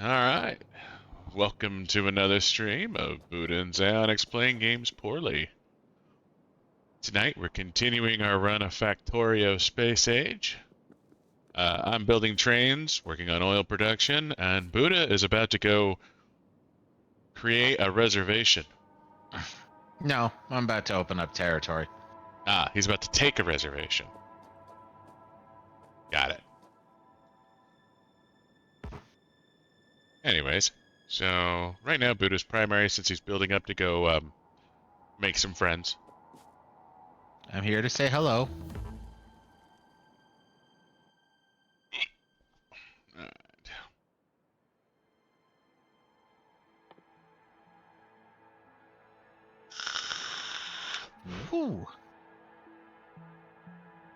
Alright, welcome to another stream of Buddah and XioniX playing games poorly. Tonight we're continuing our run of Factorio Space Age. I'm building trains, working on oil production, and Buddah is about to go create a reservation. No, I'm about to open up territory. Ah, he's about to take a reservation. Got it. Anyways, so right now Buddha's primary since he's building up to go make some friends. I'm here to say hello. Alright. Whew.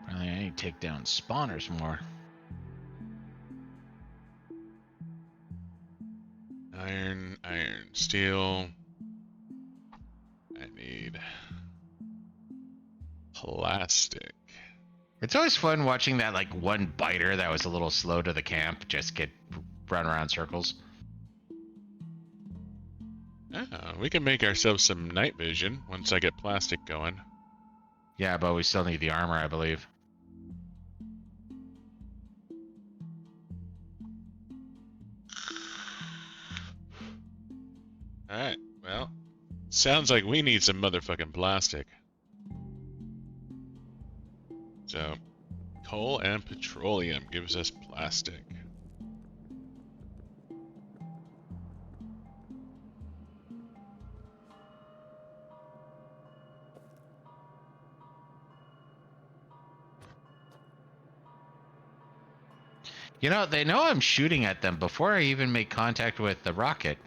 Apparently I need to take down spawners more. Iron, steel. I need plastic. It's always fun watching that like one biter that was a little slow to the camp just get run around circles. We can make ourselves some night vision once I get plastic going. Yeah, but we still need the armor, I believe. Alright, well, sounds like we need some motherfucking plastic. So, coal and petroleum gives us plastic. You know, they know I'm shooting at them before I even make contact with the rocket.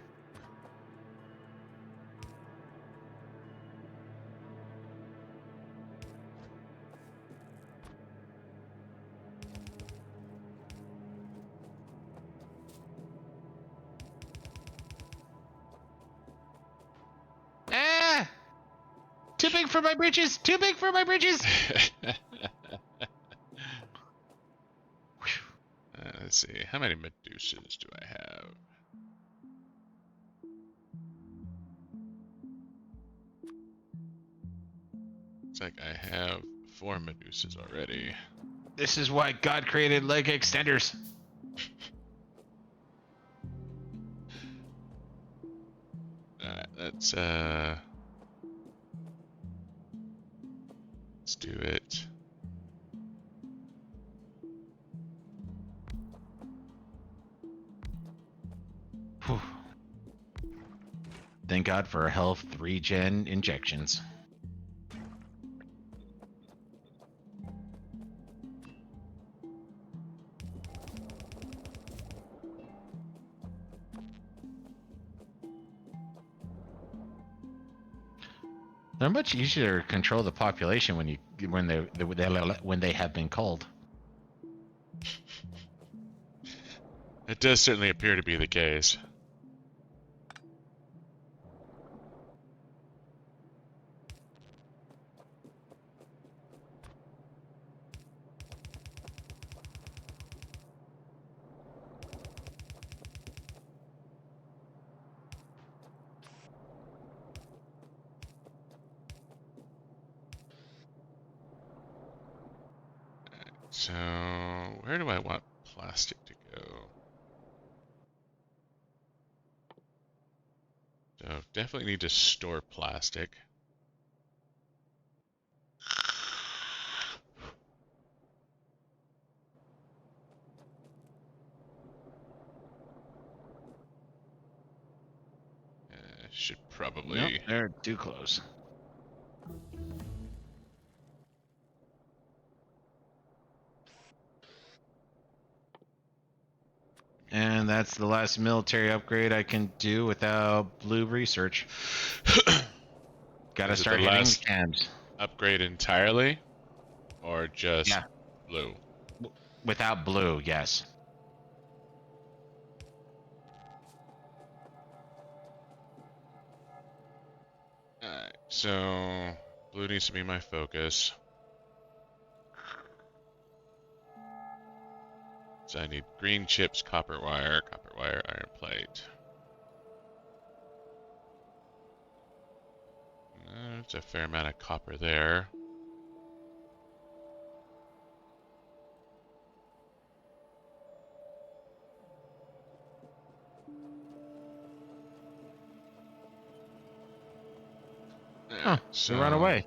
Ah! Too big for my britches! Too big for my britches! Let's see, how many Medusas do I have? Looks like I have 4 Medusas already. This is why God created leg extenders. Alright, let's do it. Whew. Thank God for health 3-gen injections. They're much easier to control the population when they have been culled. It does certainly appear to be the case. So, where do I want plastic to go? So, definitely need to store plastic. Should probably... Nope, they're too close. And that's the last military upgrade I can do without blue research. Gotta start hitting the cams. Upgrade entirely? Or just blue? Without blue, yes. Alright, so blue needs to be my focus. So I need green chips, copper wire, short wire iron plate. There's a fair amount of copper there. Huh, So they run away.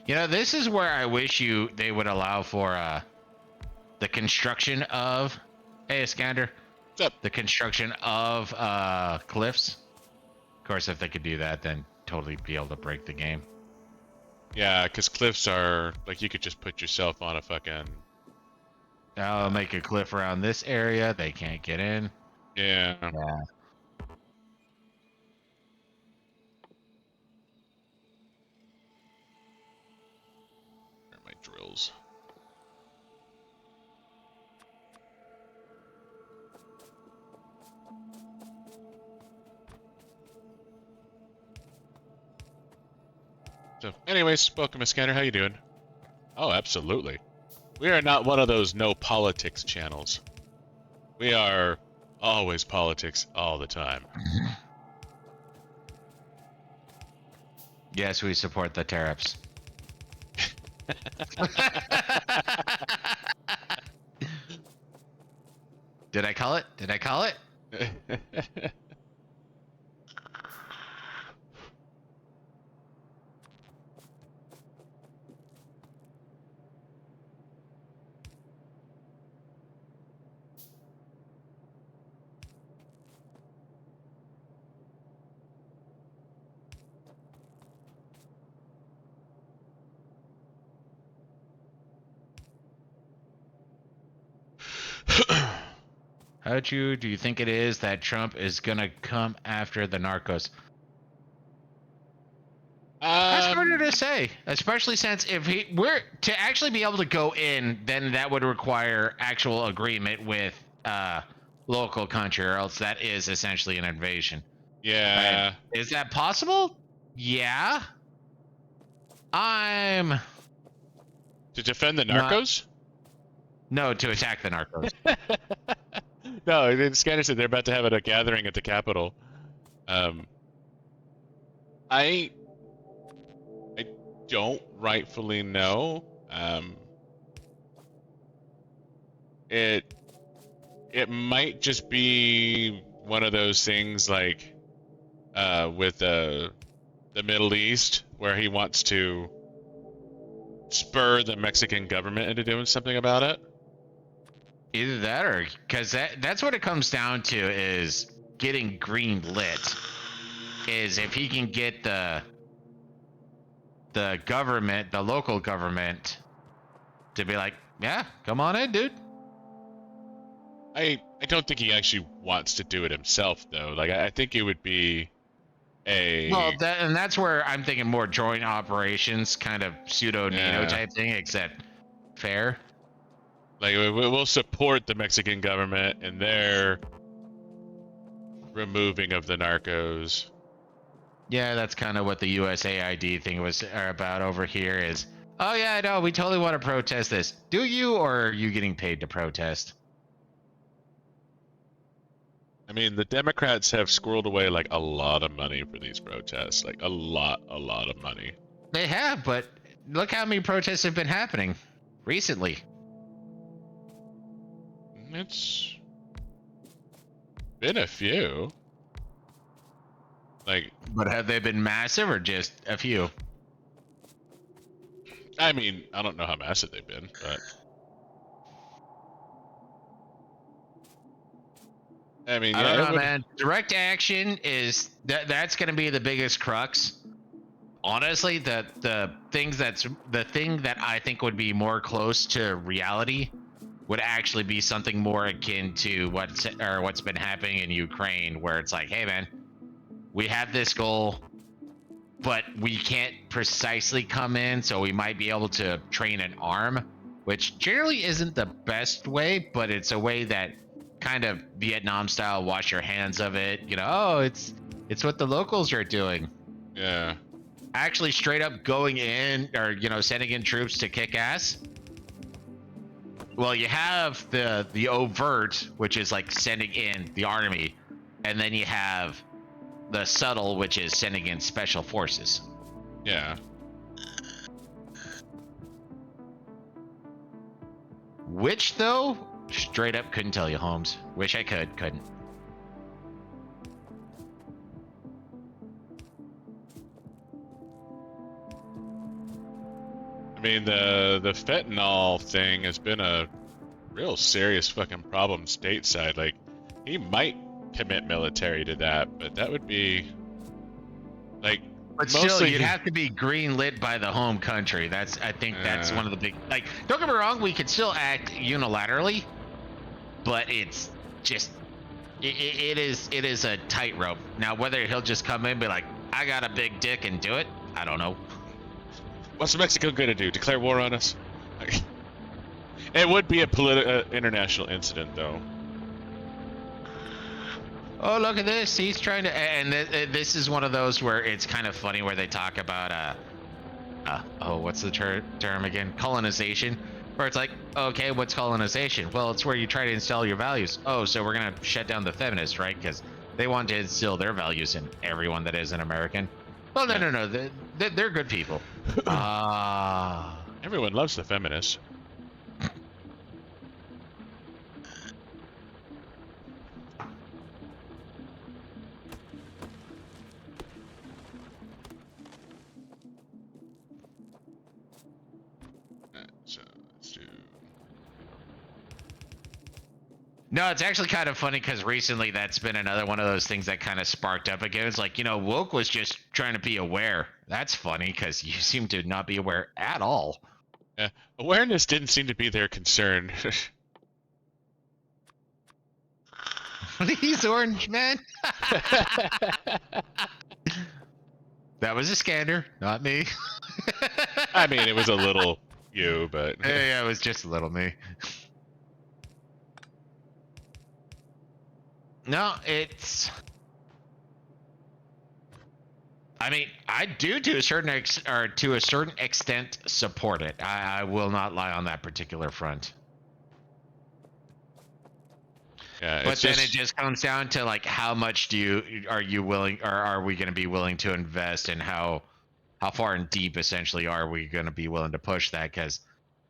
You know, this is where I wish they would allow for the construction of, hey Iskander, what's up? the construction of cliffs. Of course, if they could do that, then totally be able to break the game. Yeah, because cliffs are like you could just put yourself on a fucking. I'll make a cliff around this area. They can't get in. Yeah. Yeah. Where are my drills? So, anyways, welcome, Miss Scanner. How you doing? Oh, absolutely. We are not one of those no politics channels. We are always politics all the time. Yes, we support the tariffs. Did I call it? Did I call it? Do you think it is that Trump is gonna come after the narcos? That's harder to say, especially since if we're to actually be able to go in, then that would require actual agreement with local country, or else that is essentially an invasion. Yeah. Is that possible? Yeah. I'm To defend the not- narcos? No, to attack the narcos. No, the Scanner said they're about to have a gathering at the Capitol. I don't rightfully know. It might just be one of those things like with the Middle East where he wants to spur the Mexican government into doing something about it. Either that, or because that's what it comes down to, is getting green lit. Is if he can get the government, the local government, to be like, yeah, come on in, dude. I don't think he actually wants to do it himself though. Like I think it would be a Well, that's where I'm thinking more joint operations, kind of pseudo NATO type thing, except fair. Like we'll support the Mexican government in their removing of the narcos. Yeah, that's kind of what the USAID thing was about over here. Is, oh yeah, I know, we totally want to protest this. Do you, or are you getting paid to protest? I mean, the Democrats have squirreled away like a lot of money for these protests, like a lot of money. They have, but look how many protests have been happening recently. been a few. Like, But have they been massive or just a few? I mean, I don't know how massive they've been, but I mean, I yeah, don't it know, would. man. Direct action is that's going to be the biggest crux. Honestly, the thing that I think would be more close to reality would actually be something more akin to what's been happening in Ukraine, where it's like, hey, man, we have this goal, but we can't precisely come in, so we might be able to train an arm, which generally isn't the best way, but it's a way that kind of Vietnam style, wash your hands of it. Oh, it's what the locals are doing. Yeah. Actually, straight up going in or sending in troops to kick ass. Well, you have the overt, which is like sending in the army, and then you have the subtle, which is sending in special forces. Yeah. Which, though, straight up couldn't tell you, Holmes. Wish I couldn't. I mean, the fentanyl thing has been a real serious fucking problem stateside. Like, he might commit military to that, but that would be like. But mostly still, you'd have to be green lit by the home country. I think that's one of the big. Like, don't get me wrong, we could still act unilaterally, but it's just it is a tightrope. Now, whether he'll just come in and be like, I got a big dick and do it, I don't know. What's Mexico gonna do? Declare war on us? It would be a international incident, though. Oh, look at this. He's trying to, and this is one of those where it's kind of funny where they talk about, what's the term again? Colonization. Where it's like, okay, what's colonization? Well, it's where you try to instill your values. Oh, so we're going to shut down the feminists, right? Because they want to instill their values in everyone that is an American. Well, no. They're good people. Everyone loves the feminists. So let's do. No, it's actually kind of funny because recently that's been another one of those things that kind of sparked up again. It's like, woke was just trying to be aware. That's funny because you seem to not be aware at all. Yeah, awareness didn't seem to be their concern. Please, orange man. That was a scanner, not me. I mean, it was a little you, but Yeah, it was just a little me. No, it's. I mean, I do to a certain extent support it. I will not lie on that particular front. yeah, But then it just comes down to like how much are you willing, or are we going to be willing to invest, and how far and deep essentially are we going to be willing to push that? Because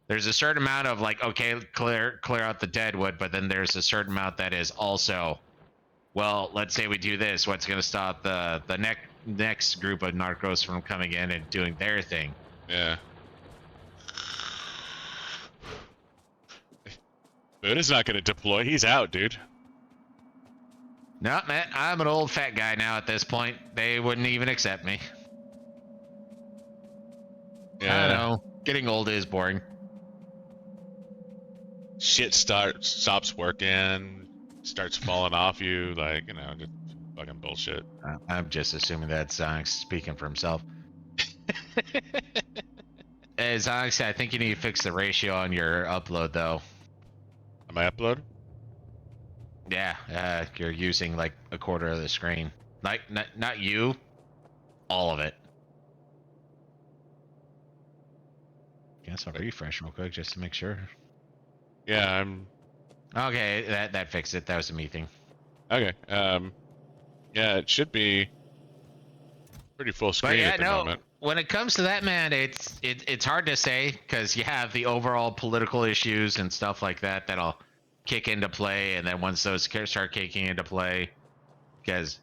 there's a certain amount of like, okay, clear out the deadwood, but then there's a certain amount that is also, well, let's say we do this, what's going to stop the next group of narcos from coming in and doing their thing? Yeah. Buddha's not going to deploy. He's out, dude. No, man, I'm an old fat guy now at this point. They wouldn't even accept me. Yeah. I know. Getting old is boring. Shit stops working, starts falling off you, like, just fucking bullshit. I'm just assuming that Zonix speaking for himself. Hey, Zonix, I think you need to fix the ratio on your upload, though. On my upload? Yeah, you're using like a quarter of the screen. Like, not you, all of it. Guess I'll refresh real quick just to make sure. Yeah, I'm. Okay, that fixed it. That was a me thing. Okay. Yeah, it should be pretty full screen at the moment. When it comes to that, man, it's hard to say because you have the overall political issues and stuff like that kick into play, and then once those start kicking into play, because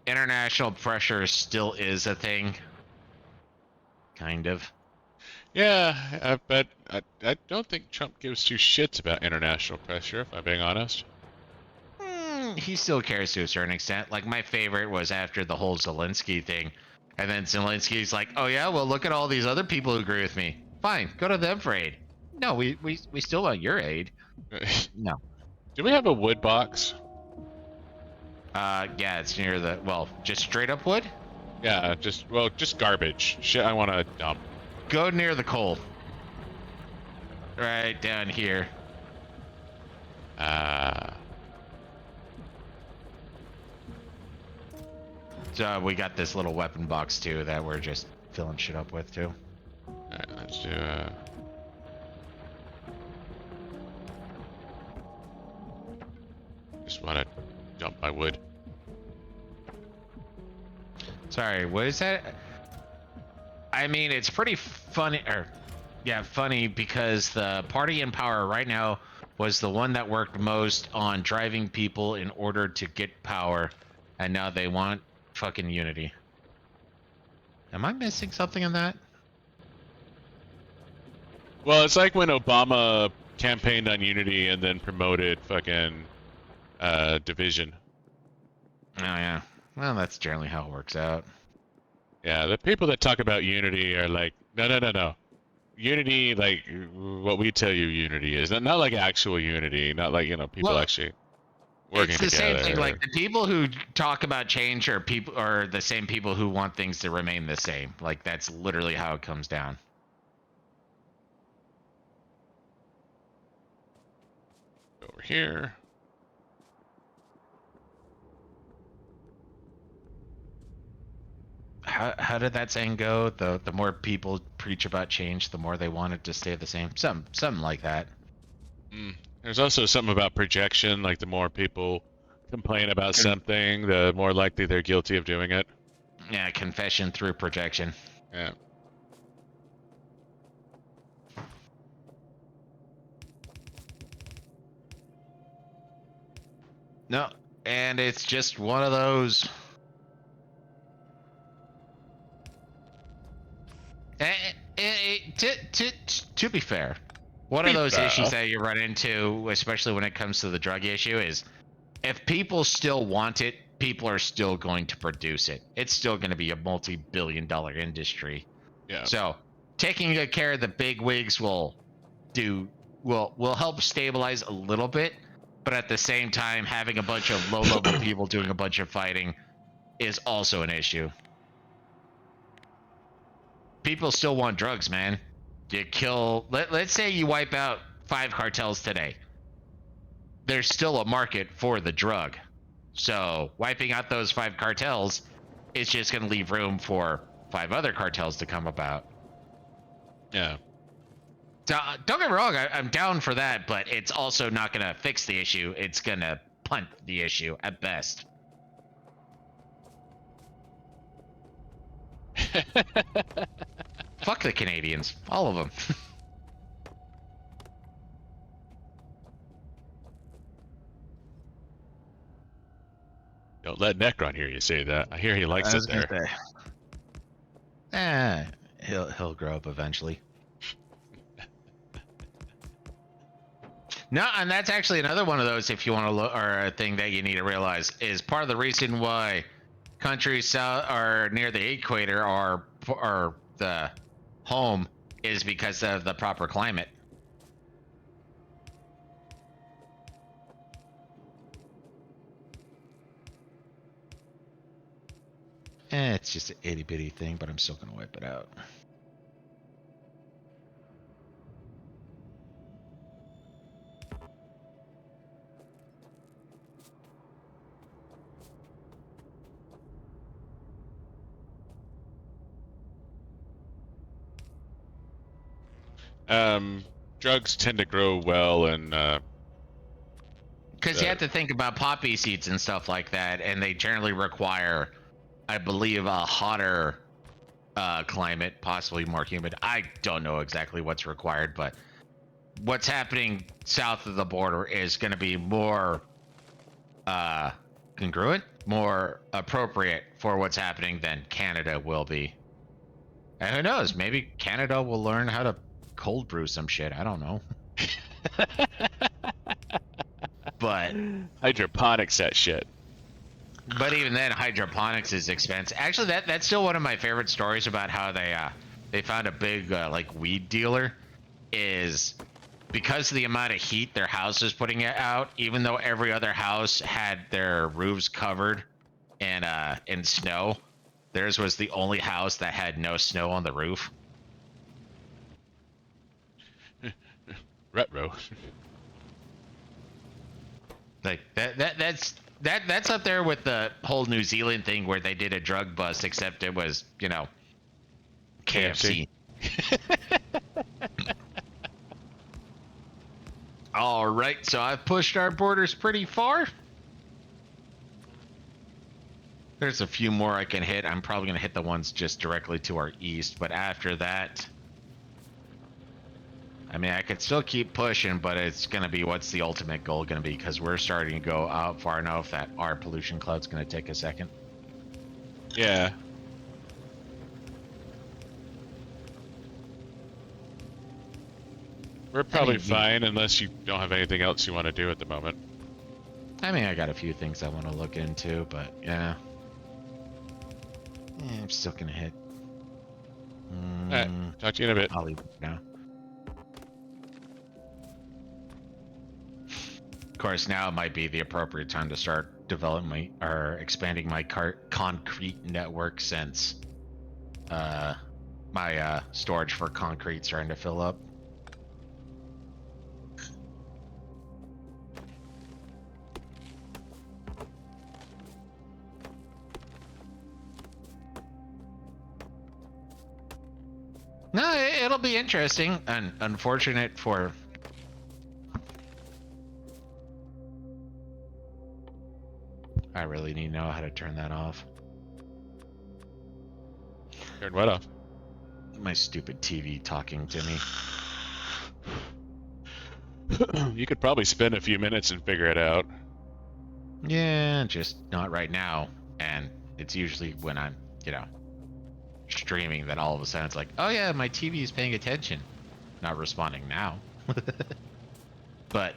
international pressure still is a thing, kind of. Yeah, but I don't think Trump gives two shits about international pressure, if I'm being honest. He still cares to a certain extent. Like, my favorite was after the whole Zelensky thing, and then Zelensky's like, "Oh yeah, well look at all these other people who agree with me. Fine, go to them for aid." No, we still want your aid. No. Do we have a wood box? Yeah, it's near the, well, just straight up wood. Yeah, just garbage. Shit I want to dump. Go near the coal. Right down here. So we got this little weapon box too that we're just filling shit up with too. Alright, let's do just want to dump my wood. Sorry, what is that? I mean, it's pretty funny, or yeah, funny, because the party in power right now was the one that worked most on driving people in order to get power, and now they want fucking unity. Am I missing something in that? Well, it's like when Obama campaigned on unity and then promoted fucking division. Oh yeah. Well, that's generally how it works out. Yeah, the people that talk about unity are like, no. Unity, like what we tell you unity is, not like actual unity, not like, people actually working together. It's the together. same thing. Like, the people who talk about change are the same people who want things to remain the same. Like, that's literally how it comes down. Over here. How did that saying go? The more people preach about change, the more they want it to stay the same. Something like that. There's also something about projection. Like, the more people complain about something, the more likely they're guilty of doing it. Yeah, confession through projection. Yeah. No, and it's just one of those. To be fair, one of those issues that you run into, especially when it comes to the drug issue, is if people still want it, people are still going to produce it. It's still going to be a multi-billion-dollar industry. Yeah. So taking good care of the big wigs will help stabilize a little bit, but at the same time, having a bunch of low-level people doing a bunch of fighting is also an issue. People still want drugs, man. You kill, let's say you wipe out 5 cartels today. There's still a market for the drug. So wiping out those 5 cartels is just going to leave room for 5 other cartels to come about. Yeah. Don't get me wrong, I'm down for that, but it's also not going to fix the issue. It's going to punt the issue at best. Fuck the Canadians. All of them. Don't let Necron hear you say that. I hear he likes it there. He'll grow up eventually. No, and that's actually another one of those, if you want to look, or a thing that you need to realize, is part of the reason why countries south or near the equator are the home is because of the proper climate. It's just an itty bitty thing, but I'm still gonna wipe it out. Drugs tend to grow well in because you have to think about poppy seeds and stuff like that, and they generally require, I believe, a hotter climate, possibly more humid. I don't know exactly what's required, but what's happening south of the border is going to be more congruent, more appropriate for what's happening than Canada will be. And who knows? Maybe Canada will learn how to cold brew some shit. I don't know. But hydroponics that shit. But even then, hydroponics is expensive. Actually, that's still one of my favorite stories about how they found a big like weed dealer. Is because of the amount of heat their house is putting out, even though every other house had their roofs covered in snow, theirs was the only house that had no snow on the roof. Retro. Like that's up there with the whole New Zealand thing where they did a drug bust, except it was, you know, KFC. All right, so I've pushed our borders pretty far. There's a few more I can hit. I'm probably going to hit the ones just directly to our east, but after that, I mean, I could still keep pushing, but it's going to be what's the ultimate goal going to be, because we're starting to go out far enough that our pollution cloud's going to take a second. Yeah. We're probably fine unless you don't have anything else you want to do at the moment. I mean, I got a few things I want to look into, but yeah. I'm still going to hit. Alright, talk to you in a bit. I'll leave it now. Of course, now might be the appropriate time to start developing or expanding my concrete network, since my storage for concrete starting to fill up. No, it'll be interesting and unfortunate for. I really need to know how to turn that off. Turn what off? My stupid TV talking to me. You could probably spend a few minutes and figure it out. Yeah, just not right now. And it's usually when I'm, you know, streaming that all of a sudden it's like, oh yeah, my TV is paying attention. Not responding now. But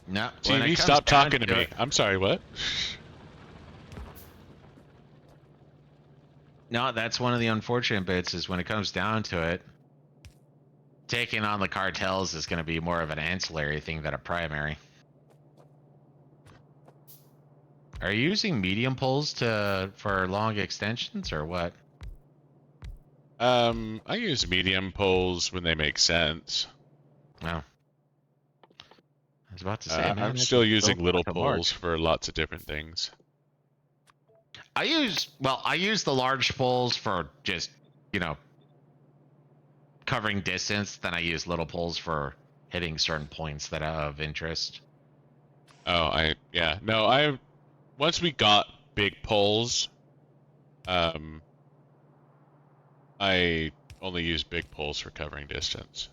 no, TV, stop talking to me. I'm sorry, what? No, that's one of the unfortunate bits, is when it comes down to it, taking on the cartels is going to be more of an ancillary thing than a primary. Are you using medium poles for long extensions or what? I use medium poles when they make sense. No. I was about to say, man, I'm still using little poles for lots of different things. I use the large poles for just, you know, covering distance. Then I use little poles for hitting certain points that are of interest. Oh, once we got big poles, I only use big poles for covering distance.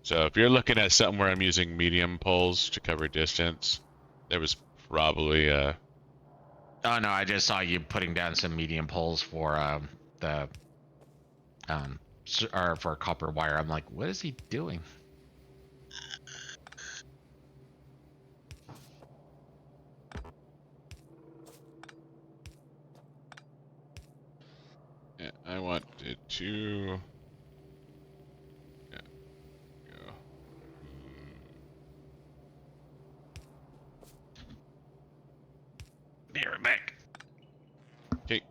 So if you're looking at something where I'm using medium poles to cover distance, there was probably Oh no, I just saw you putting down some medium poles for or for copper wire. I'm like, what is he doing? Yeah, I wanted to. Yeah, go. Be right back. Okay.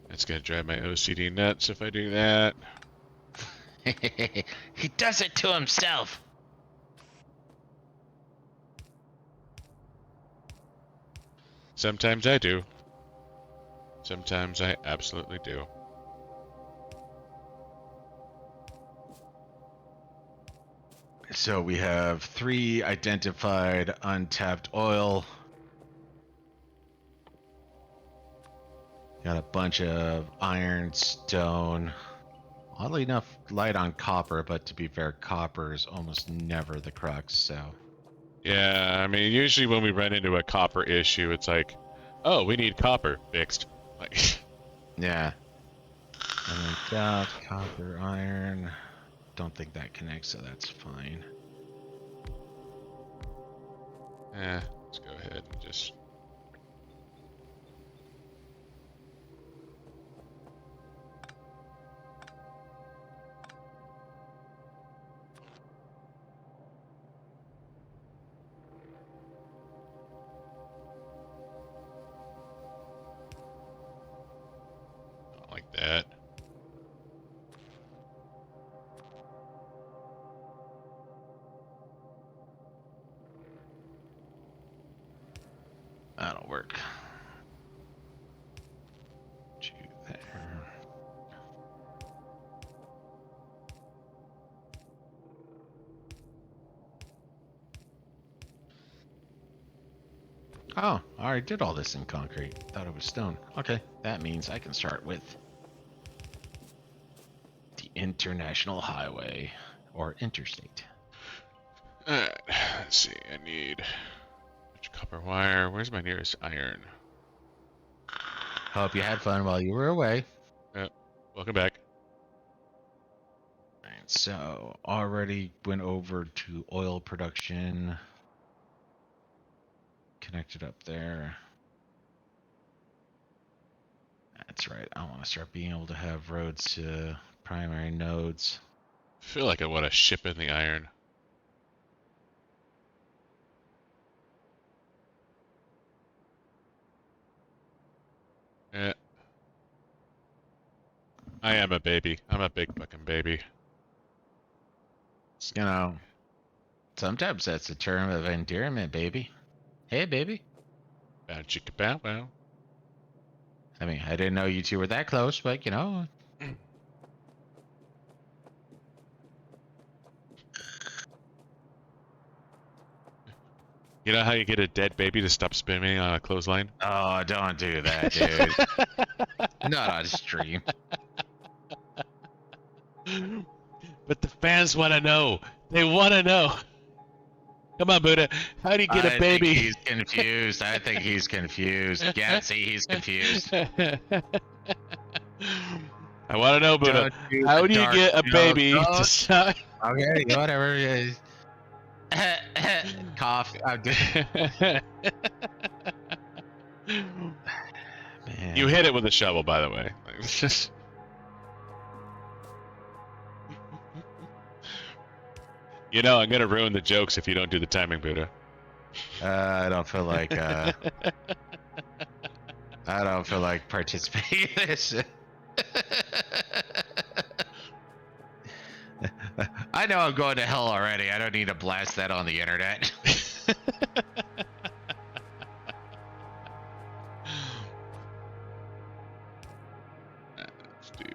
It's gonna drive my OCD nuts if I do that. He does it to himself. Sometimes I do. Sometimes I absolutely do. So we have 3 identified untapped oil. Got a bunch of iron, stone. Oddly enough, light on copper, but to be fair, copper is almost never the crux, so. Yeah, I mean, usually when we run into a copper issue, it's like, oh, we need copper fixed. Like, Yeah. And then dot, copper, iron. Don't think that connects, so that's fine. let's go ahead and just. Like that. That'll work. 2 there. Oh, I already did all this in concrete. Thought it was stone. Okay, that means I can start with the international highway or interstate. Alright, let's see. I need copper wire. Where's my nearest iron? Hope you had fun while you were away. Welcome back. And so already went over to oil production. Connected up there. That's right. I want to start being able to have roads to primary nodes. I feel like I want to ship in the iron. Yeah. I am a baby. I'm a big fucking baby. You know, sometimes that's a term of endearment, baby. Hey, baby. Bow chicka bow wow. I mean, I didn't know you two were that close, but you know. You know how you get a dead baby to stop spinning on a clothesline? Oh, don't do that, dude. Not on stream. But the fans want to know. They want to know. Come on, Buddah. How do you get a baby? I think he's confused. I think he's confused. Yeah, see, he's confused. I want to know, Buddah. Do How do you get a baby to stop? Okay, whatever. Cough. Man. You hit it with a shovel, by the way. You know, I'm gonna ruin the jokes if you don't do the timing, Buddah. I don't feel like I don't feel like participating in this. I know I'm going to hell already. I don't need to blast that on the internet. Let's do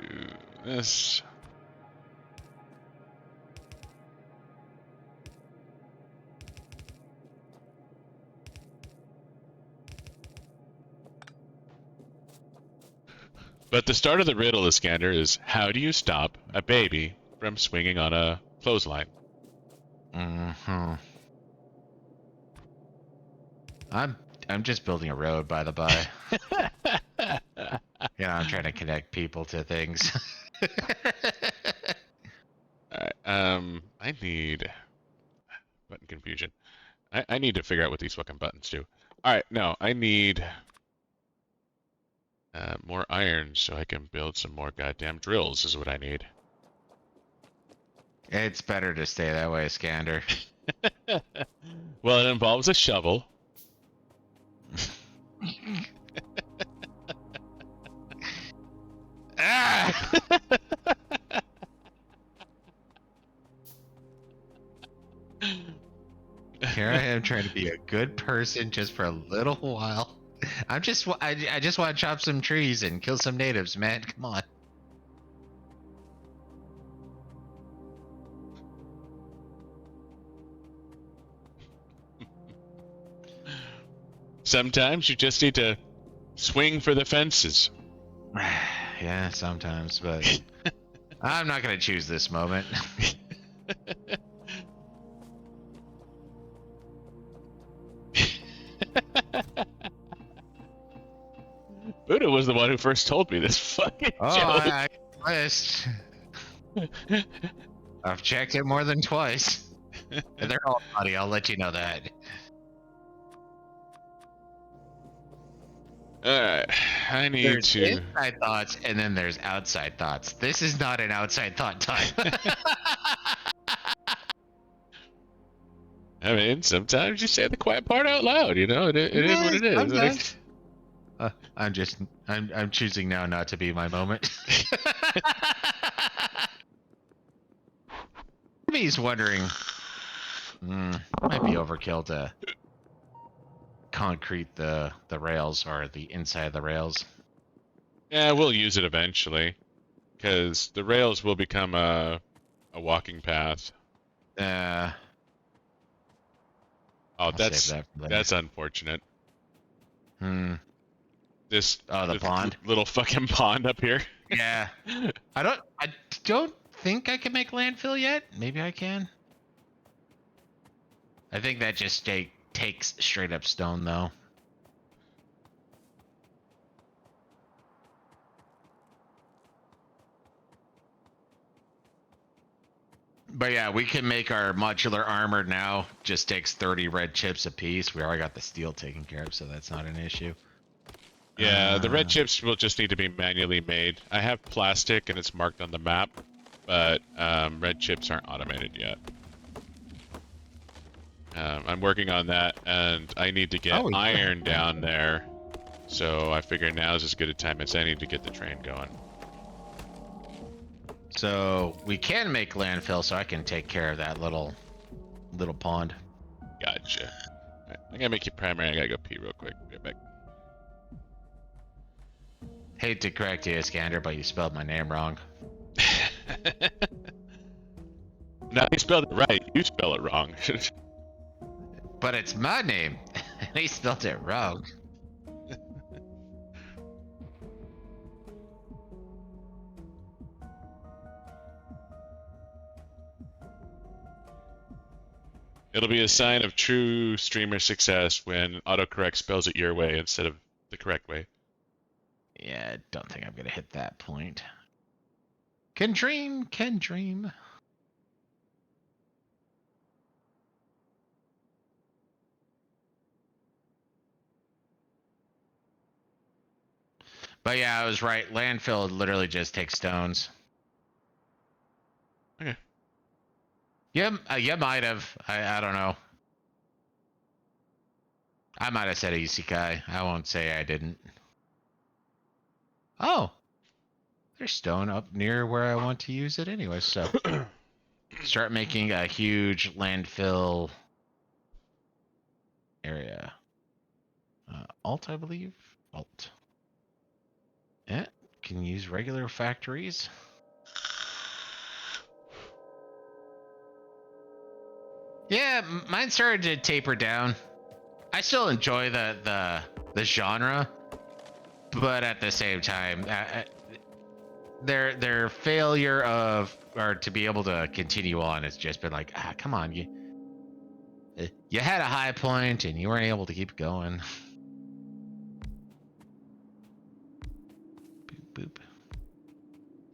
this. But the start of the riddle, Iskander, is how do you stop a baby from swinging on a clothesline? Mm-hmm. I'm just building a road, by the by. I'm trying to connect people to things. Alright, I need button confusion. I need to figure out what these fucking buttons do. Alright, no, I need more iron so I can build some more goddamn drills is what I need. It's better to stay that way, Skander. Well, it involves a shovel. Here I am trying to be a good person just for a little while. I just want to chop some trees and kill some natives, man. Come on. Sometimes you just need to swing for the fences. Yeah, sometimes, but I'm not gonna choose this moment. Buddha was the one who first told me this fucking Oh, joke. I list. I've checked it more than twice. And they're all funny, I'll let you know that. Alright, I need There's to. inside thoughts and then there's outside thoughts. This is not an outside thought time. I mean, sometimes you say the quiet part out loud. You know, it is what it is. Sometimes. I'm choosing now not to be my moment. He's wondering, might be overkill to concrete the rails or the inside of the rails. Yeah, we'll use it eventually, because the rails will become a walking path. I'll that's save that for later. that's unfortunate. This the pond? little fucking pond up here. Yeah. I don't think I can make landfill yet. Maybe I can. I think that just takes straight up stone though. But yeah, we can make our modular armor now. Just takes 30 red chips a piece. We already got the steel taken care of, so that's not an issue. Yeah, the red chips will just need to be manually made. I have plastic and it's marked on the map, but red chips aren't automated yet. I'm working on that, and I need to get iron down there. So I figure now is as good a time as any to get the train going. So we can make landfill, so I can take care of that little pond. Gotcha. Right, I'm gonna make you primary. I gotta go pee real quick. Be right back. Hate to correct you, Iskander, but you spelled my name wrong. No, he spelled it right. You spell it wrong. But it's my name, and he spelled it wrong. It'll be a sign of true streamer success when autocorrect spells it your way instead of the correct way. Yeah, I don't think I'm gonna hit that point. Can dream, can dream. But yeah, I was right. Landfill literally just takes stones. Okay. Yeah, you might have. I don't know. I might have said isekai. I won't say I didn't. Oh, there's stone up near where I want to use it anyway. So start making a huge landfill area. Alt, I believe. Alt. Yeah, can use regular factories. Yeah, mine started to taper down. I still enjoy the genre, but at the same time, their failure or to be able to continue on has just been like, come on, you had a high point and you weren't able to keep going. Boop boop.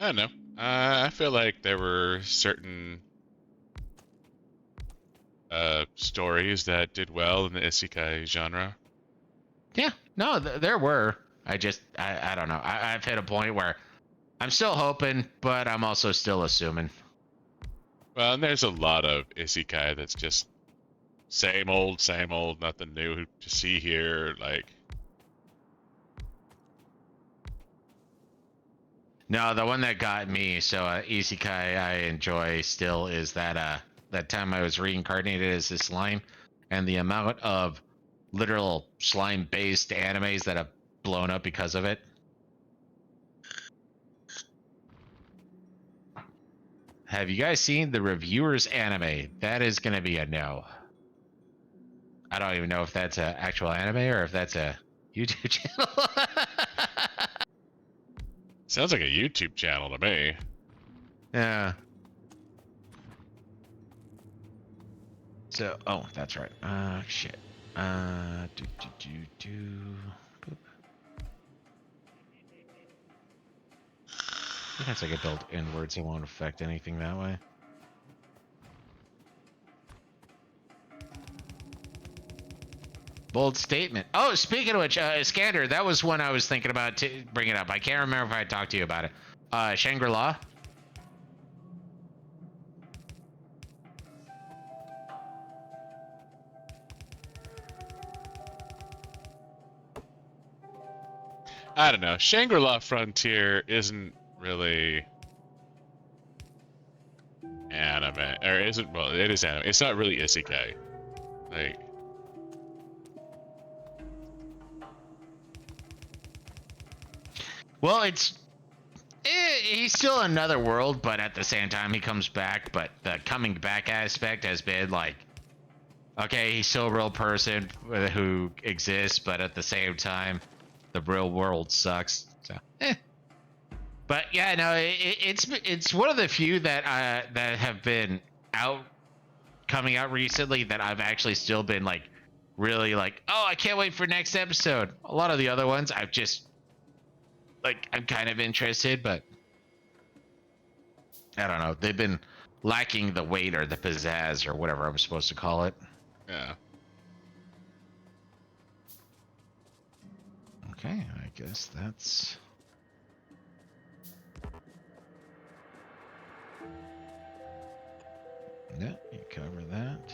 I don't know. I feel like there were certain stories that did well in the isekai genre. Yeah, no, there were. I don't know. I've hit a point where I'm still hoping, but I'm also still assuming. Well, and there's a lot of isekai that's just same old, nothing new to see here. Like, no, the one that got me, so isekai I enjoy still is that that time I was reincarnated as this slime, and the amount of literal slime-based animes that have blown up because of it. Have you guys seen the reviewers anime? That is going to be a no. I don't even know if that's an actual anime or if that's a YouTube channel. Sounds like a YouTube channel to me. Yeah. So, oh, that's right. Shit. Boop. I guess I could build inwards. It won't affect anything that way. Bold statement. Oh, speaking of which, Scander, that was one I was thinking about to bring it up. I can't remember if I talked to you about it. Shangri-La. I don't know. Shangri-La Frontier isn't really anime, or isn't, well, it is anime. It's not really isekai. Like, Well, he's still another world, but at the same time he comes back. But the coming back aspect has been like, okay, he's still a real person who exists, but at the same time, the real world sucks. So, But yeah, no, it's one of the few that that have been coming out recently that I've actually still been like really like, oh, I can't wait for next episode. A lot of the other ones I've just like I'm kind of interested, but I don't know. They've been lacking the weight or the pizzazz or whatever I'm supposed to call it. yeah. Okay, I guess that's. Yeah, you cover that.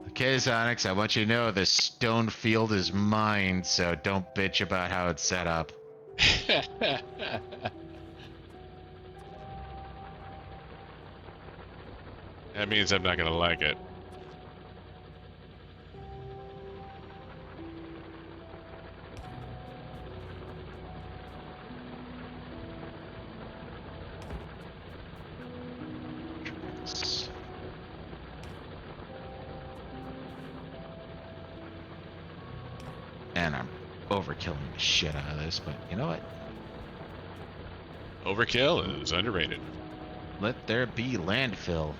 Okay, XioniX, I want you to know the stone field is mine, so don't bitch about how it's set up. That means I'm not gonna like it. And I'm overkilling the shit out of this, but you know what? Overkill is underrated. Let there be landfill.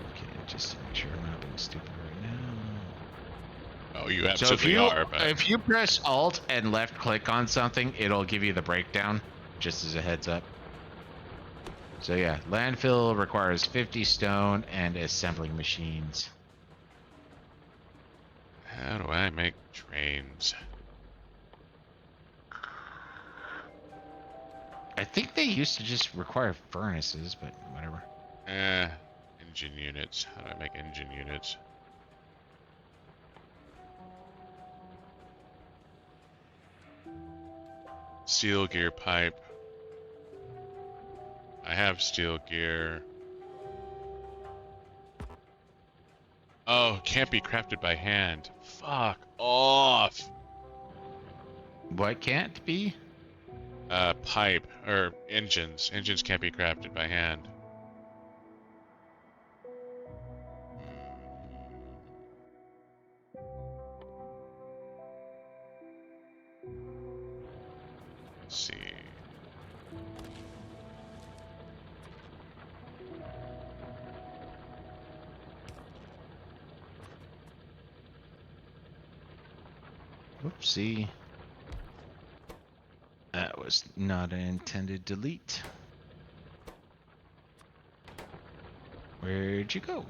Okay, just to make sure I'm not being stupid right now. Oh, you So absolutely are, but if you press Alt and left click on something, it'll give you the breakdown, just as a heads up. So yeah, landfill requires 50 stone and assembling machines. how do I make trains? I think they used to just require furnaces, but whatever. Engine units. How do I make engine units? Steel gear pipe. I have steel gear. Oh, can't be crafted by hand. Fuck off. What can't be? Pipe or engines. Engines can't be crafted by hand. Let's see. Whoopsie. That was not an intended delete. Where'd you go?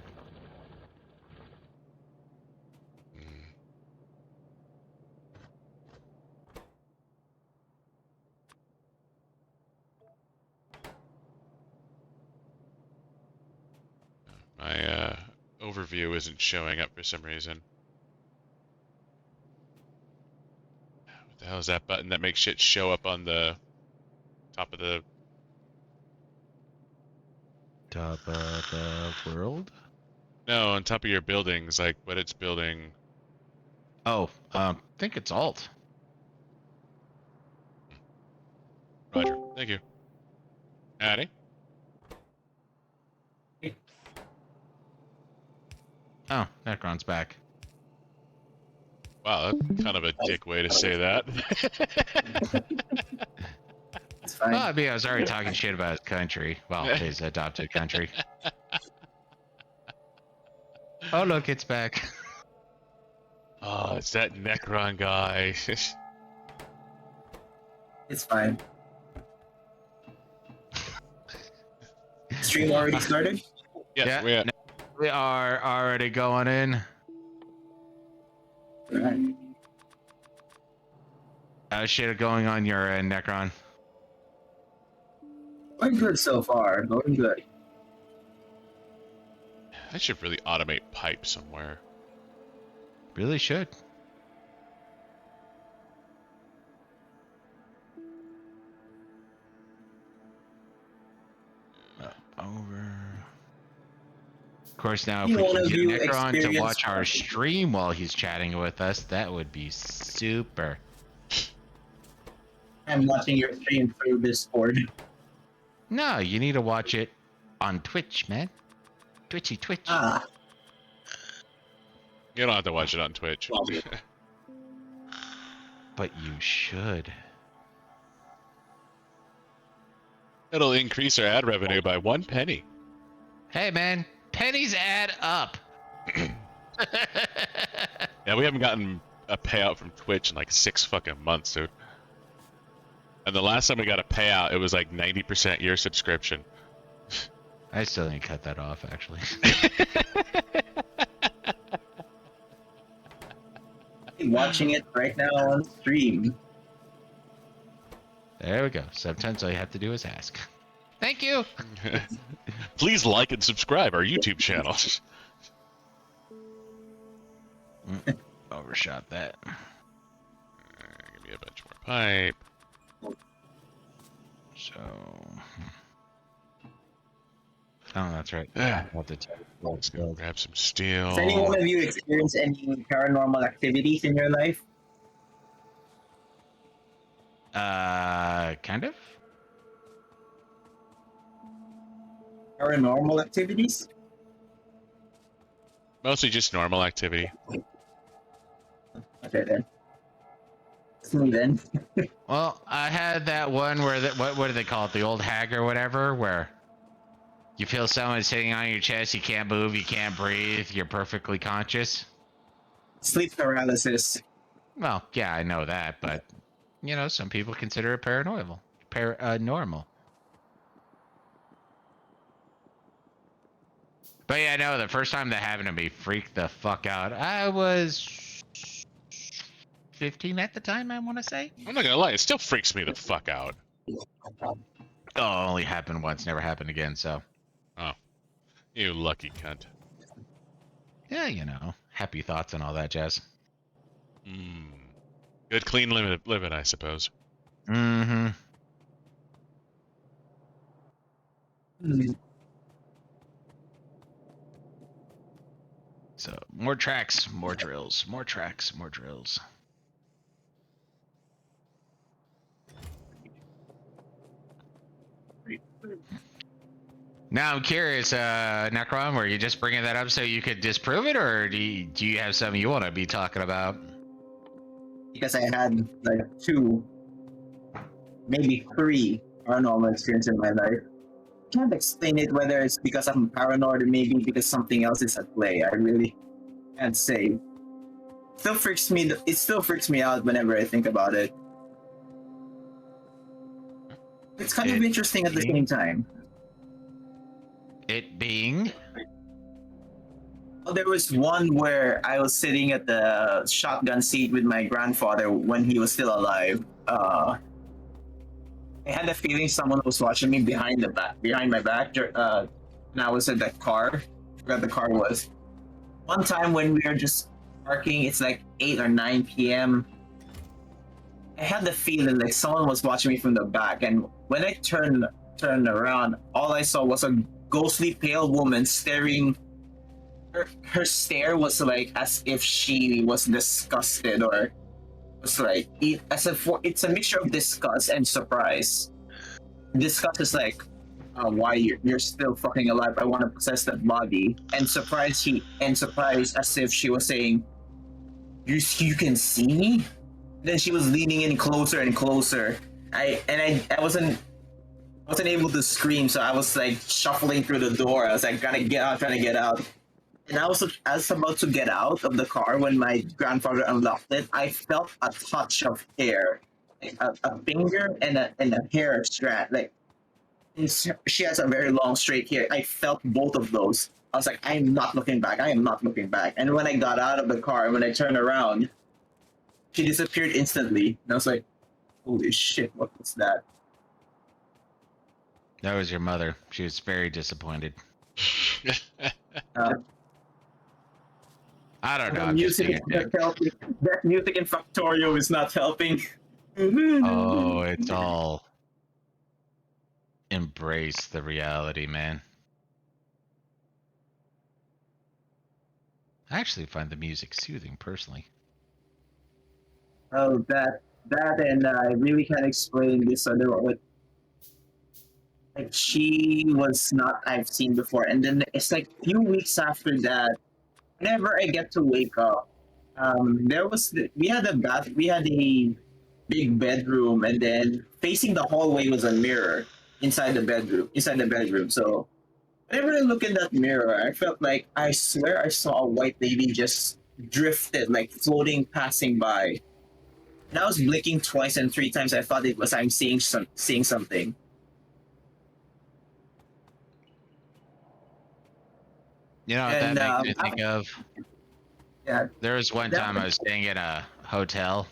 My overview isn't showing up for some reason. The hell is that button that makes shit show up on the top of the... Top of the world? No, on top of your buildings, like what it's building. Oh, I think it's Alt. Roger. Thank you. Addy? Oh, Necron's back. Wow, that's kind of a dick way to say that. It's fine. Well, I mean, I was already talking shit about his country. Well, his adopted country. Oh, look, it's back. Oh, it's that Necron guy. It's fine. Stream already started? Yeah. We are already going in. Alright. How's shit going on your end, Necron? Going good so far. Going good. I should really automate pipe somewhere. Really should. Over. Of course, now if You we wanna can view get Necron to experience watch our part? stream while he's chatting with us, that would be super. I'm watching your stream through Discord. No, you need to watch it on Twitch, man. Twitchy Twitch. Ah, You don't have to watch it on Twitch. well, But you should. It'll increase our ad revenue by 1 penny. Hey, man, pennies add up. Yeah, we haven't gotten a payout from Twitch in like 6 fucking months, dude. And the last time we got a payout, it was like 90% year subscription. I still need to cut that off, actually. I'm watching it right now on stream. There we go. Sometimes all you have to do is ask. Thank you. Please like and subscribe our YouTube channel. Overshot that. Give me a bunch more pipe. So. Oh, that's right. Yeah. What the Let's go grab some steel. Has any one of you experienced any paranormal activities in your life? Kind of. Paranormal activities? Mostly just normal activity. Okay then. It's me then. Well, I had that one where what do they call it? The old hag or whatever, where you feel someone sitting on your chest, you can't move, you can't breathe, you're perfectly conscious. Sleep paralysis. Well, yeah, I know that, but you know, some people consider it paranormal. Normal. But yeah, no, the first time that happened to me freaked the fuck out. I was 15 at the time, I want to say. I'm not gonna lie, it still freaks me the fuck out. Oh, only happened once, never happened again, so. Oh. You lucky cunt. Yeah, you know, happy thoughts and all that jazz. Mm. Good clean living, I suppose. Mm-hmm. So, more tracks, more drills, more tracks, more drills. Now I'm curious, Necron, were you just bringing that up so you could disprove it, or do you have something you want to be talking about? Because I had like 2, maybe 3 paranormal experiences in my life. Can't explain it whether it's because I'm paranoid or maybe because something else is at play. I really can't say. It still freaks me out whenever I think about it. It's kind of interesting at the same time. It being? Well, there was one where I was sitting at the shotgun seat with my grandfather when he was still alive. I had the feeling someone was watching me behind my back, and I was in that car. I forgot the car was. One time when we were just parking, it's like 8 or 9 p.m. I had the feeling like someone was watching me from the back, and when I turned around, all I saw was a ghostly pale woman staring. Her stare was like as if she was disgusted, or was like as if it's a mixture of disgust and surprise. Disgust is like, why you're still fucking alive? I want to possess that body. And surprise as if she was saying, you can see me. Then she was leaning in closer and closer. I wasn't able to scream, so I was like shuffling through the door. I was like trying to get out. And I was about to get out of the car when my grandfather unlocked it. I felt a touch of hair, like a finger and a hair strand. Like she has a very long straight hair. I felt both of those. I was like, I am not looking back. I am not looking back. And when I got out of the car, when I turned around, she disappeared instantly. And I was like, holy shit, what was that? That was your mother. She was very disappointed. I don't know. I'm just music being a is dick. not helping. That music in Factorio is not helping. Oh, it's all embrace the reality, man. I actually find the music soothing, personally. Oh, that and I really can't explain this other one. Like she was not I've seen before, and then it's like a few weeks after that. Whenever I get to wake up, we had a big bedroom, and then facing the hallway was a mirror inside the bedroom. So whenever I look in that mirror, I felt like I swear I saw a white lady just drifted, like floating, passing by. And I was blinking twice and three times. I thought it was I'm seeing something. You know what And that makes me think of? yeah, There was one time I was staying in a hotel,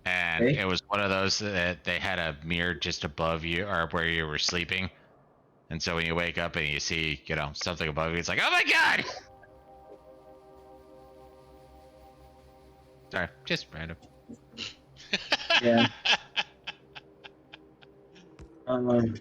and Okay. it was one of those that they had a mirror just above you or where you were sleeping. And so when you wake up and you see, something above you, it's like, oh my god! Sorry, just random. yeah. Um,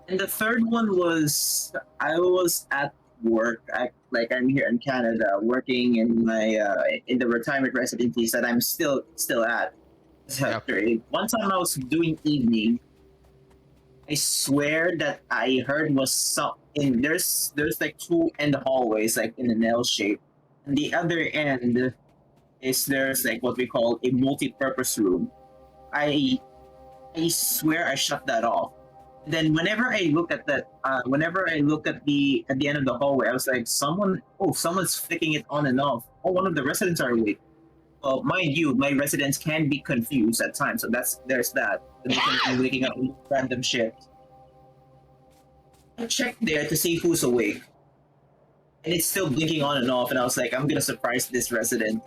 And the third one was I was at work. I'm here in Canada, working in my in the retirement residencies that I'm still at. Yep. One time I was doing evening. I swear that I heard was some in there's like two end hallways like in an L shape. And the other end is there's like what we call a multi-purpose room. I I swear I shut that off. Then whenever I look at that, whenever I look at the end of the hallway, I was like, someone's flicking it on and off. Oh, one of the residents are awake. Well, mind you, my residents can be confused at times, so there's that. They can be waking up with random shit. I checked there to see who's awake, and it's still blinking on and off. And I was like, I'm gonna surprise this resident.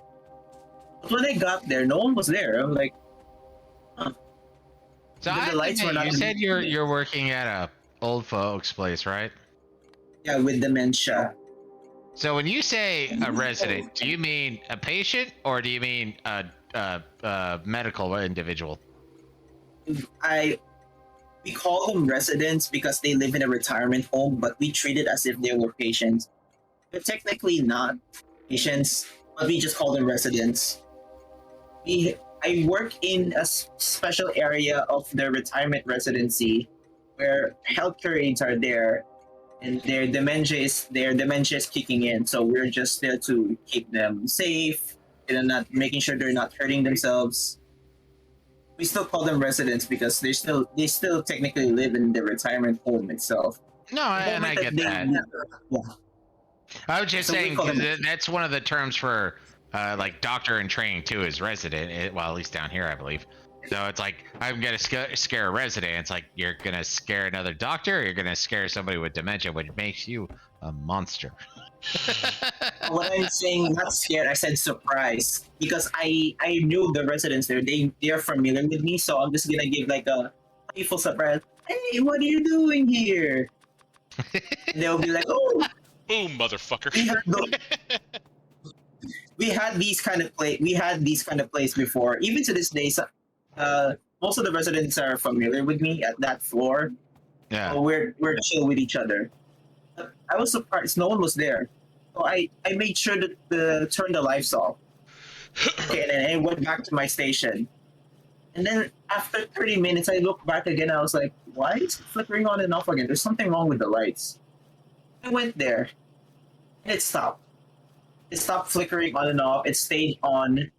But when I got there, no one was there. I'm like, huh. So The I lights were not you on. said you're working at a old folks place, right? Yeah, with dementia. So when you say a resident, do you mean a patient or do you mean a medical individual? We call them residents because they live in a retirement home, but we treat it as if they were patients. They're technically not patients, but we just call them residents. I work in a special area of the retirement residency where healthcare aides are there, and their dementia is kicking in. So we're just there to keep them safe, and not making sure they're not hurting themselves. We still call them residents because they still technically live in the retirement home itself. No, and I get that. Yeah. I was just So we saying call 'cause them- that's one of the terms for like doctor in training too is resident. Well, at least down here, I believe. So it's like I'm gonna scare a resident. It's like you're gonna scare another doctor, or you're gonna scare somebody with dementia, which makes you a monster. What I'm saying, not scared, I said surprised because I knew the residents there. They're familiar with me, so I'm just gonna give like a playful surprise. Hey, what are you doing here? And they'll be like, "Oh, Boom, motherfucker. We had these kind of place before. Even to this day, most of the residents are familiar with me at that floor. Yeah. So we're chill with each other. But I was surprised no one was there. So I made sure to turn the lights off. Okay, and then I went back to my station. And then after 30 minutes, I looked back again. I was like, why is it flickering on and off again? There's something wrong with the lights. I went there, and it stopped. It stopped flickering on and off. It stayed on.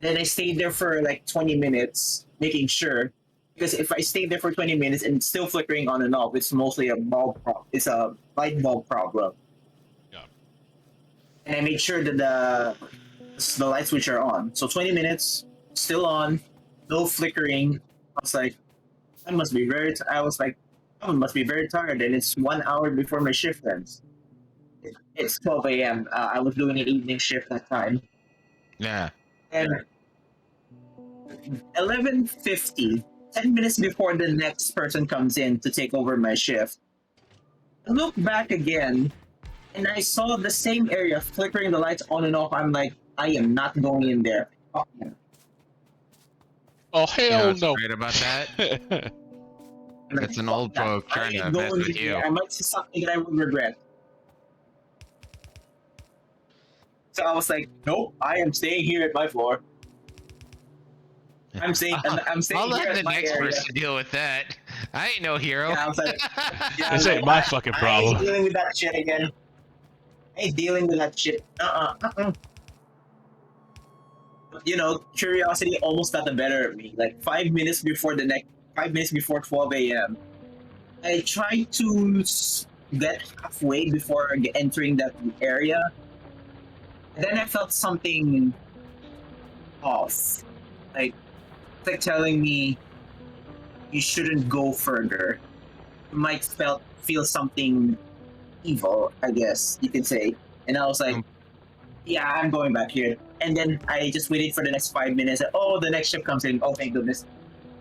Then I stayed there for like 20 minutes, making sure. Because if I stayed there for 20 minutes and it's still flickering on and off, it's mostly a bulb problem. It's a light bulb problem. Yeah. And I made sure that the light switch are on. So 20 minutes, still on, no flickering. I was like, I must be very tired, and it's 1 hour before my shift ends. It's 12 a.m. I was doing an evening shift that time. Yeah. And 11:50, 10 minutes before the next person comes in to take over my shift, I look back again, and I saw the same area flickering the lights on and off. I'm like, I am not going in there. Fuck them. Oh, You know hell what's no. great about that? I'm like, It's an fuck old that. folk I trying ain't to mess going with in you. there. I might see something that I would regret. So I was like, nope, I am staying here at my floor. I'm staying I'll here let at the my next area. person deal with that. I ain't no hero. Yeah, I was like, yeah, I This was ain't like, my fucking I problem. ain't dealing with that shit again. I ain't dealing with that shit. You know, curiosity almost got the better of me. Like 5 minutes before 12 a.m. I tried to get halfway before entering that area. And then I felt something off. Like, it's like telling me you shouldn't go further. You might feel something evil, I guess you could say. And I was like, yeah, I'm going back here. And then I just waited for the next 5 minutes. Oh, the next ship comes in. Oh, thank goodness.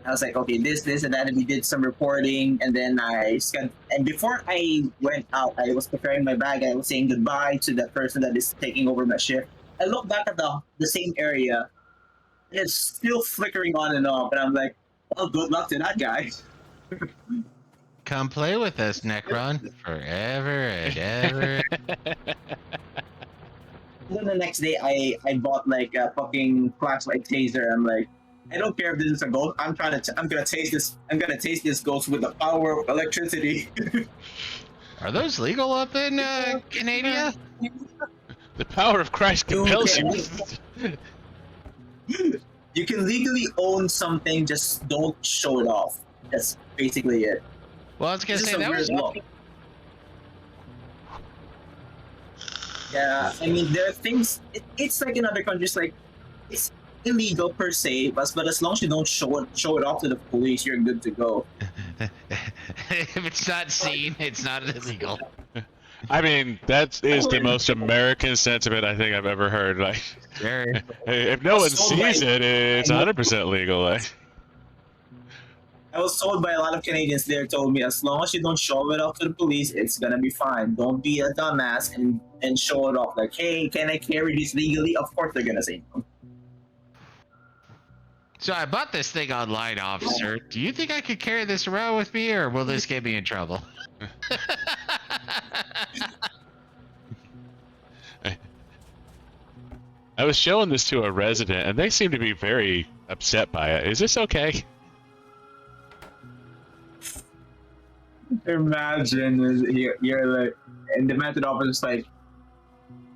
I was like, okay, this, and that. And we did some reporting. And then and before I went out, I was preparing my bag. I was saying goodbye to the person that is taking over my shift. I looked back at the same area. And it's still flickering on and off. And I'm like, well, good luck to that guy. Come play with us, Necron, forever and ever. And then the next day, I bought like a fucking flashlight taser. I'm like, I don't care if this is a ghost. I'm gonna taste this. I'm gonna taste this ghost with the power of electricity. Are those legal up in Canada? The power of Christ compels you. You can legally own something, just don't show it off. That's basically it. Well, I was gonna This is say a that weird was. law. Yeah, I mean, there are things. It's like in other countries, like it's illegal per se, but as long as you don't show it off to the police, you're good to go. If it's not seen, it's not illegal. I mean, that is the most American sentiment I think I've ever heard. Like, Very. if no one So, like, sees it, it's 100% legal. Like, I was told by a lot of Canadians there told me as long as you don't show it off to the police, it's gonna be fine. Don't be a dumbass and show it off. Like, hey, can I carry this legally? Of course they're gonna say no. So I bought this thing online, officer. Do you think I could carry this around with me, or will this get me in trouble? I was showing this to a resident, and they seem to be very upset by it. Is this okay? Imagine you're like, and the method officer's like,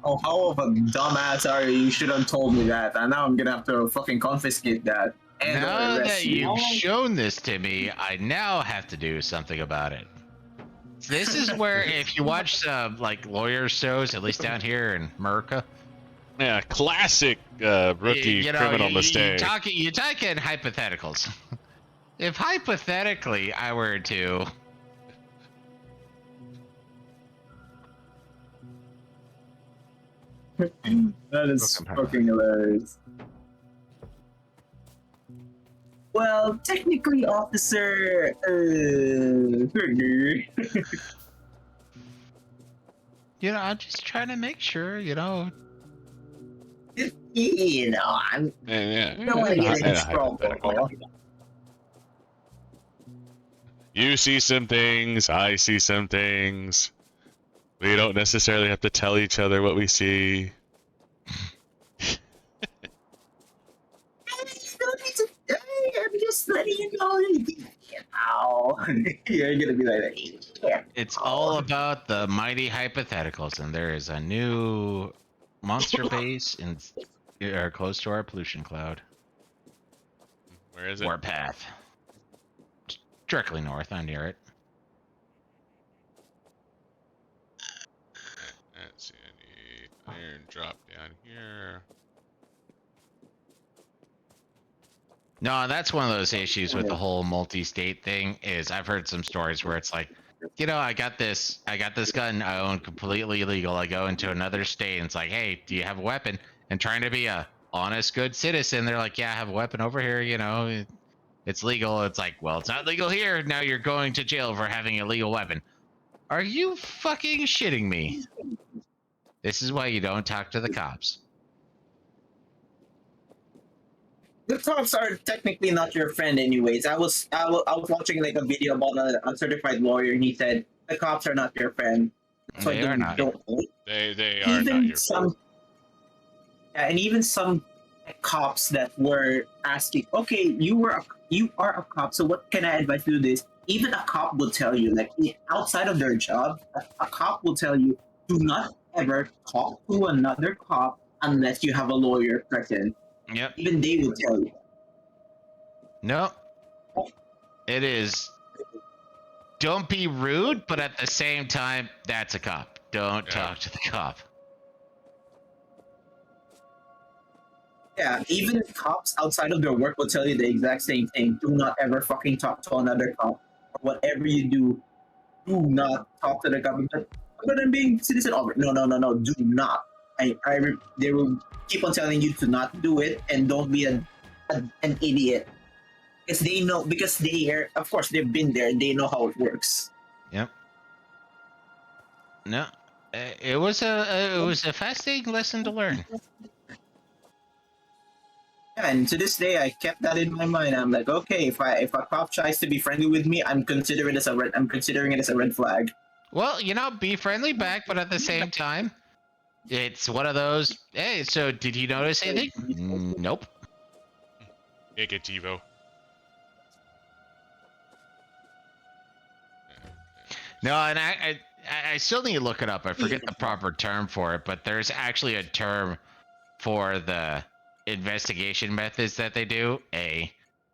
oh, how of a dumbass are you? You should have told me that. And now I'm gonna have to fucking confiscate that. And Now arrest that you. you've shown this to me, I now have to do something about it. This is where, if you watch some like lawyer shows, at least down here in America, Yeah, classic rookie criminal mistake. You talk in hypotheticals. If hypothetically I were to That is fucking hilarious. Well, technically, officer. I'm just trying to make sure, You know, I'm Yeah, don't want to get in in a hypothetical. trouble. You see some things, I see some things. We don't necessarily have to tell each other what we see. I'm just letting you know. You're gonna be like, yeah. It's all about the mighty hypotheticals, and there is a new monster base in close to our pollution cloud. Where is it? Warpath. Directly north. I'm near it. Let's see, I need iron drop down here. No, that's one of those issues with the whole multi-state thing. Is I've heard some stories where it's like, I got this gun I own completely illegal. I go into another state and it's like, hey, do you have a weapon? And trying to be a honest, good citizen, they're like, yeah, I have a weapon over here. It's legal. It's like, well, it's not legal here. Now you're going to jail for having a legal weapon. Are you fucking shitting me? This is why you don't talk to the cops. The cops are technically not your friend, anyways. I was watching like a video about a uncertified lawyer, and he said the cops are not your friend. So They are not. They are not your friend. Yeah, and even some cops that were asking, okay, you are a cop, so what can I advise you to do this? Even a cop will tell you, like outside of their job, a cop will tell you, do not ever talk to another cop unless you have a lawyer present. Yep. Even they will tell you. No. It is. Don't be rude, but at the same time, that's a cop. Don't talk to the cop. Yeah, even cops outside of their work will tell you the exact same thing. Do not ever fucking talk to another cop. Whatever you do not talk to the government. But I'm being citizen over. No, do not. They will keep on telling you to not do it, and don't be an idiot. Because they know, because they are, of course, they've been there, they know how it works. Yep. No, it was a fascinating lesson to learn. Yeah, and to this day, I kept that in my mind. I'm like, okay, if a cop tries to be friendly with me, I'm considering it as a red flag. Well, be friendly back, but at the same time, it's one of those. Hey, so did you notice anything? Nope. Negativo. No, and I still need to look it up. I forget the proper term for it, but there's actually a term for the investigation methods that they do. A,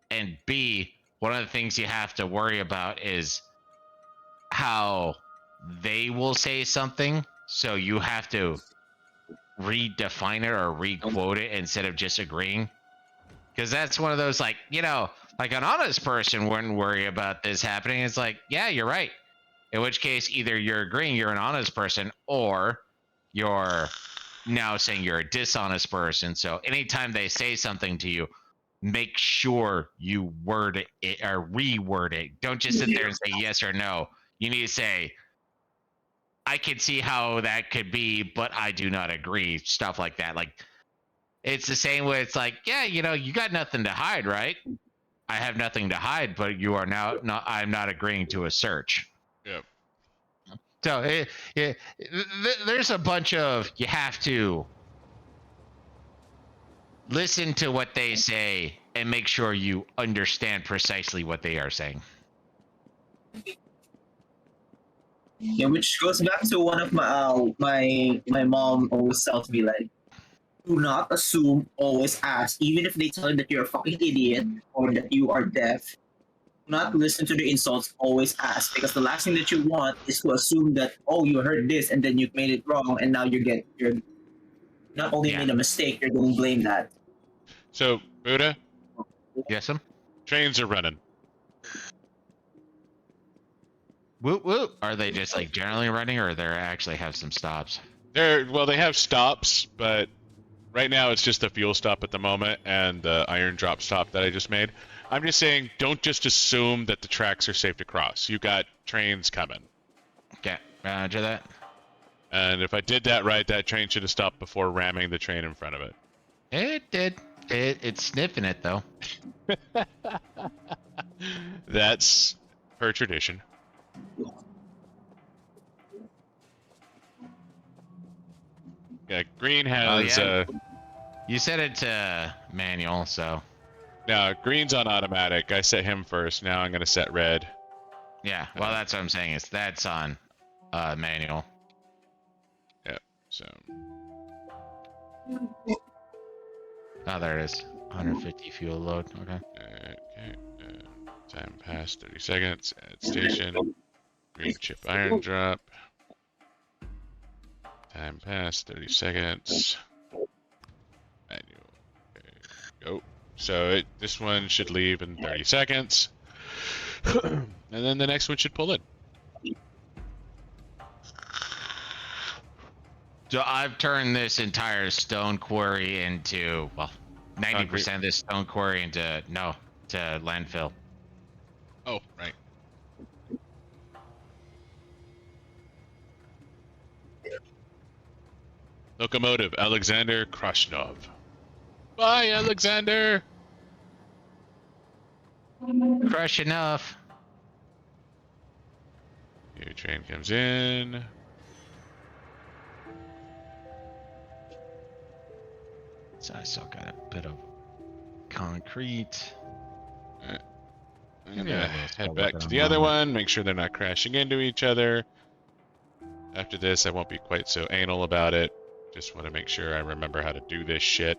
and B, one of the things you have to worry about is how they will say something, so you have to redefine it or re-quote it instead of just agreeing. Because that's one of those, like, like an honest person wouldn't worry about this happening. It's like, yeah, you're right. In which case, either you're agreeing you're an honest person, or you're now saying you're a dishonest person. So anytime they say something to you, make sure you word it or reword it. Don't just sit there and say yes or no. You need to say, I can see how that could be, but I do not agree. Stuff like that. Like, it's the same way. It's like, yeah, you got nothing to hide, right? I have nothing to hide, but you are now not. I'm not agreeing to a search. Yep. So there's a bunch of, you have to listen to what they say and make sure you understand precisely what they are saying. Yeah, which goes back to one of my mom always tells me, like, do not assume, always ask. Even if they tell you that you're a fucking idiot or that you are deaf, do not listen to the insults, always ask. Because the last thing that you want is to assume that, oh, you heard this and then you made it wrong, and now you're not only made a mistake, you're going to blame that. So, Buddah? Yes, sir? Trains are running. Whoop whoop. Are they just like generally running, or they actually have some stops? They have stops, but right now it's just a fuel stop at the moment and the iron drop stop that I just made. I'm just saying, don't just assume that the tracks are safe to cross. You got trains coming. Okay, roger that. And if I did that right, that train should have stopped before ramming the train in front of it. It did. It's sniffing it though. That's per tradition. Yeah, green has. yeah. You set it to manual, so No, green's on automatic. I set him first. Now I'm gonna set red. yeah. Well, that's what I'm saying. Is that's on manual. Yep. So. Oh, there it is. 150 fuel load. Okay. Okay. Time passed 30 seconds. Add station. Green chip iron drop. Time passed 30 seconds. Manual. Okay. Go. So this one should leave in 30 seconds. And then the next one should pull in. So I've turned this entire stone quarry into, well, 90% of this stone quarry into landfill. Oh, right. Locomotive, Alexander Krasnov. Bye, Alexander! Crush enough. New train comes in. So I still got a bit of concrete. I'm gonna head back to the other one, make sure they're not crashing into each other. After this, I won't be quite so anal about it. Just want to make sure I remember how to do this shit.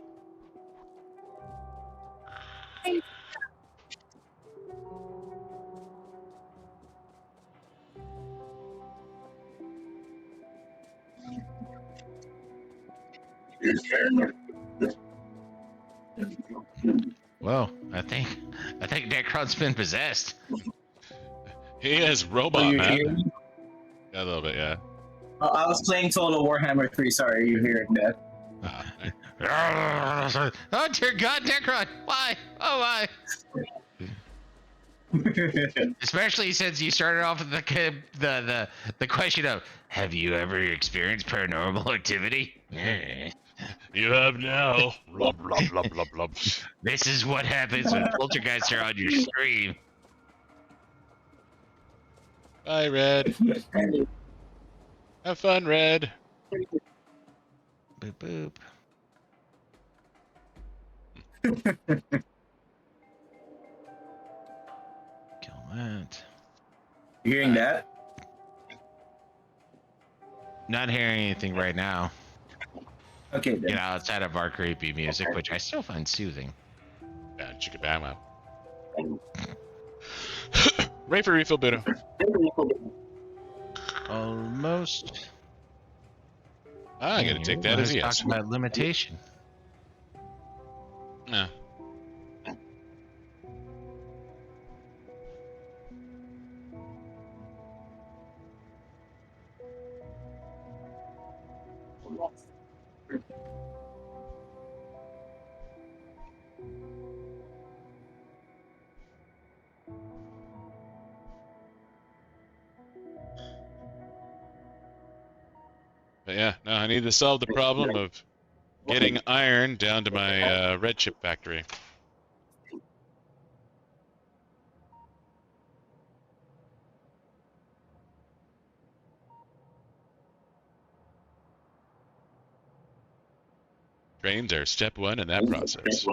Whoa, I think Necron's been possessed. He is robot, man. Yeah, a little bit, yeah. I was playing Solo Warhammer 3. Sorry, you hearing that? Oh dear God, Necron! Why? Oh why? Especially since you started off with the question of, have you ever experienced paranormal activity? You have now. Blub, blub, blub, blub, blub. This is what happens when poltergeists are on your stream. Bye, Red. Have fun, Red. Boop boop. Kill that. You hearing that? Not hearing anything right now. Okay, then. You know, outside of our creepy music, which I still find soothing. Chicka-bama. Ready for refill, Buddah. Almost. I'm gonna take that as a yes. Talking about limitation. No. But yeah, no, I need to solve the problem of getting iron down to my red chip factory. Trains are step one in that process.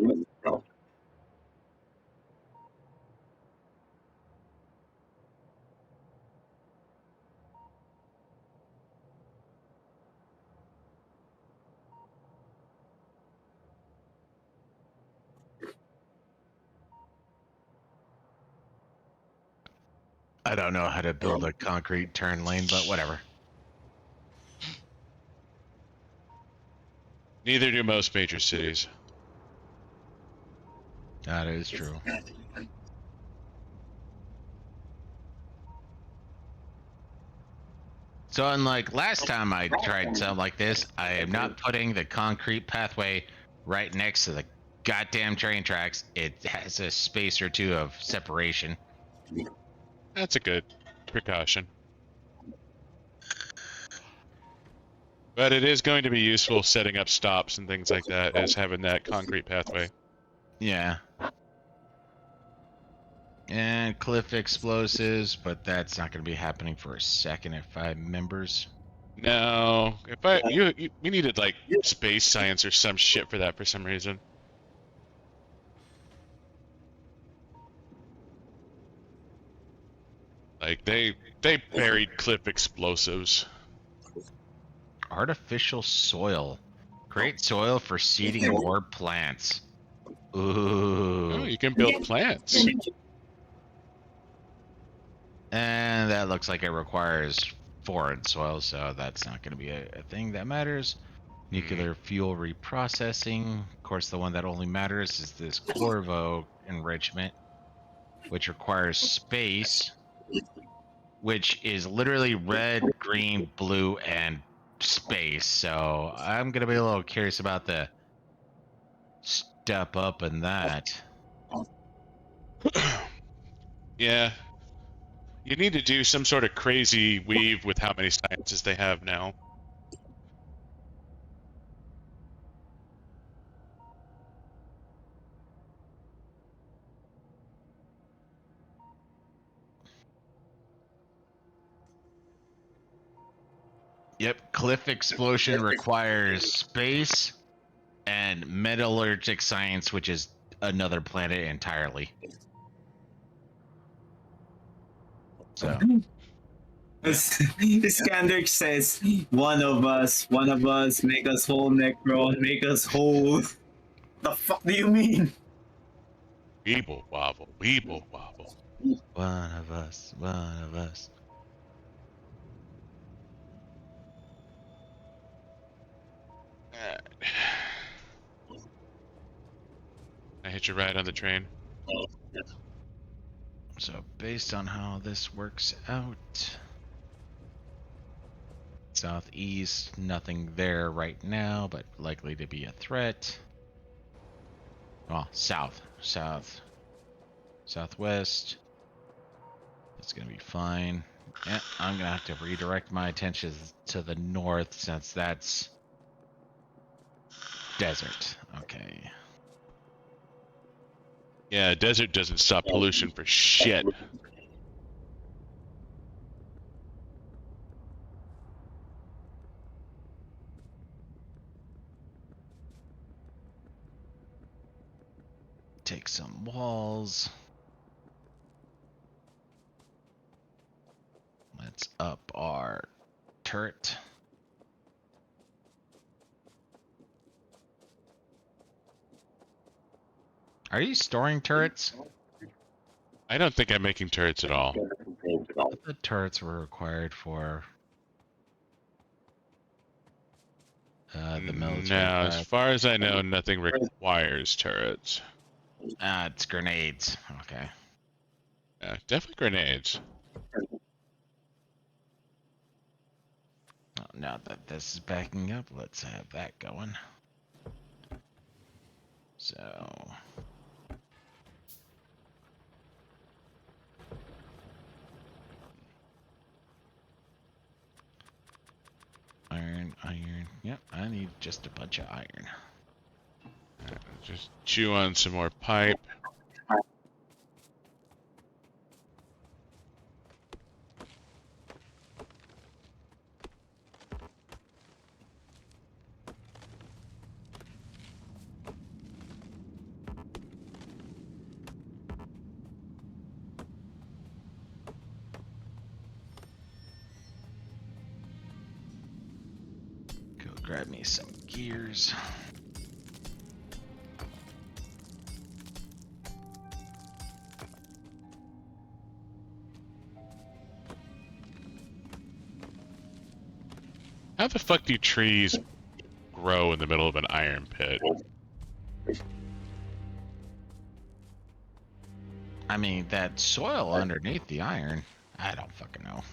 I don't know how to build a concrete turn lane, but whatever. Neither do most major cities. That is true. So unlike last time I tried something like this, I am not putting the concrete pathway right next to the goddamn train tracks. It has a space or two of separation. That's a good precaution. But it is going to be useful setting up stops and things like that, as having that concrete pathway. Yeah. And cliff explosives, but that's not going to be happening for a second if I members. No, if we needed like space science or some shit for that for some reason. Like they buried cliff explosives. Artificial soil. Create soil for seeding more plants. Ooh. Oh, you can build plants. And that looks like it requires foreign soil, so that's not going to be a thing that matters. Nuclear fuel reprocessing. Of course, the one that only matters is this Corvo enrichment, which requires space, which is literally red, green, blue, and space. So I'm going to be a little curious about the step up in that. Yeah. You need to do some sort of crazy weave with how many sciences they have now. Yep, cliff explosion requires space and metallurgic science, which is another planet entirely. So Iskander says, one of us, make us whole, Necron, make us whole. The fuck do you mean? Weeble wobble, weeble wobble. one of us, one of us. I hit you right on the train. So based on how this works out, southeast, nothing there right now, but likely to be a threat. Well, southwest. It's gonna be fine. Yeah, I'm gonna have to redirect my attention to the north since that's desert. Okay. Yeah, desert doesn't stop pollution for shit. Take some walls. Let's up our turret. Are you storing turrets? I don't think I'm making turrets at all. The turrets were required for the military. No, as far as I know, nothing requires turrets. It's grenades. Okay. Yeah, definitely grenades. Now that this is backing up, let's have that going. So. Iron. Yep, I need just a bunch of iron. Just chew on some more pipe. Go grab me some gears. How the fuck do trees grow in the middle of an iron pit? I mean, that soil underneath the iron, I don't fucking know.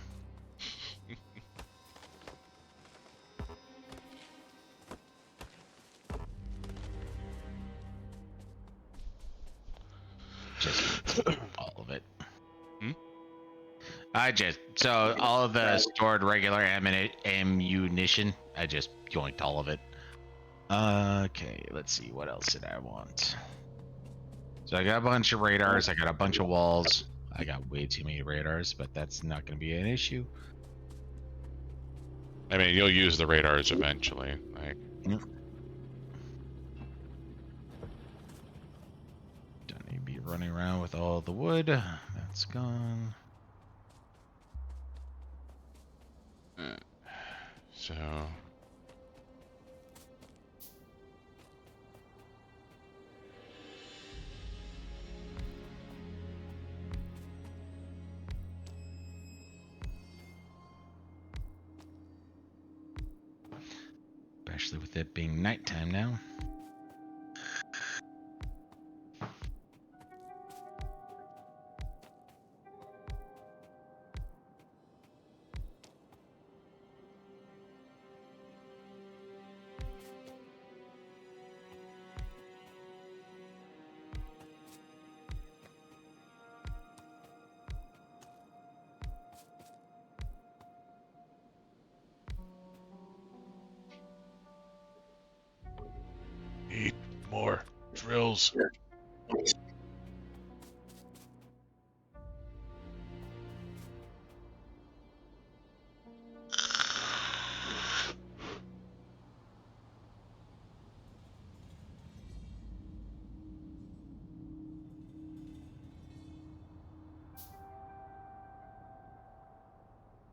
Just all of it. Hmm? So all of the stored regular ammunition, I just yoinked all of it. Okay, let's see. What else did I want? So I got a bunch of radars. I got a bunch of walls. I got way too many radars, but that's not going to be an issue. I mean, you'll use the radars eventually. Like, Yep. Don't need to be running around with all the wood. That's gone. so. Especially with it being nighttime now. Need more drills.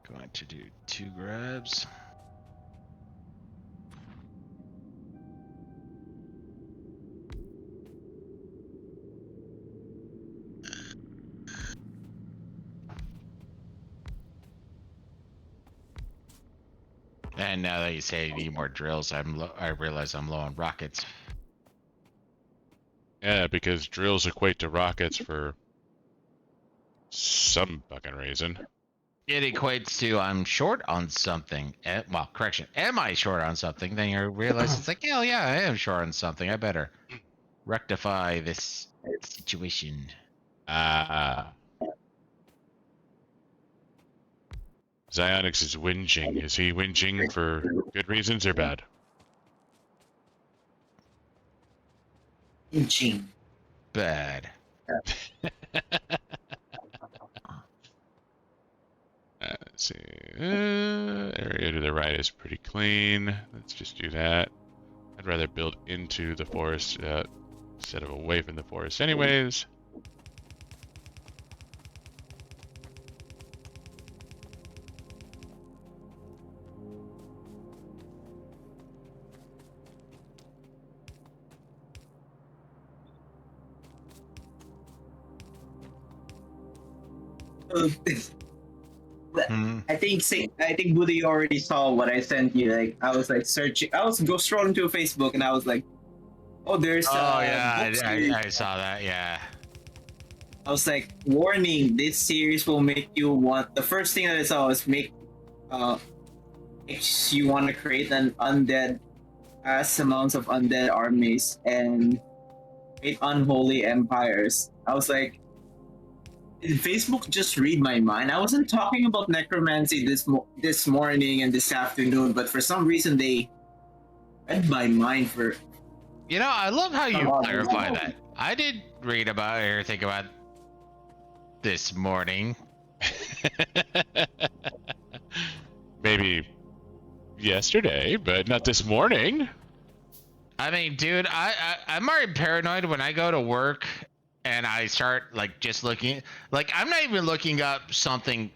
Going to do 2 grabs. And now that you say you need more drills, I realize I'm low on rockets. Yeah, because drills equate to rockets for some fucking reason. It equates to I'm short on something. Well, correction. Am I short on something? Then you realize it's like, hell yeah, I am short on something. I better rectify this situation. XioniX is whinging. Is he whinging for good reasons or bad? Inching. Bad. Let's see. Area to the right is pretty clean. Let's just do that. I'd rather build into the forest instead of away from the forest anyways. I think Buddah, you already saw what I sent you. Like I was like searching, I was go scrolling through Facebook, and I was like, oh, there's. Oh yeah, book series. I saw that. Yeah. I was like, warning, this series will make you want. The first thing that I saw was makes you want to create an undead, vast amounts of undead armies and create unholy empires. I was like, did Facebook just read my mind? I wasn't talking about necromancy this morning and this afternoon, but for some reason they read my mind for. You know, I love how you Come on, clarify no. that. I did read about or think about this morning. Maybe yesterday, but not this morning. I mean, dude, I'm already paranoid when I go to work and I start like just looking. Like, I'm not even looking up something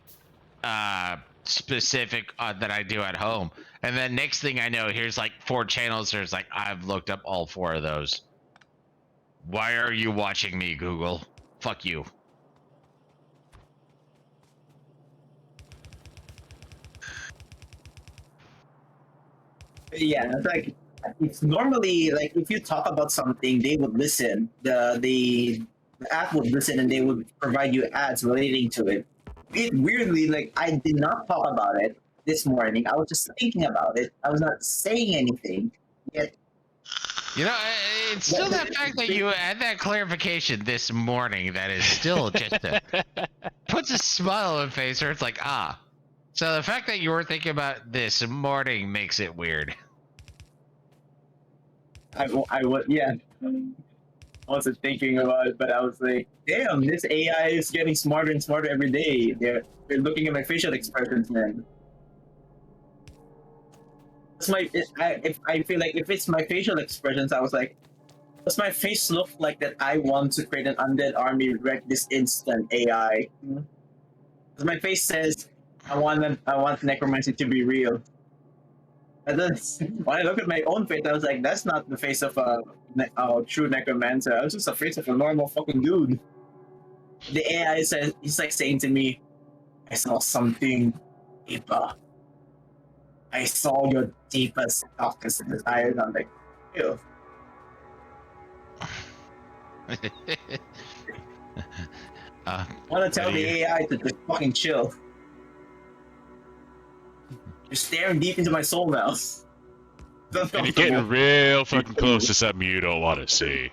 specific that I do at home, and then next thing I know, here's like 4 channels. There's like I've looked up all 4 of those. Why are you watching me, Google? Fuck you. Yeah, it's normally like if you talk about something, they would listen. The app would listen and they would provide you ads relating to it. It weirdly, like I did not talk about it this morning. I was just thinking about it. I was not saying anything. Yet You know, it's still that fact that you had that clarification this morning that is still just puts a smile on my face, or it's like, ah. So the fact that you were thinking about this morning makes it weird. I was, yeah. I wasn't thinking about it, but I was like, damn, this AI is getting smarter and smarter every day. They're looking at my facial expressions, man. It's I feel like if it's my facial expressions, I was like, does my face look like that I want to create an undead army right this instant AI? Because my face says I want necromancy to be real. And then when I look at my own face, I was like, that's not the face of a true necromancer. It's just the face of a normal fucking dude. The AI says, he's like saying to me, I saw something deeper. I saw your deepest, darkest desires. I'm like, ew. I want to tell the AI to just fucking chill. You're staring deep into my soul now. And you're getting real fucking close to something you don't want to see.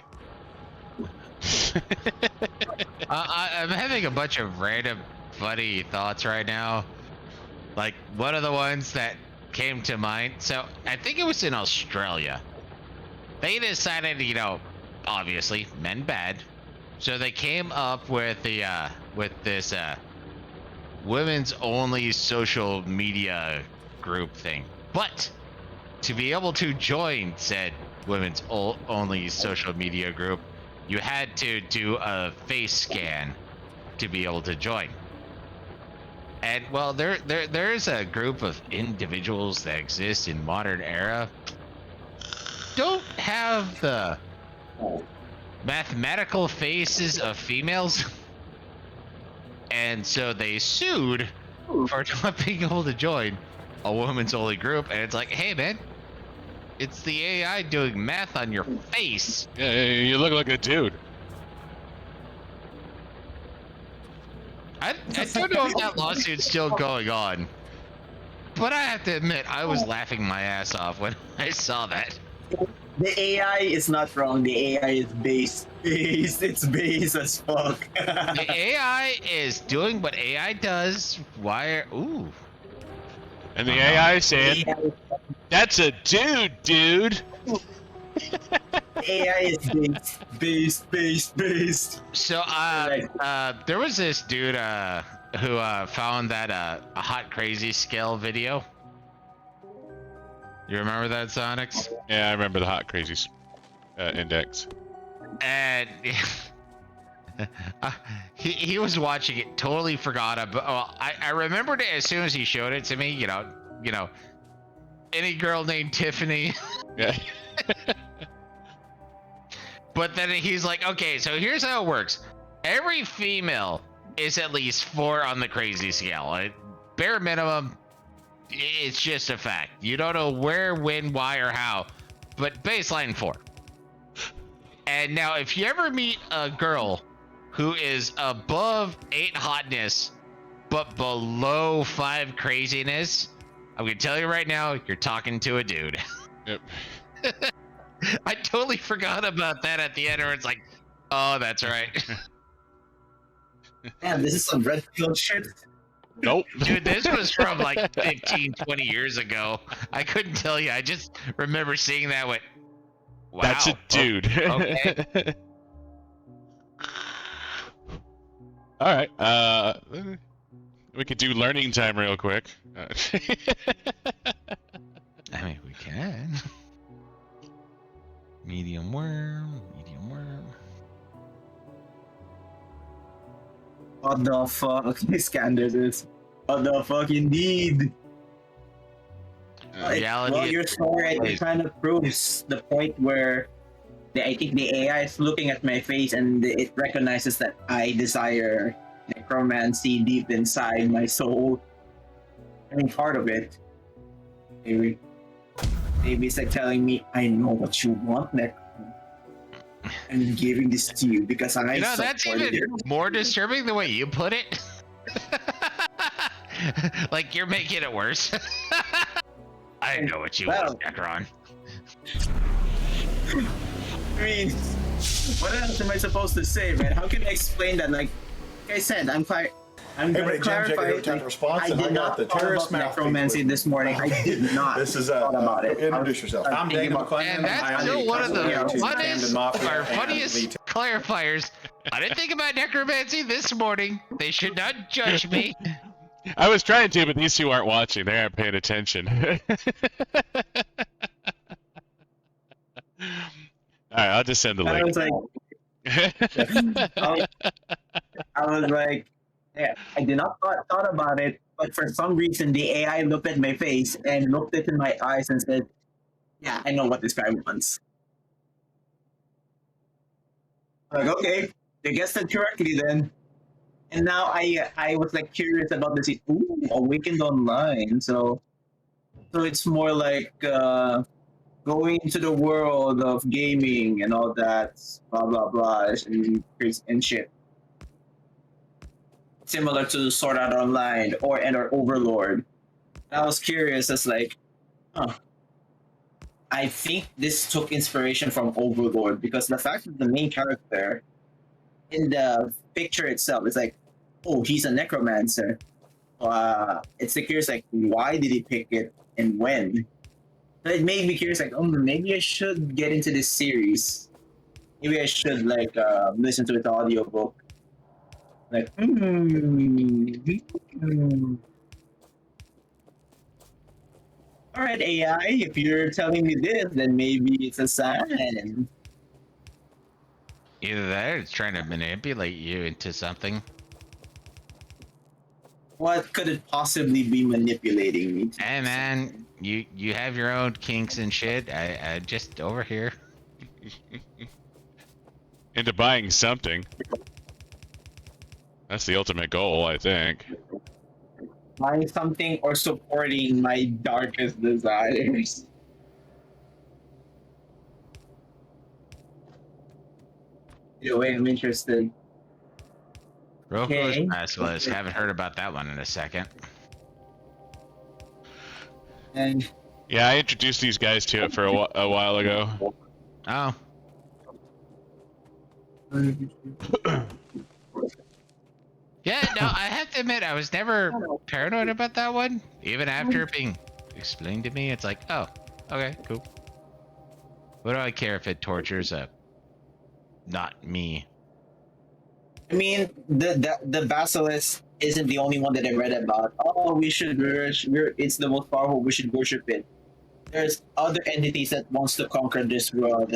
I'm having a bunch of random funny thoughts right now. Like, one of the ones that came to mind, so I think it was in Australia. They decided, you know, obviously, men bad. So they came up with this women's only social media group thing. But to be able to join said women's only social media group, you had to do a face scan to be able to join. And well, there's a group of individuals that exist in modern era don't have the mathematical faces of females. And so they sued for not being able to join a women's only group. And it's like, hey man, it's the AI doing math on your face. Yeah, you look like a dude. I don't know if that lawsuit's still going on, but I have to admit, I was laughing my ass off when I saw that. The AI is not wrong. The AI is based. It's based as fuck. The AI is doing what AI does. Ooh. And the AI saying, that's a dude. AI is based. So, there was this dude who found that a hot crazy scale video. You remember that, XioniX? Yeah, I remember the hot crazy index. And he was watching it, totally forgot about. Well, I remembered it as soon as he showed it to me. You know, any girl named Tiffany. Yeah. But then he's like, okay, so here's how it works. Every female is at least 4 on the crazy scale. Bare minimum, it's just a fact. You don't know where, when, why, or how, but baseline 4. And now if you ever meet a girl who is above 8 hotness, but below 5 craziness, I'm gonna tell you right now, you're talking to a dude. Yep. I totally forgot about that at the end, where it's like, oh, that's right. Man, this is some red pill shit. Nope. Dude, this was from like 15, 20 years ago. I couldn't tell you. I just remember seeing that with, wow. That's a dude. Okay. All right. We could do learning time real quick. I mean, we can. Medium worm. What the fuck? Scandals is. What the fuck, indeed. Reality your story, I think, kind of proves the point where I think the AI is looking at my face and it recognizes that I desire necromancy deep inside my soul. I mean, part of it. Maybe it's like telling me, I know what you want, Necro. I'm giving this to you because I that's even more disturbing the way you put it. Like you're making it worse. I know what you want, Necron. I mean, what else am I supposed to say, man? How can I explain that? Like I said, I'm quite. I'm Hey, gonna Jim, check clarify. it out, response, I and I did got not the thought terrorist about mouthpiece necromancy with me. this morning. I did not. This is thought about it. introduce yourself. I'm thinking Daniel about- McClendon. And that's I am still the one of the custodian to funnest Camden Mafia or and funniest the clarifiers. I didn't think about necromancy this morning. They should not judge me. I was trying to, but these two aren't watching. They aren't paying attention. All right, I'll just send the I link. was like, I was like, yeah, I did not thought about it, but for some reason the AI looked at my face and looked into my eyes and said, "Yeah, I know what this guy wants." I'm like, okay, they guessed it correctly then. And now I was like curious about this. Ooh, Awakened Online. So it's more like going into the world of gaming and all that, blah blah blah, and shit. Similar to Sword Art Online or Overlord. I was curious as like, huh. I think this took inspiration from Overlord because the fact that the main character in the picture itself is like, oh, he's a necromancer. It's the curious like, why did he pick it and when? So it made me curious like, oh, maybe I should get into this series. Maybe I should like listen to the audiobook. Like, all right, AI, if you're telling me this, then maybe it's a sign. Either that or it's trying to manipulate you into something. What could it possibly be manipulating me to? Hey man, you have your own kinks and shit. I just over here. Into buying something. That's the ultimate goal, I think. Buying something or supporting my darkest desires. Either way, I'm interested. Roko's Okay. Basilisk. Haven't heard about that one in a second. And Yeah, I introduced these guys to it for a while ago. Oh, yeah. No, I have to admit, I was never paranoid about that one. Even after it being explained to me, it's like, oh, okay, cool. What do I care if it tortures a not me? I mean, the basilisk isn't the only one that I read about. Oh, we should worship. It's the most powerful. We should worship it. There's other entities that wants to conquer this world.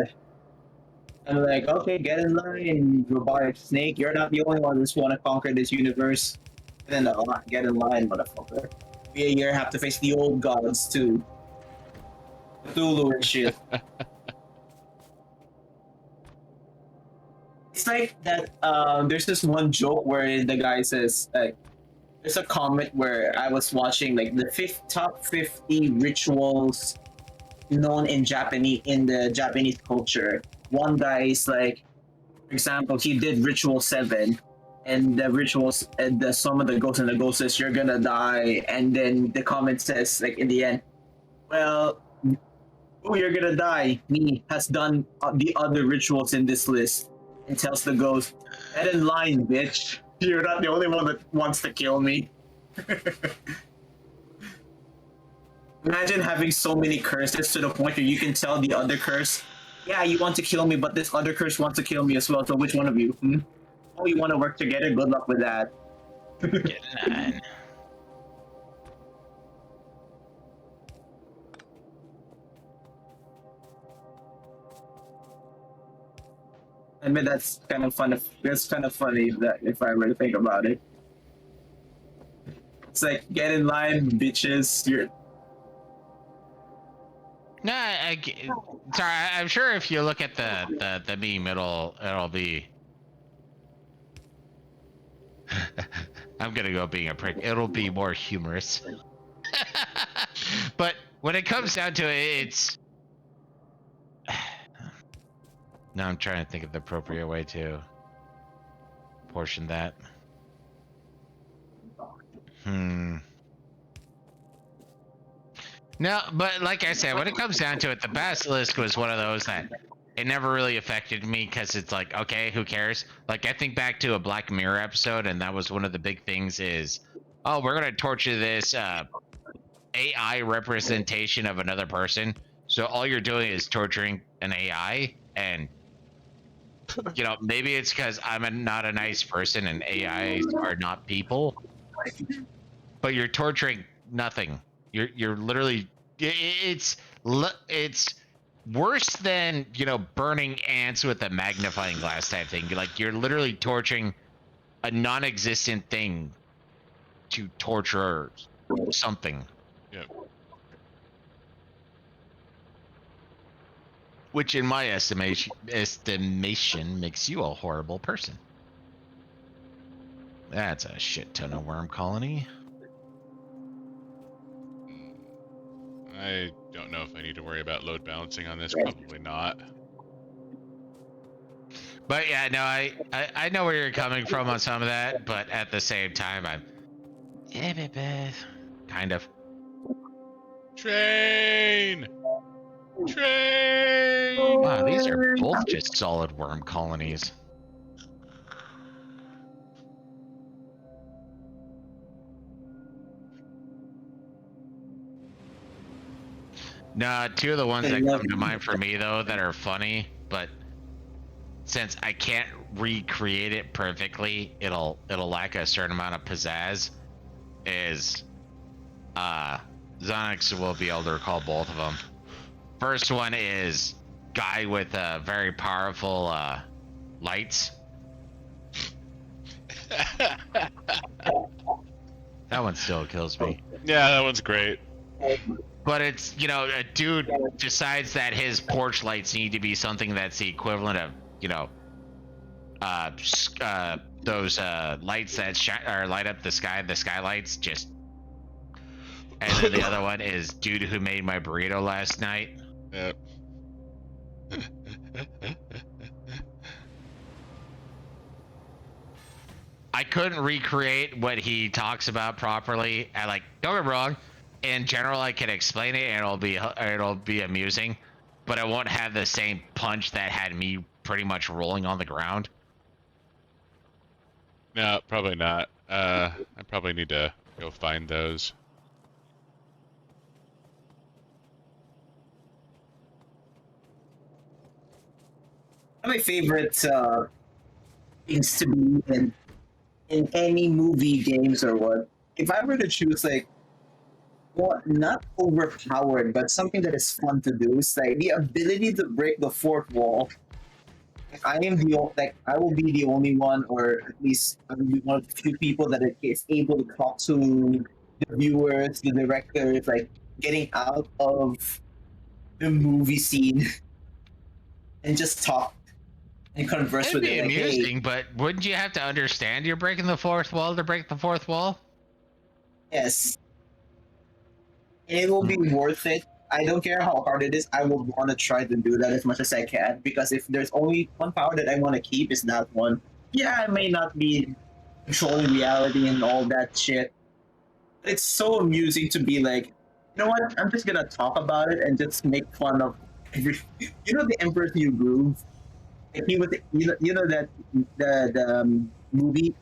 I'm like, okay, get in line, robotic snake. You're not the only one that's want to conquer this universe. And then get in line, motherfucker. You have to face the old gods too. Cthulhu and shit. It's like that. There's this one joke where the guy says, like, there's a comment where I was watching like the top 50 rituals known in the Japanese culture. One guy is like, for example, he did ritual 7, and the rituals, the some of the ghosts and the ghost says you're gonna die, and then the comment says like in the end, well, oh, you're gonna die. Me has done the other rituals in this list, and tells the ghost, get in line, bitch. You're not the only one that wants to kill me. Imagine having so many curses to the point where you can tell the other curse, yeah, you want to kill me, but this other curse wants to kill me as well. So which one of you? Oh, you want to work together? Good luck with that. Get nine. I mean, that's kind of fun. That's kind of funny if I were to think about it. It's like, get in line, bitches. You're No, sorry. I'm sure if you look at the meme, it'll be. I'm gonna go being a prick. It'll be more humorous. But when it comes down to it, it's. Now I'm trying to think of the appropriate way to portion that. No, but like I said, when it comes down to it, the basilisk was one of those that it never really affected me because it's like, okay, who cares? Like, I think back to a Black Mirror episode, and that was one of the big things is, oh, we're gonna torture this AI representation of another person. So all you're doing is torturing an AI, and maybe it's because not a nice person and AIs are not people, but you're torturing nothing. You're literally it's worse than burning ants with a magnifying glass type thing. You're literally torturing a non-existent thing to torture something. Yep. Which, in my estimation, makes you a horrible person. That's a shit ton of worm colony. I don't know if I need to worry about load balancing on this. Probably not. But yeah, no, I know where you're coming from on some of that, but at the same time, I'm kind of. Train! Train! Wow, these are both just solid worm colonies. Nah, two of the ones that come to mind for me though that are funny, but since I can't recreate it perfectly, it'll lack a certain amount of pizzazz. Is XioniX will be able to recall both of them. First one is guy with very powerful lights. That one still kills me. Yeah, that one's great. But it's, a dude decides that his porch lights need to be something that's the equivalent of, those lights that light up the skylights, just. And then the other one is dude who made my burrito last night. Yep. I couldn't recreate what he talks about properly. Don't get me wrong. In general, I can explain it and it'll be amusing, but it won't have the same punch that had me pretty much rolling on the ground. No, probably not. I probably need to go find those. One of my favorite things to be in any movie, games, or what. If I were to choose, not overpowered, but something that is fun to do, is the ability to break the fourth wall. I will be the only one, or at least I will be one of the few people that is able to talk to the viewers, the directors, getting out of the movie scene and just talk and converse It'd with be them. amusing, but wouldn't you have to understand you're breaking the fourth wall to break the fourth wall? Yes. And it will be worth it. I don't care how hard it is. I will want to try to do that as much as I can, because if there's only one power that I want to keep, is that one. Yeah, I may not be controlling reality and all that shit. It's so amusing to be like, you know what? I'm just gonna talk about it and just make fun of every. The Emperor's New Groove. He was, that the movie,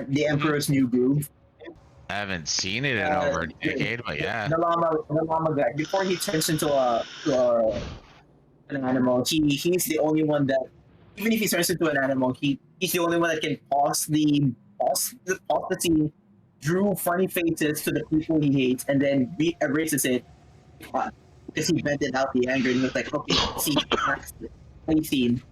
The Emperor's New Groove. I haven't seen it in over a decade, but yeah. The llama guy. Before he turns into an animal, he's the only one that, even if he turns into an animal, he's the only one that can pause the scene, drew funny faces to the people he hates, and then erases it because he vented out the anger and was like, okay, see, funny scene.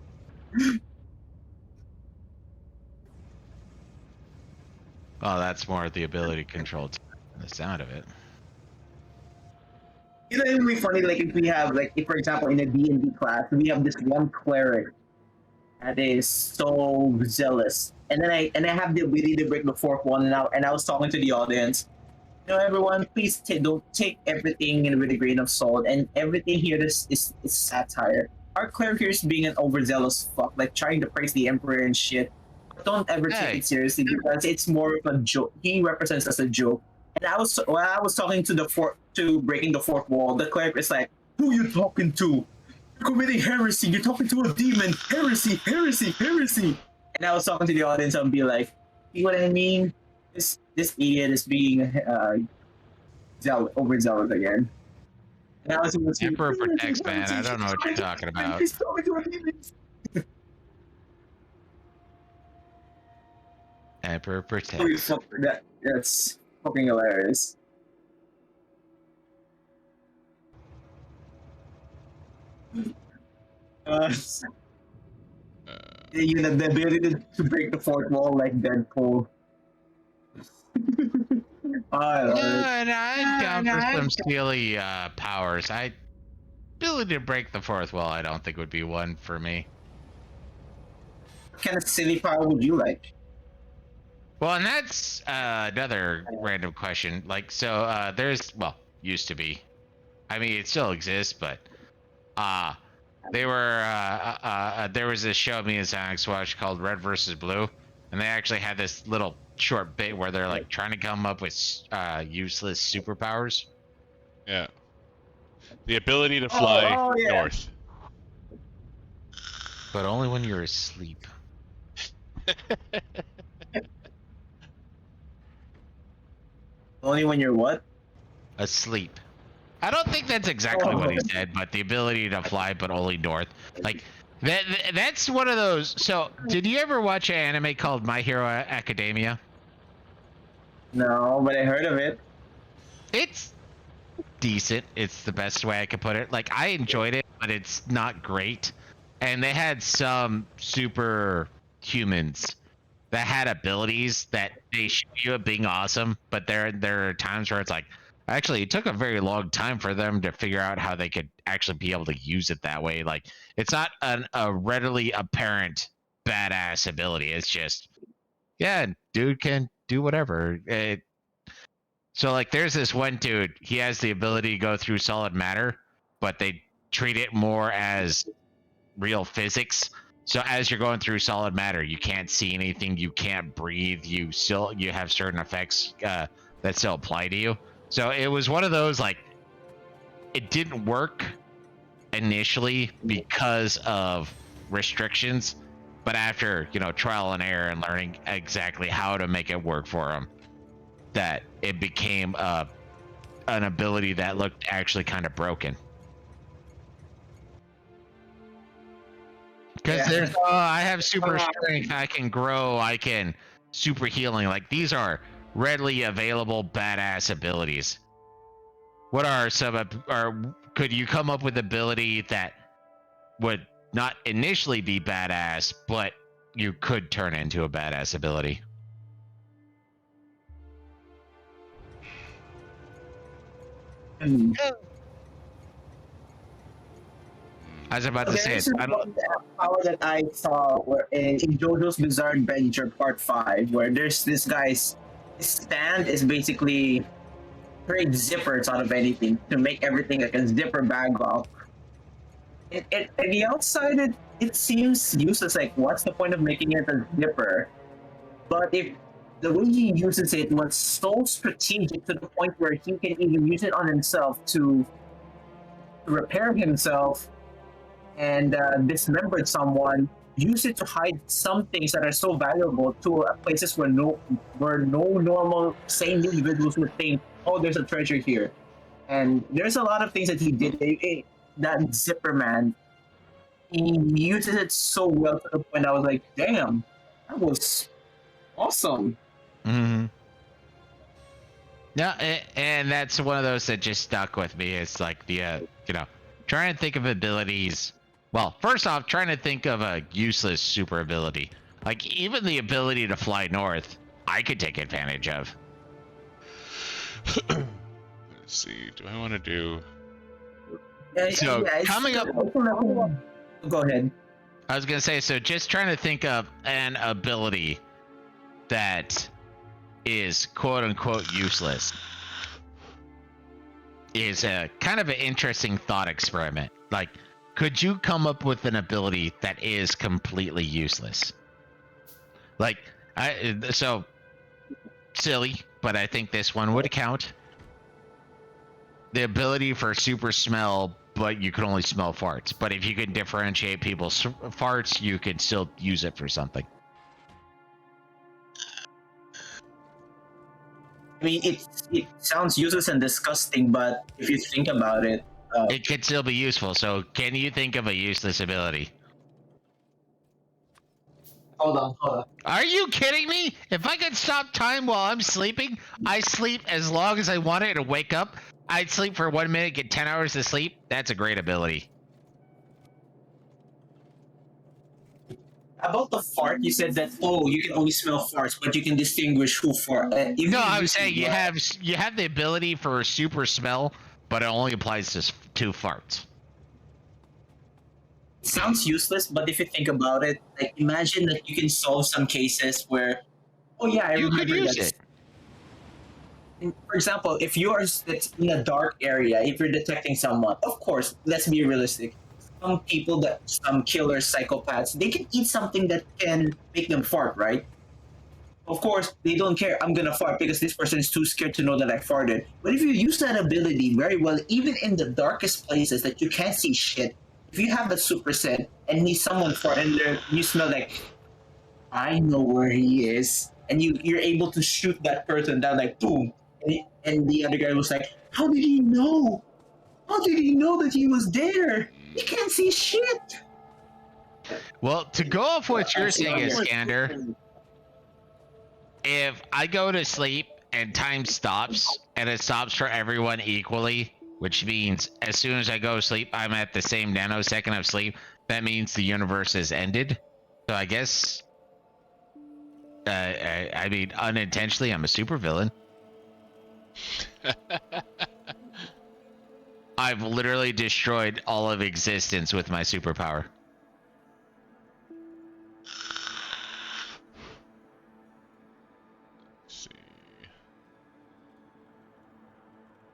Well, that's more the ability control the sound of it. It would be funny, if we have, if for example in a D&D class, we have this one cleric that is so zealous, and then I have the ability to break the fourth wall, and I was talking to the audience. Everyone, please don't take everything with a grain of salt, and everything here is satire. Our cleric here is being an overzealous fuck, trying to praise the emperor and shit. Don't ever take it seriously, because it's more of a joke. He represents as a joke. And when I was talking to breaking the fourth wall, the cleric is like, "Who you talking to? committing heresy. You're talking to a demon. Heresy, heresy, heresy. And I was talking to the audience and be like, see what I mean? This idiot is being overzealous again. And I was able to Emperor protects, man. I don't know what you're talking about. He's talking to a demon. Emperor protects. That's fucking hilarious. You know, the ability to break the fourth wall like Deadpool. I love it. And I'm down for some steely powers. Ability to break the fourth wall, I don't think would be one for me. What kind of silly power would you like? Well, and that's another random question. Like, so there's, well, used to be. I mean, it still exists, but they were there was this show me and XioniX watched called Red versus Blue, and they actually had this little short bit where they're like trying to come up with useless superpowers. Yeah. The ability to fly north. But only when you're asleep. Only when you're what? Asleep. I don't think that's exactly what he said, but the ability to fly, but only north. Like, that's one of those. So, did you ever watch an anime called My Hero Academia? No, but I heard of it. It's decent. It's the best way I could put it. Like, I enjoyed it, but it's not great. And they had some super humans that had abilities that they show you being awesome, but there are times where it's like, actually, it took a very long time for them to figure out how they could actually be able to use it that way. Like, it's not a readily apparent badass ability. It's just, yeah, dude can do whatever. So, like, there's this one dude. He has the ability to go through solid matter, but they treat it more as real physics. So as you're going through solid matter, you can't see anything, you can't breathe, you have certain effects that still apply to you. So it was one of those, like, it didn't work initially because of restrictions, but after, you know, trial and error and learning exactly how to make it work for him, that it became an ability that looked actually kind of broken. Because there's, I have super strength, I can grow, I can super healing. Like, these are readily available badass abilities. What are some, or could you come up with ability that would not initially be badass, but you could turn into a badass ability? I was about to say it. I don't. Power that I saw were in JoJo's Bizarre Adventure Part 5, where there's this guy's stand is basically create zippers out of anything to make everything like a zipper bag up. At the outside, it seems useless. Like, what's the point of making it a zipper? But if the way he uses it was so strategic to the point where he can even use it on himself to repair himself and dismembered someone, use it to hide some things that are so valuable to places where no normal sane individuals would think, oh, there's a treasure here. And there's a lot of things that he did. That zipper man, he uses it so well to the point I was like, damn, that was awesome. Mm-hmm. Yeah, and that's one of those that just stuck with me. It's like the trying to think of abilities. Well, first off, trying to think of a useless super ability. Like, even the ability to fly north, I could take advantage of. Let's see. Do I want to do? So coming up. Go ahead. I was gonna say, so just trying to think of an ability that is quote unquote useless is a kind of an interesting thought experiment. Like, could you come up with an ability that is completely useless? Like, so silly, but I think this one would count. The ability for super smell but you can only smell farts. But if you can differentiate people's farts, you can still use it for something. I mean, it sounds useless and disgusting, but if you think about it, It can still be useful. So can you think of a useless ability? hold on. Are you kidding me? If I could stop time while I'm sleeping, I sleep as long as I wanted to wake up. I'd sleep for 1 minute, get 10 hours of sleep. That's a great ability. About the fart, you said that you can only smell farts, but you can distinguish who fart. No, I'm saying you have the ability for super smell, but it only applies to farts. It sounds useless, but if you think about it, like imagine that you can solve some cases where, oh yeah, I You could remember use that. it. For example, if it's in a dark area, if you're detecting someone, of course, let's be realistic. Some killers, psychopaths, they can eat something that can make them fart, right? Of course, they don't care. I'm gonna fart because this person is too scared to know that I farted. But if you use that ability very well, even in the darkest places that you can't see shit, if you have that super set and someone fart and you smell like, I know where he is, and you're able to shoot that person down like boom, and the other guy was like, how did he know? How did he know that he was there? He can't see shit. Well, to go off what you're saying, Iskander, if I go to sleep and time stops, and it stops for everyone equally, which means as soon as I go to sleep, I'm at the same nanosecond of sleep, that means the universe has ended. So I guess, I mean, unintentionally, I'm a supervillain. I've literally destroyed all of existence with my superpower. Let's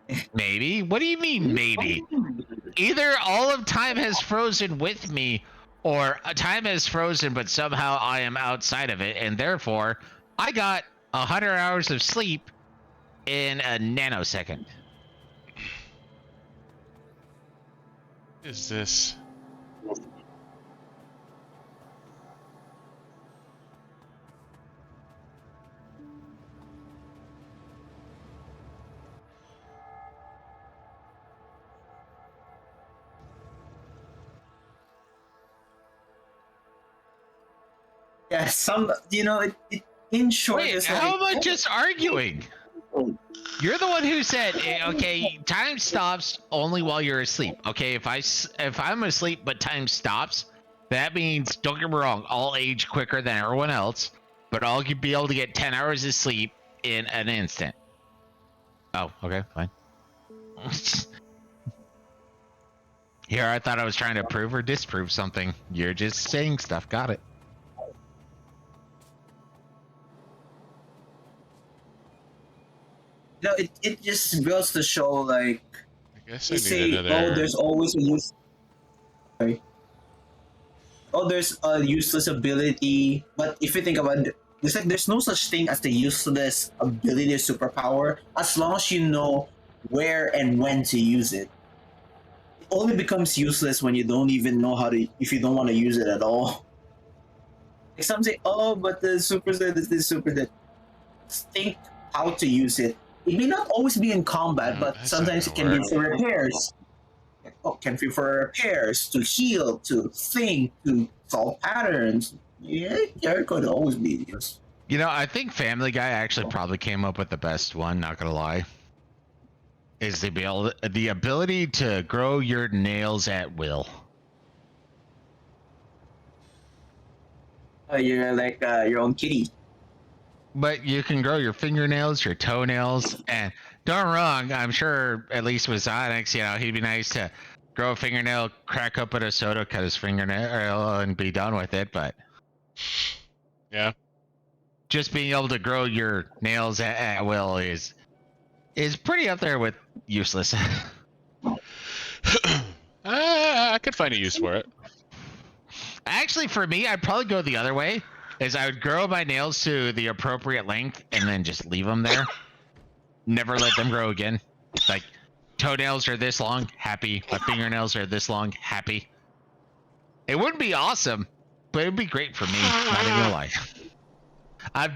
see. Maybe? What do you mean, maybe? Either all of time has frozen with me, or time has frozen, but somehow I am outside of it, and therefore, I got 100 hours of sleep in a nanosecond. Is this? Yeah, in short, Wait, it's how like, am I just arguing? You're the one who said, okay, time stops only while you're asleep. Okay, if I'm asleep but time stops, that means, don't get me wrong, I'll age quicker than everyone else, but I'll be able to get 10 hours of sleep in an instant. Oh, okay, fine. Here, I thought I was trying to prove or disprove something. You're just saying stuff. Got it. it just goes to show, like, I guess I they need say, another. there's always a use. Sorry. There's a useless ability, but if you think about it, it's like there's no such thing as the useless ability or superpower as long as you know where and when to use it. It only becomes useless when you don't even know how to, if you don't want to use it at all. Like some say, oh, but the super set is this super that. Think how to use it. It may not always be in combat, but That's sometimes not it gonna can be for repairs. Can be for repairs, to heal, to think, to solve patterns. Yeah, they're going to always be used. You know, I think Family Guy actually probably came up with the best one, not gonna lie. Is the ability to grow your nails at will. You're like your own kitty. But you can grow your fingernails, your toenails, and don't wrong, I'm sure at least with XioniX, you know, he'd be nice to grow a fingernail, crack open a soda, cut his fingernail, and be done with it, but Yeah. just being able to grow your nails at will is pretty up there with useless. I could find a use for it. Actually, for me, I'd probably go the other way. Is I would grow my nails to the appropriate length and then just leave them there. Never let them grow again. Like, toenails are this long, happy. My fingernails are this long, happy. It wouldn't be awesome, but it'd be great for me. Not even gonna lie. I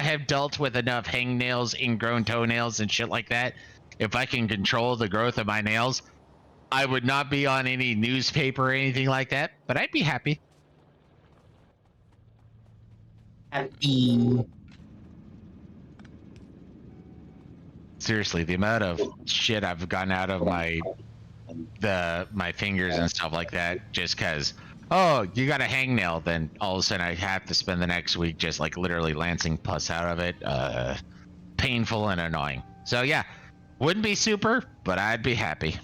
have dealt with enough hangnails, ingrown toenails, and shit like that. If I can control the growth of my nails, I would not be on any newspaper or anything like that, but I'd be happy. Happy. Seriously, the amount of shit I've gotten out of my fingers and stuff like that, just because, oh, you got a hangnail, then all of a sudden I have to spend the next week just like literally lancing pus out of it. Painful and annoying. So yeah, wouldn't be super, but I'd be happy.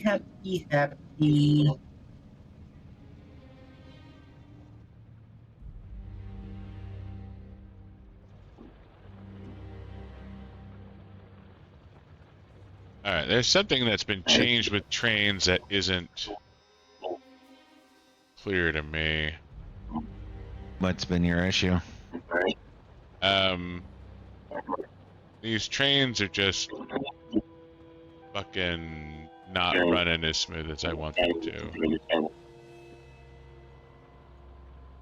Happy, happy. All right, there's something that's been changed with trains that isn't clear to me. What's been your issue? These trains are just fucking not running as smooth as I want them to.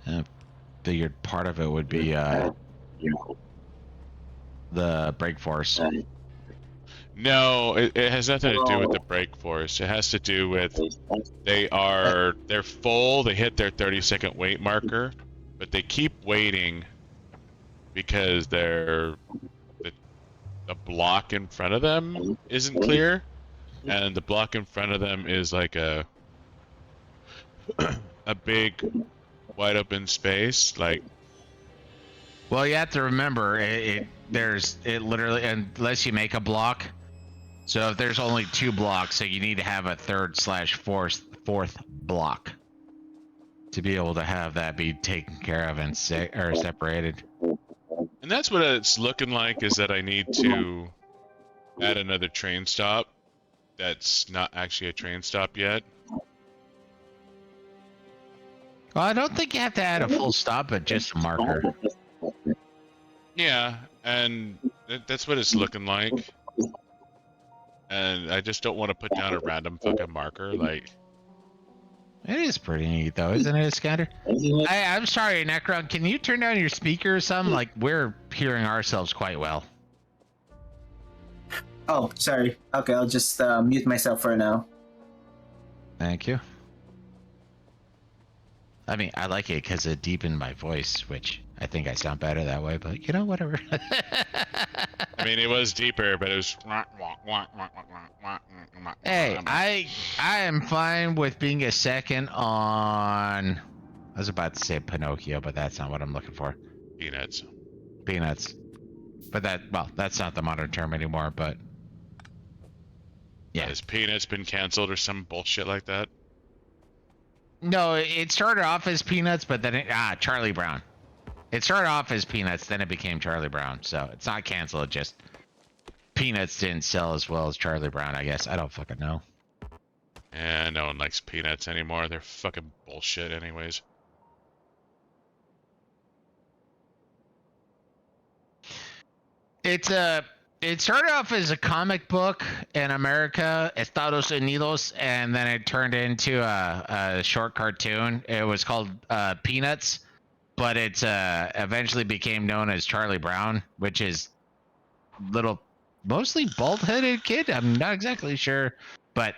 I figured part of it would be the brake force. No, it has nothing to do with the brake force. It has to do with they're full, they hit their 30-second wait marker, but they keep waiting because the block in front of them isn't clear, and the block in front of them is like a big wide open space, like. Well, you have to remember it literally, unless you make a block. So if there's only 2 blocks, so you need to have a third/fourth block to be able to have that be taken care of and separated. And that's what it's looking like, is that I need to add another train stop that's not actually a train stop yet. Well, I don't think you have to add a full stop, but just a marker. Yeah, and that's what it's looking like. And I just don't want to put down a random fucking marker, like. It is pretty neat, though, isn't it, Scatter? I'm sorry, Necron. Can you turn down your speaker or something? Like, we're hearing ourselves quite well. Oh, sorry. Okay, I'll just mute myself for now. Thank you. I mean, I like it because it deepened my voice, which I think I sound better that way, but you know, whatever. I mean, it was deeper, but it was. Hey, I am fine with being a second on. I was about to say Pinocchio, but that's not what I'm looking for. Peanuts. Peanuts. But that's not the modern term anymore, but yeah. Has Peanuts been canceled or some bullshit like that? No, it started off as Peanuts, but then Charlie Brown. It started off as Peanuts, then it became Charlie Brown. So it's not canceled, just Peanuts didn't sell as well as Charlie Brown, I guess. I don't fucking know. Yeah, no one likes Peanuts anymore. They're fucking bullshit anyways. It started off as a comic book in America, Estados Unidos, and then it turned into a short cartoon. It was called Peanuts, but it eventually became known as Charlie Brown, which is mostly bald-headed kid. I'm not exactly sure, but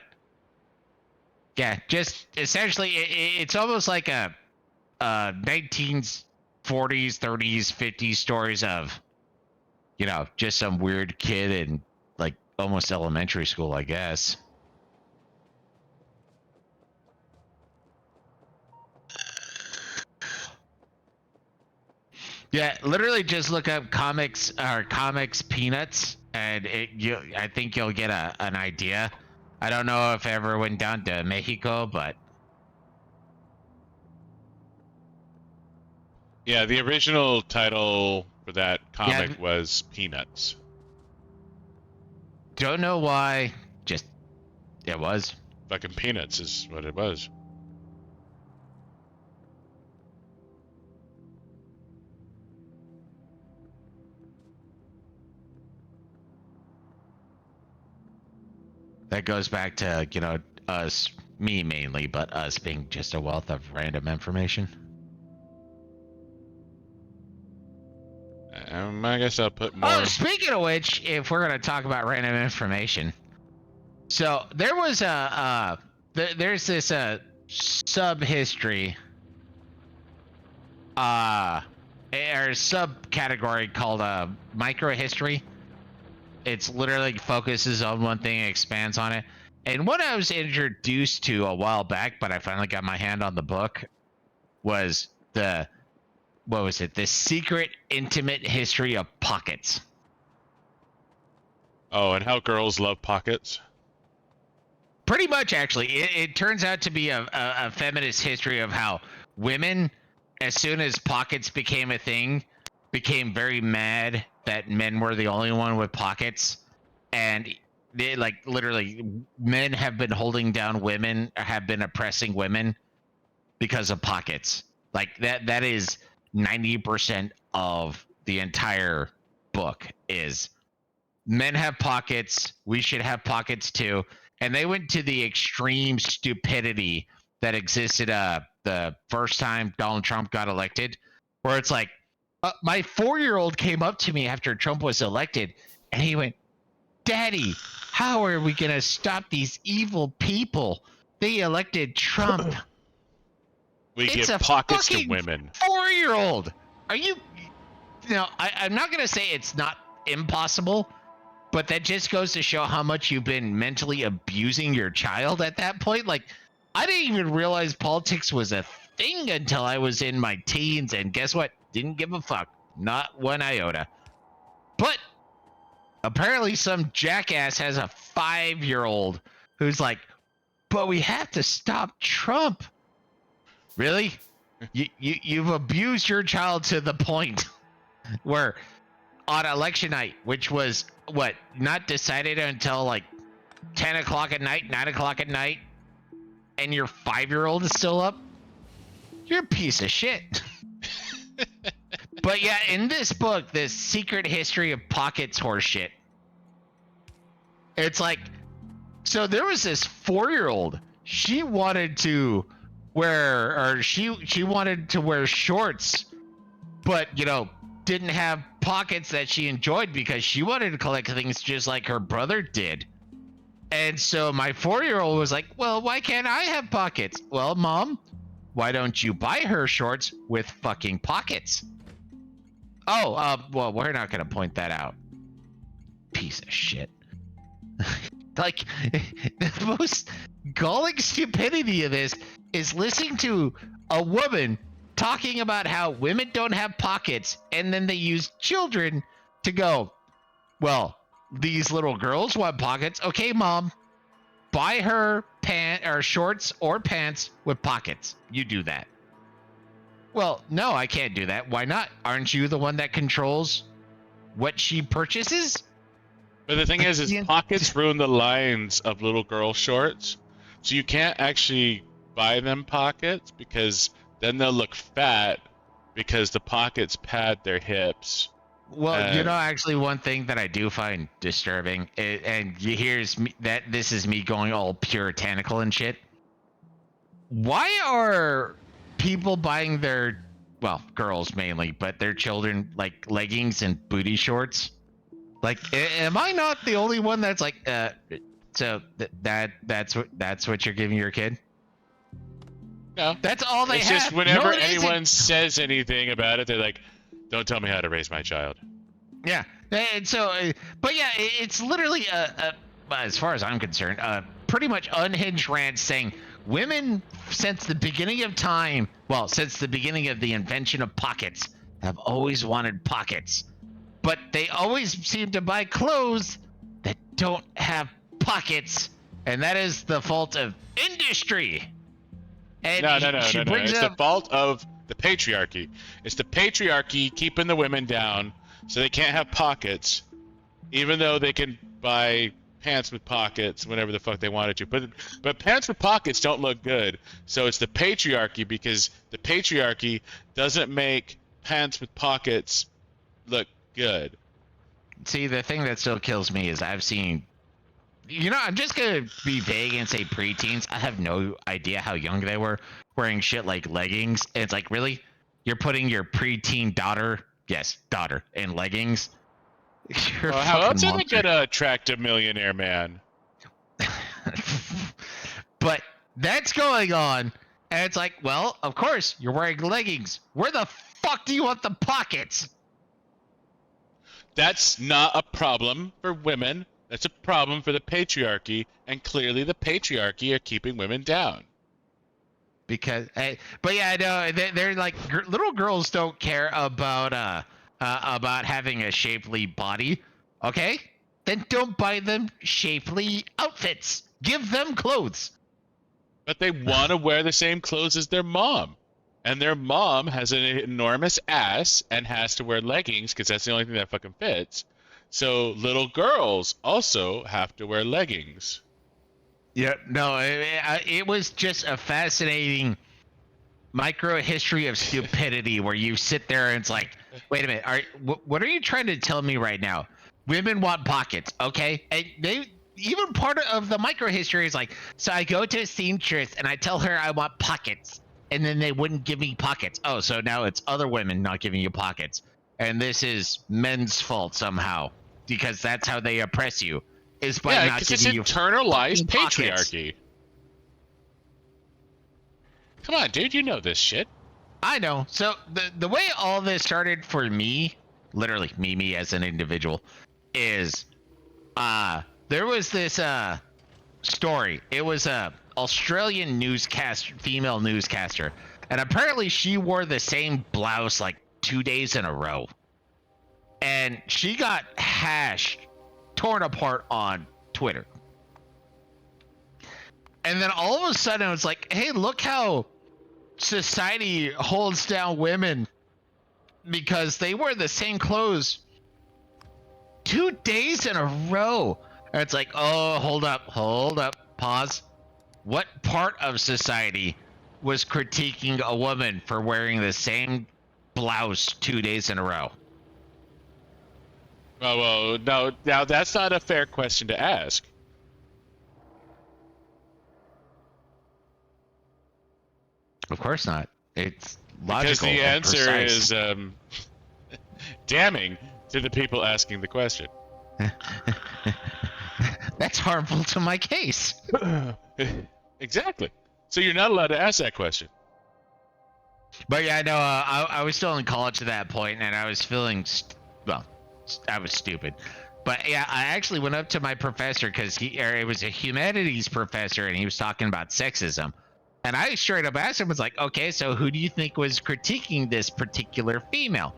yeah, just essentially, it's almost like a 1940s, 30s, 50s stories of, you know, just some weird kid in like almost elementary school, I guess. Yeah, literally just look up comics Peanuts, and I think you'll get an idea. I don't know if I ever went down to Mexico, but Yeah, the original title for that comic was Peanuts. Don't know why, just it was. Fucking Peanuts is what it was. That goes back to, us, me mainly, but us being just a wealth of random information. I guess I'll put more. Oh, speaking of which, if we're gonna talk about random information, so there was there's this sub history, or subcategory called micro history. It's literally focuses on one thing and expands on it. And what I was introduced to a while back, but I finally got my hand on the book, was the secret intimate history of pockets. Oh, and how girls love pockets. Pretty much, actually. It turns out to be a feminist history of how women, as soon as pockets became a thing, became very mad that men were the only one with pockets. And they, like, literally, men have been holding down women, have been oppressing women because of pockets. Like, that is 90% of the entire book is men have pockets, we should have pockets too. And they went to the extreme stupidity that existed the first time Donald Trump got elected, where it's like, my 4-year-old came up to me after Trump was elected, and he went, "Daddy, how are we going to stop these evil people? They elected Trump." We It's give a pockets to fucking women. 4-year-old. Are you? I'm not gonna say it's not impossible, but that just goes to show how much you've been mentally abusing your child at that point. Like, I didn't even realize politics was a thing until I was in my teens, and guess what? Didn't give a fuck. Not one iota. But apparently some jackass has a 5-year-old who's like, "But we have to stop Trump." Really? You've abused your child to the point where on election night, which was not decided until like 10 o'clock at night, 9 o'clock at night, and your 5-year-old is still up? You're a piece of shit. But yeah, in this book, this secret history of pockets horseshit, it's like, so there was this 4-year-old. She wanted to she wanted to wear shorts, but didn't have pockets that she enjoyed because she wanted to collect things just like her brother did. And so my 4-year-old was like, "Well, why can't I have pockets?" "Well, Mom, why don't you buy her shorts with fucking pockets?" "Oh, well, we're not gonna point that out." Piece of shit. Like, the most galling stupidity of this is listening to a woman talking about how women don't have pockets, and then they use children to go, "Well, these little girls want pockets. Okay, Mom, buy her shorts or pants with pockets. You do that." "Well, no, I can't do that." "Why not? Aren't you the one that controls what she purchases?" But the thing is pockets ruin the lines of little girl shorts. So you can't actually buy them pockets because then they'll look fat because the pockets pad their hips. Well, actually one thing that I do find disturbing, and here's me, that this is me going all puritanical and shit. Why are people buying their, well, girls mainly, but their children, like, leggings and booty shorts? Like, am I not the only one that's like, so that's what you're giving your kid? No. That's all they have. It's just whenever No, anyone says anything about it, they're like, "Don't tell me how to raise my child." Yeah. And so, but yeah, it's literally, as far as I'm concerned, pretty much unhinged rant saying women, since the beginning of time, well, since the beginning of the invention of pockets, have always wanted pockets. But they always seem to buy clothes that don't have pockets, and that is the fault of industry. And No. It's the fault of the patriarchy. It's the patriarchy keeping the women down so they can't have pockets, even though they can buy pants with pockets whenever the fuck they wanted to. But pants with pockets don't look good. So it's the patriarchy, because the patriarchy doesn't make pants with pockets look good. See, the thing that still kills me is I've seen I'm just gonna be vague and say preteens. I have no idea how young they were wearing shit like leggings. It's like, really? You're putting your preteen daughter, yes, daughter, in leggings? You're a Well, how fucking else are they monster. gonna attract a millionaire man? But that's going on, and it's like, well, of course, you're wearing leggings. Where the fuck do you want the pockets? That's not a problem for women. That's a problem for the patriarchy, and clearly the patriarchy are keeping women down. Because, but yeah, no, they're like little girls don't care about having a shapely body. Okay, then don't buy them shapely outfits. Give them clothes. But they want to wear the same clothes as their mom. And their mom has an enormous ass and has to wear leggings because that's the only thing that fucking fits. So little girls also have to wear leggings. Yeah, no, it was just a fascinating micro history of stupidity where you sit there and it's like, wait a minute, what are you trying to tell me right now? Women want pockets, okay? And they even part of the micro history is like, so I go to a seamstress and I tell her I want pockets, and then they wouldn't give me pockets. Oh, so now it's other women not giving you pockets, and this is men's fault somehow because that's how they oppress you. Is by Yeah, not because it's giving you internalized fucking pockets. patriarchy. Come on, dude, you know this shit. I know. So the way all this started for me, literally me as an individual, is there was this story. It was a Australian female newscaster, and apparently she wore the same blouse like 2 days in a row, and she got torn apart on Twitter. And then all of a sudden, it's like, hey, look how society holds down women because they wear the same clothes 2 days in a row. And it's like, oh, hold up, pause. What part of society was critiquing a woman for wearing the same blouse 2 days in a row? Oh, well, no, now that's not a fair question to ask. Of course not. It's Because logical the and answer precise. is damning to the people asking the question. That's harmful to my case. Exactly. So you're not allowed to ask that question. But yeah, no, I was still in college at that point, and I was feeling, I was stupid. But yeah, I actually went up to my professor because it was a humanities professor, and he was talking about sexism. And I straight up asked him, was like, okay, so who do you think was critiquing this particular female?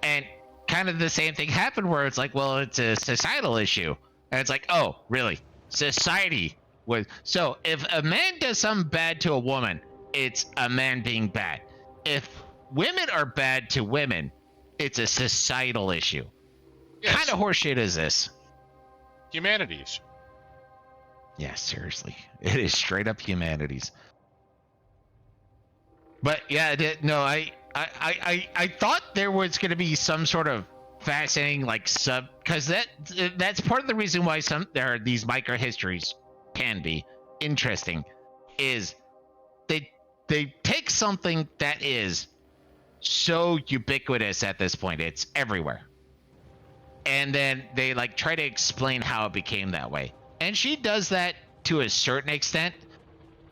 And kind of the same thing happened where it's like, well, it's a societal issue. And it's like, oh, really? Society was. So if a man does something bad to a woman, it's a man being bad. If women are bad to women, it's a societal issue. Yes. Kind of horseshit is this? Humanities. Yeah, seriously. It is straight up humanities. But yeah, no, I thought there was going to be some sort of fascinating because that's part of the reason why there are these micro histories can be interesting, is they take something that is so ubiquitous at this point, it's everywhere, and then they try to explain how it became that way, and she does that to a certain extent,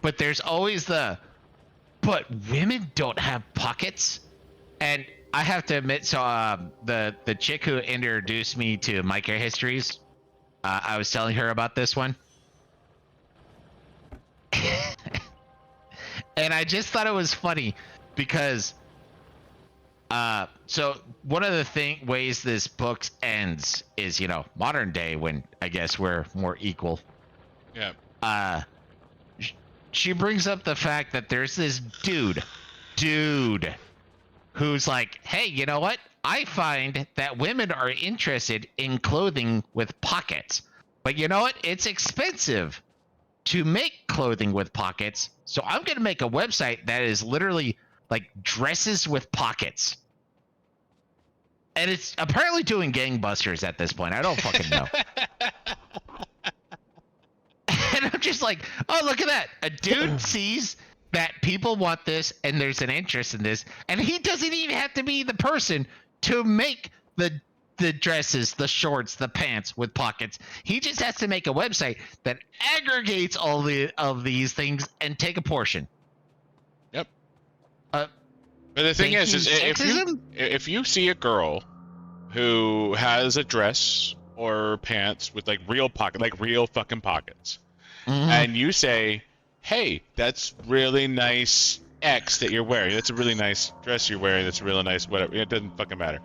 but there's always but women don't have pockets. And I have to admit, so the chick who introduced me to micro histories, I was telling her about this one. And I just thought it was funny because so one of the ways this book ends is, modern day, when I guess we're more equal. Yeah. She brings up the fact that there's this dude who's like, hey, you know what? I find that women are interested in clothing with pockets. But you know what? It's expensive to make clothing with pockets. So I'm going to make a website that is literally like dresses with pockets. And it's apparently doing gangbusters at this point. I don't fucking know. she's like, oh, look at that. A dude sees that people want this and there's an interest in this, and he doesn't even have to be the person to make the dresses, the shorts, the pants with pockets. He just has to make a website that aggregates all of these things and take a portion. Yep. But the thing is if you see a girl who has a dress or pants with like real fucking pockets, and you say, hey, that's really nice X that you're wearing. That's a really nice dress you're wearing. That's really nice whatever. It doesn't fucking matter.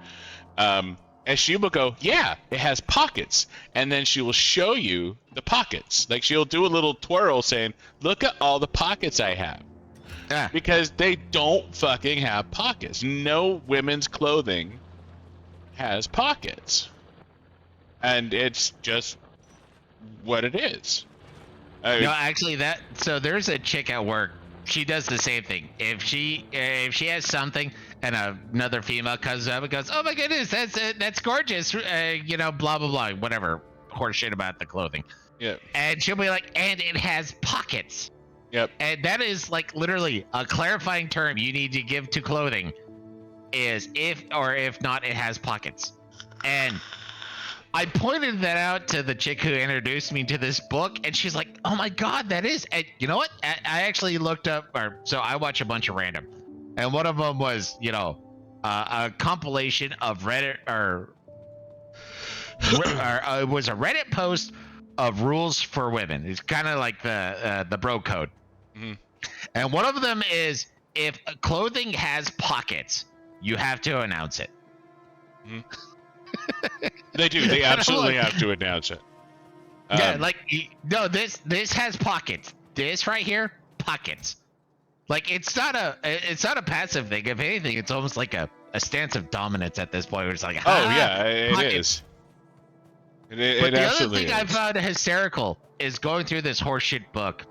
And she will go, yeah, it has pockets. And then she will show you the pockets. Like she'll do a little twirl saying, look at all the pockets I have. Yeah. Because they don't fucking have pockets. No women's clothing has pockets. And it's just what it is. No, actually, so there's a chick at work. She does the same thing. If she has something and another female comes up and goes, oh my goodness, that's gorgeous, blah blah blah, whatever horseshit about the clothing. Yeah. And she'll be like, and it has pockets. Yep. And that is like literally a clarifying term you need to give to clothing is if not, it has pockets. And I pointed that out to the chick who introduced me to this book, and she's like, oh my God, that is. And you know what? I actually looked up, so I watch a bunch of random. And one of them was, a compilation of Reddit, it was a Reddit post of rules for women. It's kind of like the bro code. Mm-hmm. And one of them is if clothing has pockets, you have to announce it. Mm-hmm. They do. They absolutely have to announce it. Yeah, no, this has pockets. This right here, pockets. Like it's not a passive thing. If anything, it's almost like a stance of dominance at this point. Where it's like, it is. But the other thing I found hysterical is going through this horseshit book.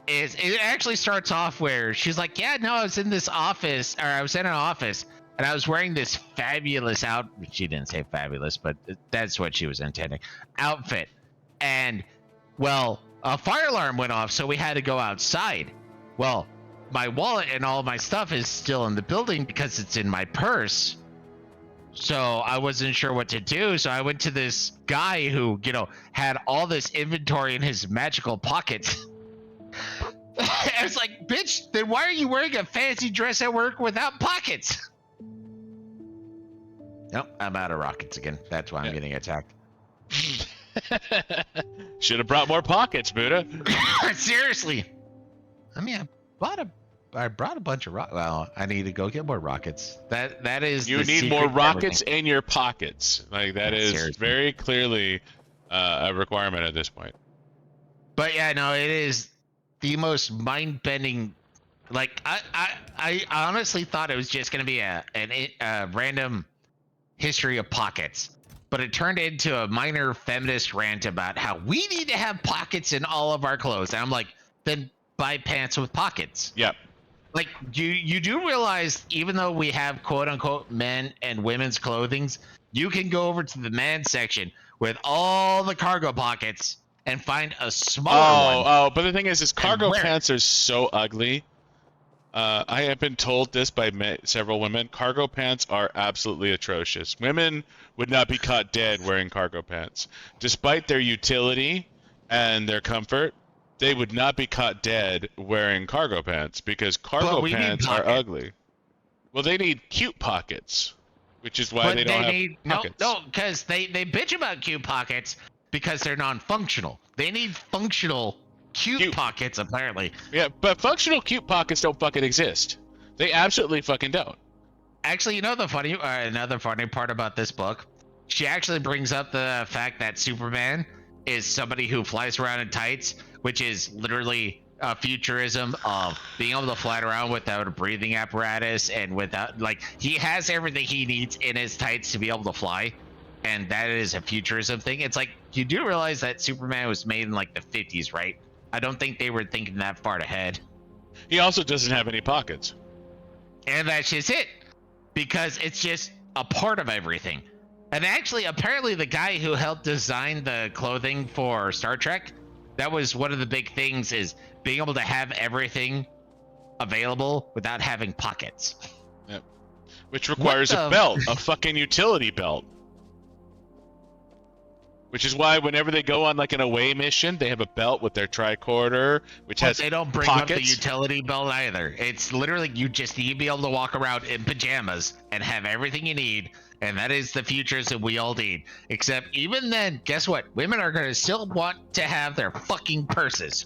Is it actually starts off where she's like, yeah, no, I was in this office, or I was in an office. And I was wearing this fabulous outfit. She didn't say fabulous, but that's what she was intending. Outfit. And, well, a fire alarm went off, so we had to go outside. Well, my wallet and all my stuff is still in the building because it's in my purse. So I wasn't sure what to do. So I went to this guy who, had all this inventory in his magical pockets. I was like, bitch, then why are you wearing a fancy dress at work without pockets? Nope, I'm out of rockets again. That's why I'm getting attacked. Should have brought more pockets, Buddah. Seriously. I mean, I brought a bunch of rockets. Well, I need to go get more rockets. That is. You need more rockets in your pockets. Like that is seriously. Very clearly a requirement at this point. But yeah, no, it is the most mind-bending. Like I honestly thought it was just gonna be a random history of pockets, but it turned into a minor feminist rant about how we need to have pockets in all of our clothes. And I'm like, then buy pants with pockets. Yep. Like you do realize, even though we have quote unquote men and women's clothings, you can go over to the man section with all the cargo pockets and find a smaller one. Oh, but the thing is cargo pants are so ugly. I have been told this by several women. Cargo pants are absolutely atrocious. Women would not be caught dead wearing cargo pants. Despite their utility and their comfort, they would not be caught dead wearing cargo pants because cargo pants are ugly. Well, they need cute pockets, which is why they don't have pockets. No, because they bitch about cute pockets because they're non-functional. They need functional cute pockets, apparently. Yeah, but functional cute pockets don't fucking exist. They absolutely fucking don't. Actually, another funny part about this book, she actually brings up the fact that Superman is somebody who flies around in tights, which is literally a futurism of being able to fly around without a breathing apparatus and without, like, he has everything he needs in his tights to be able to fly. And that is a futurism thing. It's like, you do realize that Superman was made in like the 50s, right? I don't think they were thinking that far ahead. He also doesn't have any pockets. And that's just it. Because it's just a part of everything. And actually, apparently the guy who helped design the clothing for Star Trek That was one of the big things, is being able to have everything available without having pockets. Yep. Which requires a belt, a fucking utility belt. Which is why whenever they go on like an away mission, they have a belt with their tricorder, which has they don't bring pockets. up the utility belt either. It's literally, you just need to be able to walk around in pajamas and have everything you need, and that is the futures that we all need. Except even then, guess what? Women are going to still want to have their fucking purses.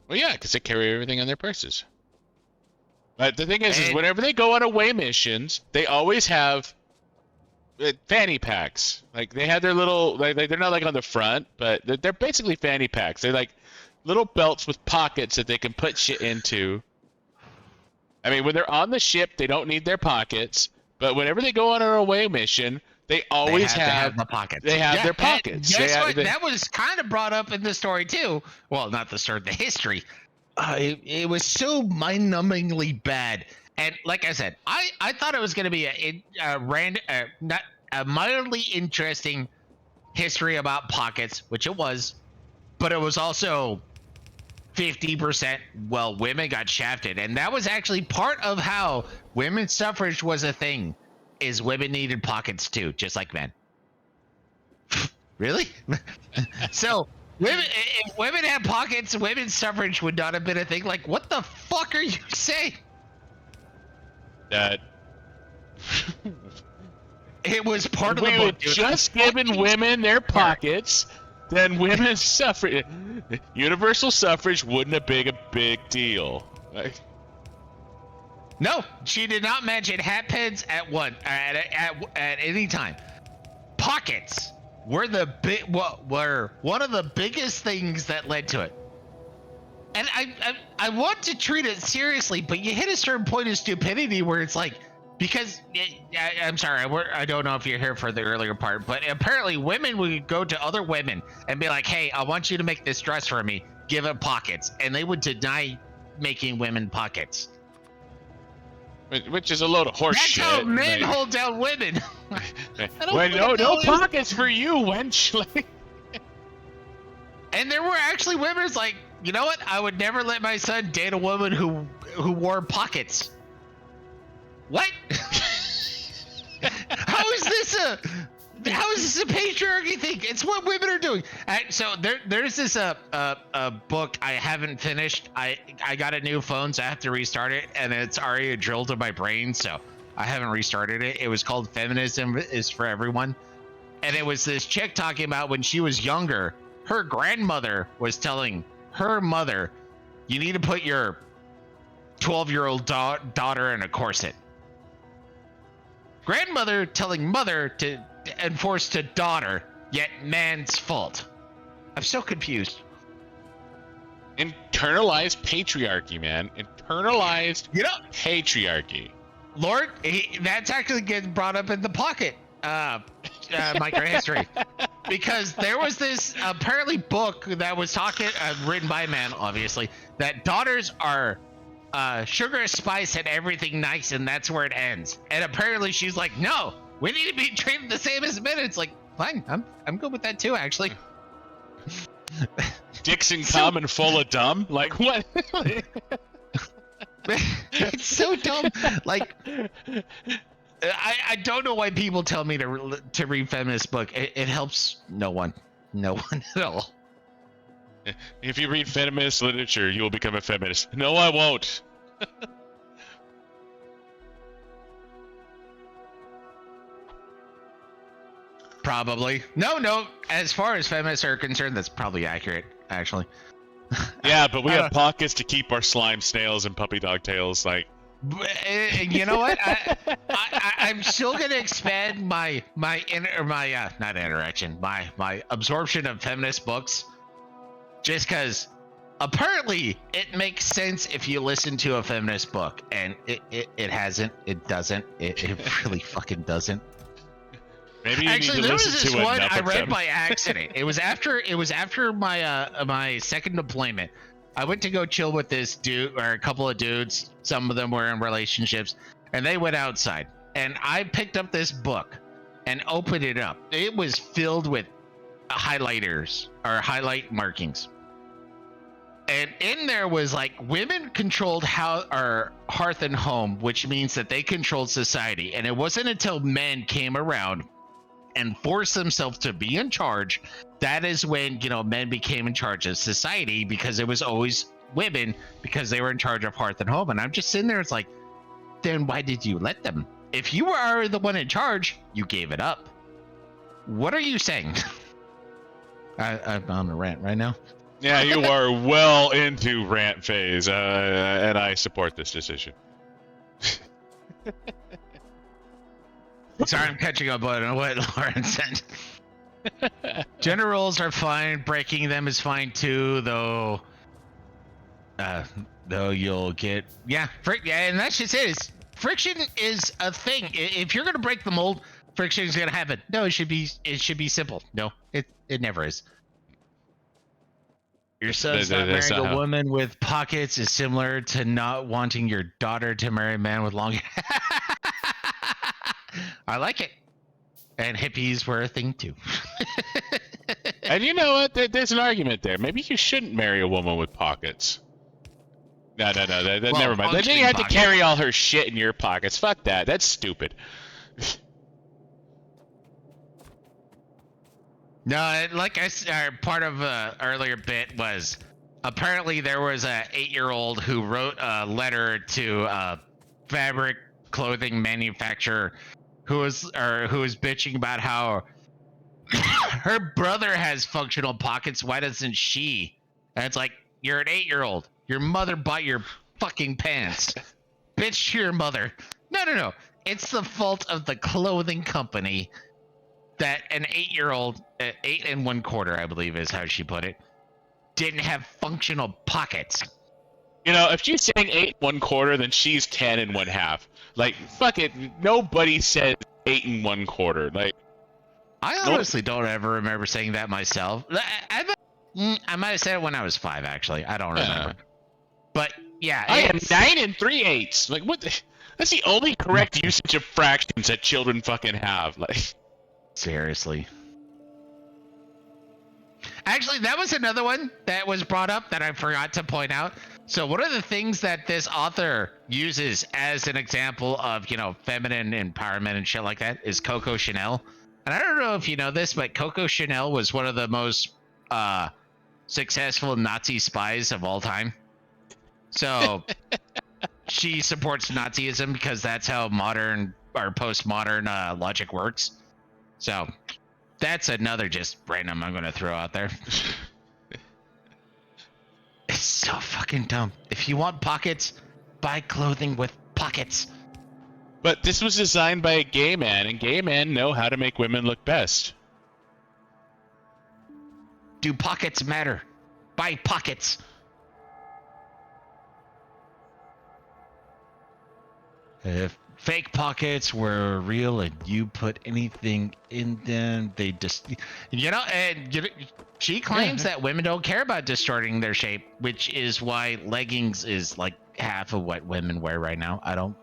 Well, yeah, because they carry everything in their purses. But the thing is whenever they go on away missions, they always have fanny packs. Like, they have their little, they're not like on the front, but they're basically fanny packs. They're like little belts with pockets that they can put shit into. I mean, when they're on the ship, they don't need their pockets, but whenever they go on an away mission, they always have the pockets. They have their pockets. Guess what? That was kind of brought up in the story too. Well, not the story, the history. It was so mind-numbingly bad. And like I said, I thought it was going to be not a mildly interesting history about pockets, which it was, but it was also 50%, well, women got shafted. And that was actually part of how women's suffrage was a thing, is women needed pockets too, just like men. Really? So if women had pockets, women's suffrage would not have been a thing. Like, what the fuck are you saying? That it was part of the we book. had just given women their pockets, then women's suffrage, universal suffrage wouldn't have been a big deal. Like, no, she did not mention hat pins at any time. Pockets were were one of the biggest things that led to it. And I want to treat it seriously, but you hit a certain point of stupidity where it's like, because I'm sorry, I don't know if you're here for the earlier part, but apparently women would go to other women and be like, hey, I want you to make this dress for me, give it pockets, and they would deny making women pockets. Which is a load of horse shit. That's how men hold down women. Well, no pockets for you, wench. And there were actually women like, you know what? I would never let my son date a woman who wore pockets. What? How is this a patriarchy thing? It's what women are doing. So there's this book I haven't finished. I got a new phone, so I have to restart it, and it's already drilled in my brain, so I haven't restarted it. It was called Feminism is for Everyone, and it was this chick talking about when she was younger, her grandmother was telling her mother, you need to put your 12-year-old daughter in a corset. Grandmother telling mother to enforce to daughter, yet man's fault. I'm so confused. Internalized patriarchy, man. Internalized patriarchy. Lord, that's actually getting brought up in the pocket microhistory. Because there was this apparently book that was talking, written by a man, obviously, that daughters are sugar, spice, and everything nice, and that's where it ends. And apparently she's like, no, we need to be treated the same as men. It's like, fine, I'm good with that too, actually. Dicks in common full of dumb? Like, what? It's so dumb. Like, I don't know why people tell me to read feminist book. It helps no one at all. If you read feminist literature, you will become a feminist. No, I won't. Probably. No. As far as feminists are concerned, that's probably accurate, actually. Yeah, but we have pockets to keep our slime snails and puppy dog tails. Like, you know what? I'm still gonna expand my absorption of feminist books, just because apparently it makes sense if you listen to a feminist book, and it hasn't. It doesn't. It really fucking doesn't. Maybe you actually, need to there was listen this to one enough I of read them. by accident. It was after my second deployment. I went to go chill with this dude or a couple of dudes. Some of them were in relationships, and they went outside. And I picked up this book and opened it up. It was filled with highlighters or highlight markings. And in there was like women controlled hearth and home, which means that they controlled society. And it wasn't until men came around and forced themselves to be in charge, that is when, you know, men became in charge of society, because it was always women, because they were in charge of hearth and home. And I'm just sitting there, it's like, then why did you let them? If you were the one in charge, you gave it up. What are you saying? I'm on a rant right now. Yeah, you are well into rant phase, and I support this decision. Sorry, I'm catching up on what Lauren said. Gender roles are fine. Breaking them is fine too, though. Though you'll get yeah, and that's just it. Friction is a thing. If you're gonna break the mold, friction is gonna happen. No, it should be simple. No, it never is. Your son's not marrying a woman with pockets is similar to not wanting your daughter to marry a man with long hair. I like it. And hippies were a thing too. And you know what? There's an argument there. Maybe you shouldn't marry a woman with pockets. No. Never mind. Then you have to carry all her shit in your pockets. Fuck that. That's stupid. No, like I said, part of earlier bit was apparently there was a 8-year-old who wrote a letter to a fabric clothing manufacturer who was bitching about how her brother has functional pockets. Why doesn't she? And it's like, you're an 8-year-old. Your mother bought your fucking pants. Bitch to your mother. No. It's the fault of the clothing company that an 8-year-old, 8 1/4, I believe is how she put it, didn't have functional pockets. You know, if she's saying 8 1/4, then she's 10 1/2. Like, fuck it. Nobody said 8 1/4. Like, I honestly don't ever remember saying that myself. I might have said it when I was 5, actually. I don't remember. But yeah, Oh, I am 9 3/8. Like, what? That's the only correct usage of fractions that children fucking have. Like, seriously. Actually, that was another one that was brought up that I forgot to point out. So one of the things that this author uses as an example of, you know, feminine empowerment and shit like that is Coco Chanel. And I don't know if you know this, but Coco Chanel was one of the most successful Nazi spies of all time. So she supports Nazism because that's how modern or postmodern logic works. So that's another just random I'm going to throw out there. It's so fucking dumb. If you want pockets, buy clothing with pockets. but this was designed by a gay man, and gay men know how to make women look best. Do pockets matter? Buy pockets. If fake pockets were real and you put anything in them, they just, you know, and she claims that women don't care about distorting their shape, which is why leggings is like half of what women wear right now. I don't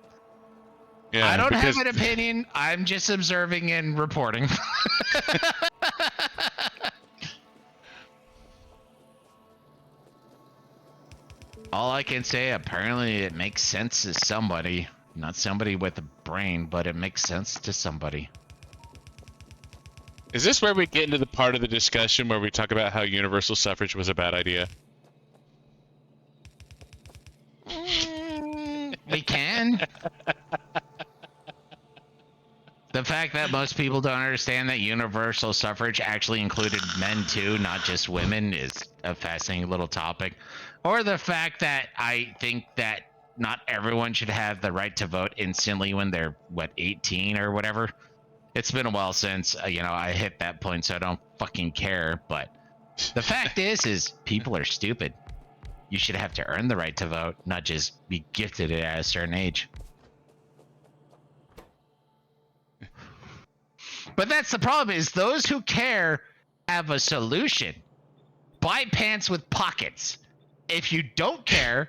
have an opinion. I'm just observing and reporting. All I can say, apparently it makes sense to somebody. Not somebody with a brain, but it makes sense to somebody. Is this where we get into the part of the discussion where we talk about how universal suffrage was a bad idea? We can. The fact that most people don't understand that universal suffrage actually included men too, not just women, is a fascinating little topic. Or the fact that I think that not everyone should have the right to vote instantly when they're, 18 or whatever. It's been a while since, I hit that point, so I don't fucking care. But the fact is people are stupid. You should have to earn the right to vote, not just be gifted it at a certain age. But that's the problem, is those who care have a solution. Buy pants with pockets. If you don't care,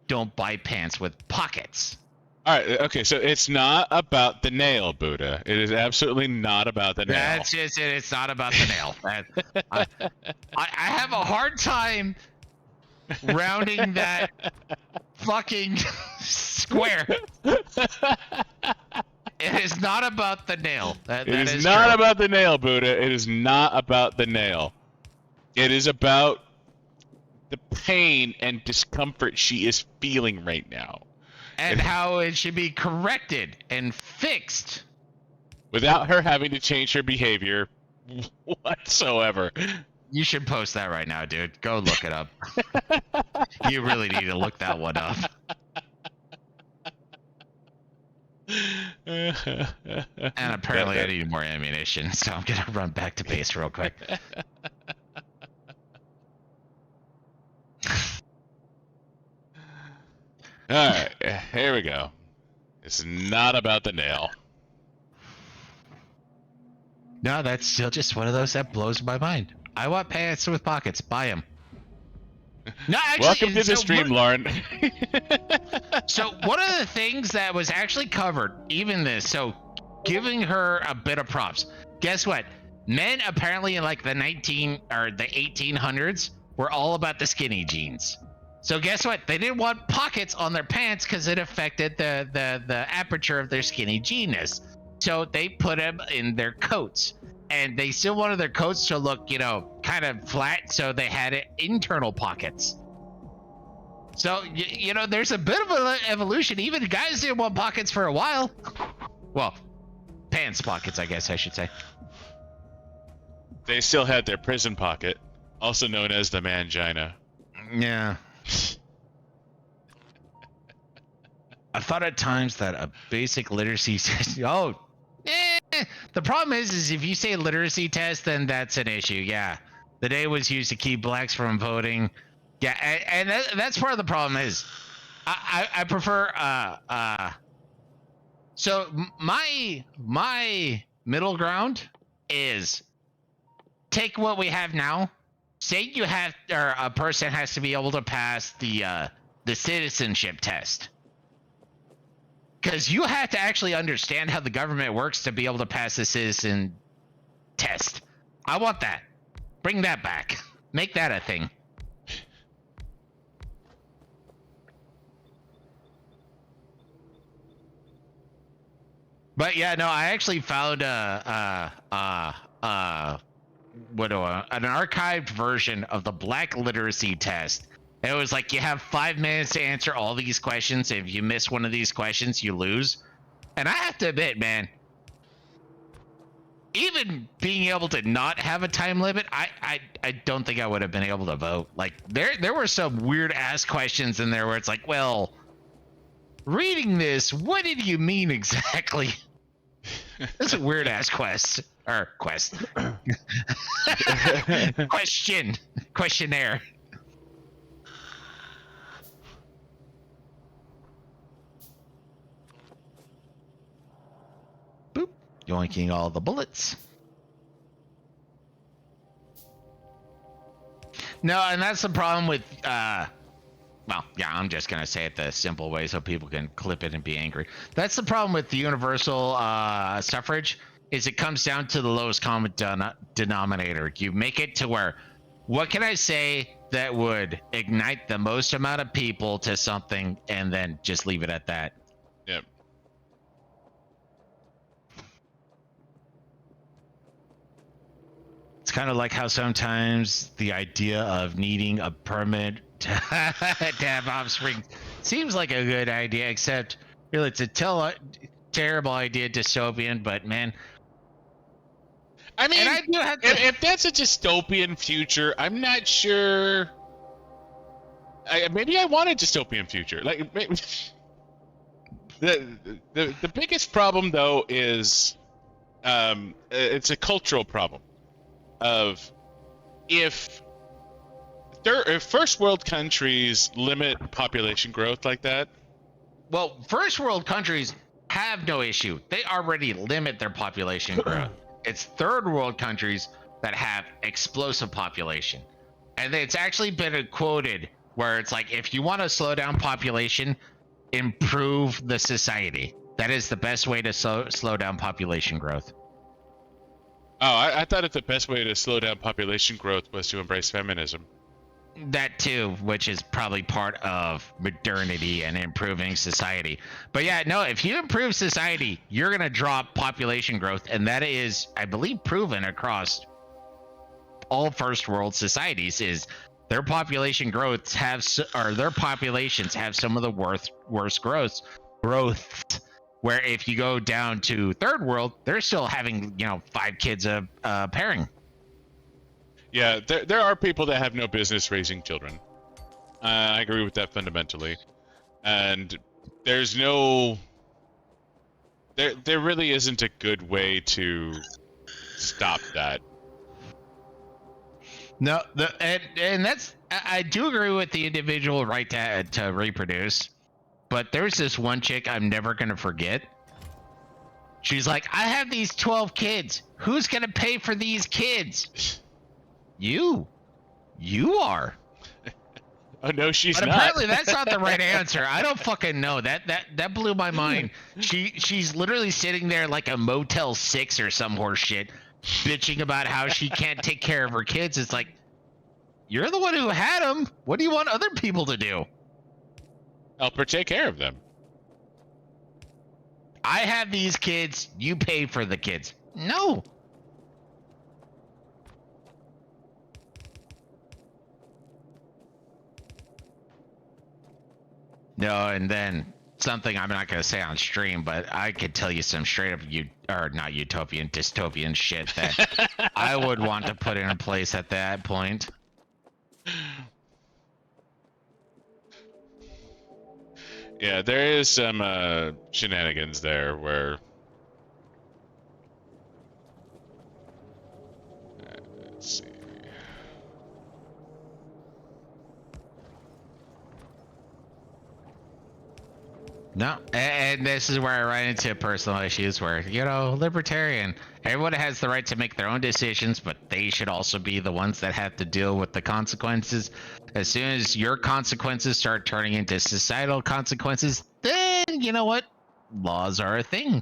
don't buy pants with pockets. All right. Okay. So it's not about the nail, Buddha. It is absolutely not about the nail. That's just it. It's not about the nail. I have a hard time rounding that fucking square. It is not about the nail. That is true. not about the nail, Buddha. It is not about the nail. It is about the pain and discomfort she is feeling right now. And how it should be corrected and fixed. Without her having to change her behavior whatsoever. You should post that right now, dude. Go look it up. You really need to look that one up. And apparently I need more ammunition, so I'm gonna run back to base real quick. Alright, here we go. It's not about the nail. No, that's still just one of those that blows my mind. I want pants with pockets. Buy them. No, actually, welcome to the stream, Lauren. So one of the things that was actually covered, even this, so giving her a bit of props. Guess what? Men apparently in like the 1800s were all about the skinny jeans. So guess what? They didn't want pockets on their pants because it affected the aperture of their skinny jeanness. So they put them in their coats. And they still wanted their coats to look, you know, kind of flat, so they had internal pockets. So, you know, there's a bit of an evolution. Even guys didn't want pockets for a while. Well, pants pockets, I guess I should say. They still had their prison pocket, also known as the mangina. Yeah. I thought at times that a basic literacy test. The problem is if you say literacy test, then that's an issue. Yeah, the day was used to keep blacks from voting. Yeah, and that's part of the problem is, I prefer So my middle ground is take what we have now. Say you have, or a person has to be able to pass the citizenship test. Because you have to actually understand how the government works to be able to pass the citizen test. I want that. Bring that back. Make that a thing. But yeah, no, I actually found an archived version of the Black Literacy test. It was like you have 5 minutes to answer all these questions. If you miss one of these questions, you lose. And I have to admit, man, even being able to not have a time limit, I don't think I would have been able to vote. Like there were some weird ass questions in there where it's like, well, reading this, what did you mean exactly? That's a weird ass quest. Questionnaire. Boop. Yoinking all the bullets. No, and that's the problem with well, yeah, I'm just gonna say it the simple way so people can clip it and be angry. That's the problem with the universal suffrage, is it comes down to the lowest common denominator. You make it to where, what can I say that would ignite the most amount of people to something, and then just leave it at that. Yep. It's kind of like how sometimes the idea of needing a permit to have offspring seems like a good idea, except really it's a terrible idea, dystopian, but man. I mean, if that's a dystopian future, I'm not sure. Maybe I want a dystopian future. Like, maybe, the biggest problem though is, it's a cultural problem. Of if first world countries limit population growth like that. Well, first world countries have no issue. They already limit their population growth. It's third world countries that have explosive population. And it's actually been quoted where it's like, if you want to slow down population, improve the society. That is the best way to slow down population growth. Oh, I thought that the best way to slow down population growth was to embrace feminism. That too, which is probably part of modernity and improving society. But yeah, no, if you improve society, you're going to drop population growth. And that is, I believe, proven across all first world societies is their population growths have, or their populations have some of the worst growth, where if you go down to third world, they're still having, 5 kids a pairing. Yeah, there are people that have no business raising children. I agree with that fundamentally. And there's no... There really isn't a good way to stop that. No, and that's... I do agree with the individual right to reproduce. But there's this one chick I'm never going to forget. She's like, I have these 12 kids. Who's going to pay for these kids? You are. Oh no, she's but not. Apparently that's not the right answer. I don't fucking know. That blew my mind. She's literally sitting there like a Motel 6 or some horse shit, bitching about how she can't take care of her kids. It's like, you're the one who had them. What do you want other people to do? Help her take care of them. I have these kids. You pay for the kids. No. No, and then something I'm not going to say on stream, but I could tell you some straight up not utopian, dystopian shit that I would want to put in place at that point. Yeah, there is some shenanigans there where... let's see... No, and this is where I run into personal issues where, libertarian, everyone has the right to make their own decisions, but they should also be the ones that have to deal with the consequences. As soon as your consequences start turning into societal consequences, then, you know what? Laws are a thing.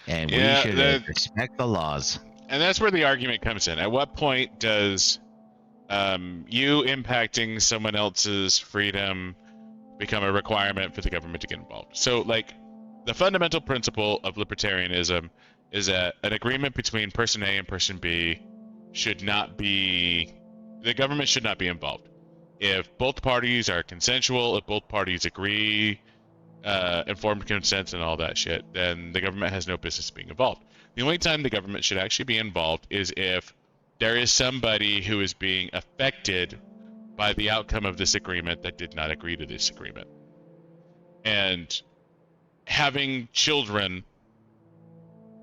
And we should respect the laws. And that's where the argument comes in. At what point does you impacting someone else's freedom become a requirement for the government to get involved? So, like, the fundamental principle of libertarianism is that an agreement between person A and person B should not be... the government should not be involved. If both parties are consensual, if both parties agree, informed consent and all that shit, then the government has no business being involved. The only time the government should actually be involved is if there is somebody who is being affected by the outcome of this agreement that did not agree to this agreement. And having children,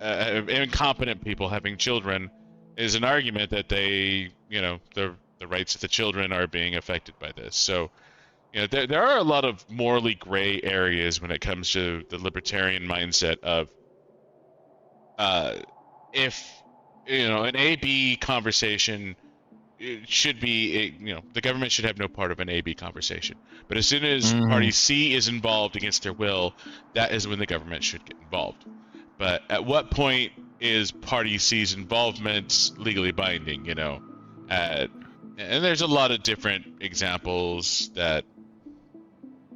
incompetent people having children, is an argument that they, the rights of the children are being affected by this. So, there are a lot of morally gray areas when it comes to the libertarian mindset of, if, an A-B conversation... it should be, the government should have no part of an A-B conversation. But as soon as party C is involved against their will, that is when the government should get involved. But at what point is party C's involvement legally binding, and there's a lot of different examples that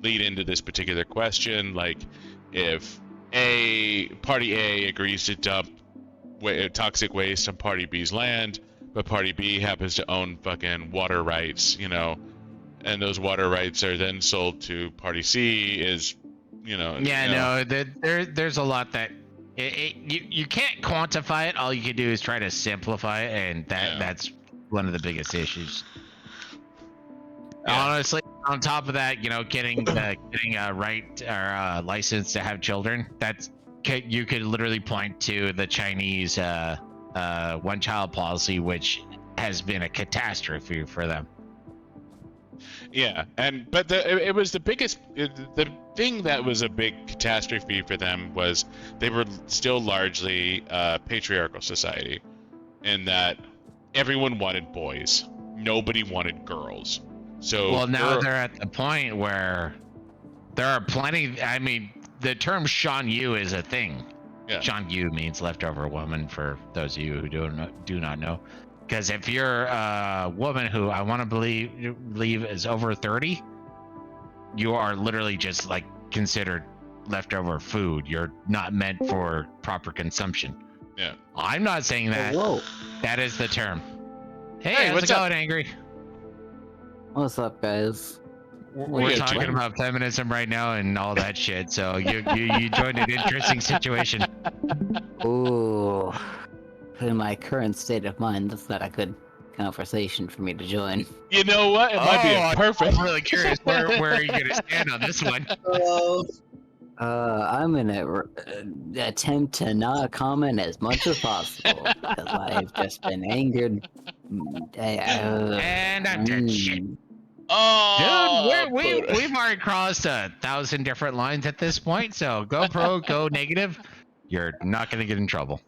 lead into this particular question. Like, if party A agrees to dump toxic waste on party B's land, but party B happens to own fucking water rights, and those water rights are then sold to party C, there's a lot that you can't quantify it. All you can do is try to simplify it, and that's one of the biggest issues. Honestly, on top of that, getting a right or a license to have children, you could literally point to the Chinese one-child policy, which has been a catastrophe for them. Yeah, but it was the biggest. The thing that was a big catastrophe for them was they were still largely a patriarchal society, in that everyone wanted boys, nobody wanted girls. So now they're at the point where There are plenty. I mean, the term Shan Yu is a thing. Yeah. Shan Yu means leftover woman for those of you who do not know. Because if you're a woman who I want to believe is over 30, you are literally just like considered leftover food. You're not meant for proper consumption. Yeah. I'm not saying that. Whoa. That is the term. Hey, Hey, how's what's it up? going, Angry? What's up, guys? We're you talking doing? about feminism right now and all that shit. So you joined an interesting situation. Ooh. In my current state of mind, that's not a good conversation for me to join. You know what? It might be perfect. I'm really curious. Where are you going to stand on this one? Oh, I'm gonna attempt to not comment as much as possible because I've just been angered. And I'm dead shit. Oh, Dude, we've already crossed 1,000 different lines at this point. So go pro, go negative. You're not going to get in trouble.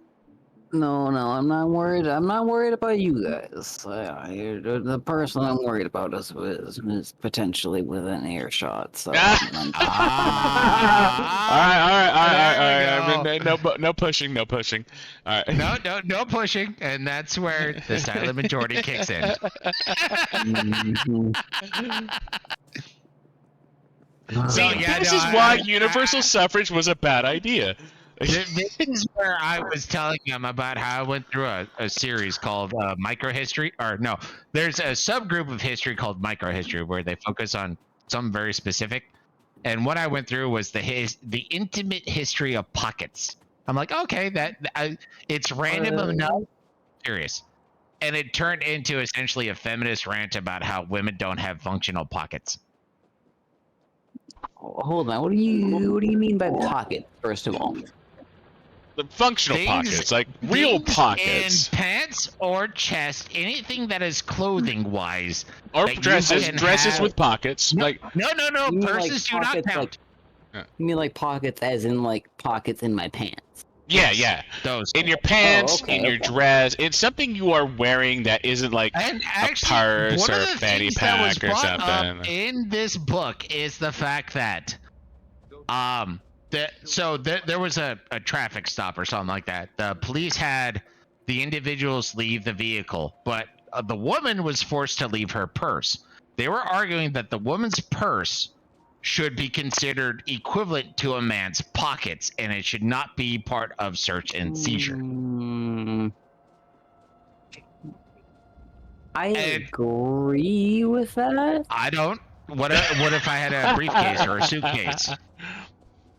No, I'm not worried. I'm not worried about you guys. The person I'm worried about is potentially within earshot. So. All right. No pushing. All right. No pushing, and that's where the silent majority kicks in. Mhm. See, yeah, this no, is why I- universal suffrage was a bad idea. This is where I was telling them about how I went through a series called microhistory, or no, there's a subgroup of history called microhistory where they focus on something very specific. And what I went through was the intimate history of pockets. I'm like, okay, it's random enough, serious, and it turned into essentially a feminist rant about how women don't have functional pockets. Hold on. What do you mean by pocket? First of all. The functional Things- pockets, like real Things pockets, in pants or chest, anything that is clothing wise. or that you dresses can dresses have- with pockets. No, Like, no, You mean purses do not pockets, count. You mean like pockets, as in like pockets in my pants? yeah, Those. in your pants, okay, in your okay. dress. It's something you are wearing that isn't like And actually, purse one or of a the fanny things that was pack or brought something. up in this book is the fact that, there was a traffic stop or something like that. The police had the individuals leave the vehicle, but the woman was forced to leave her purse. They were arguing that the woman's purse should be considered equivalent to a man's pockets, and it should not be part of search and seizure. I And- agree with that. I don't. What if I had a briefcase or a suitcase?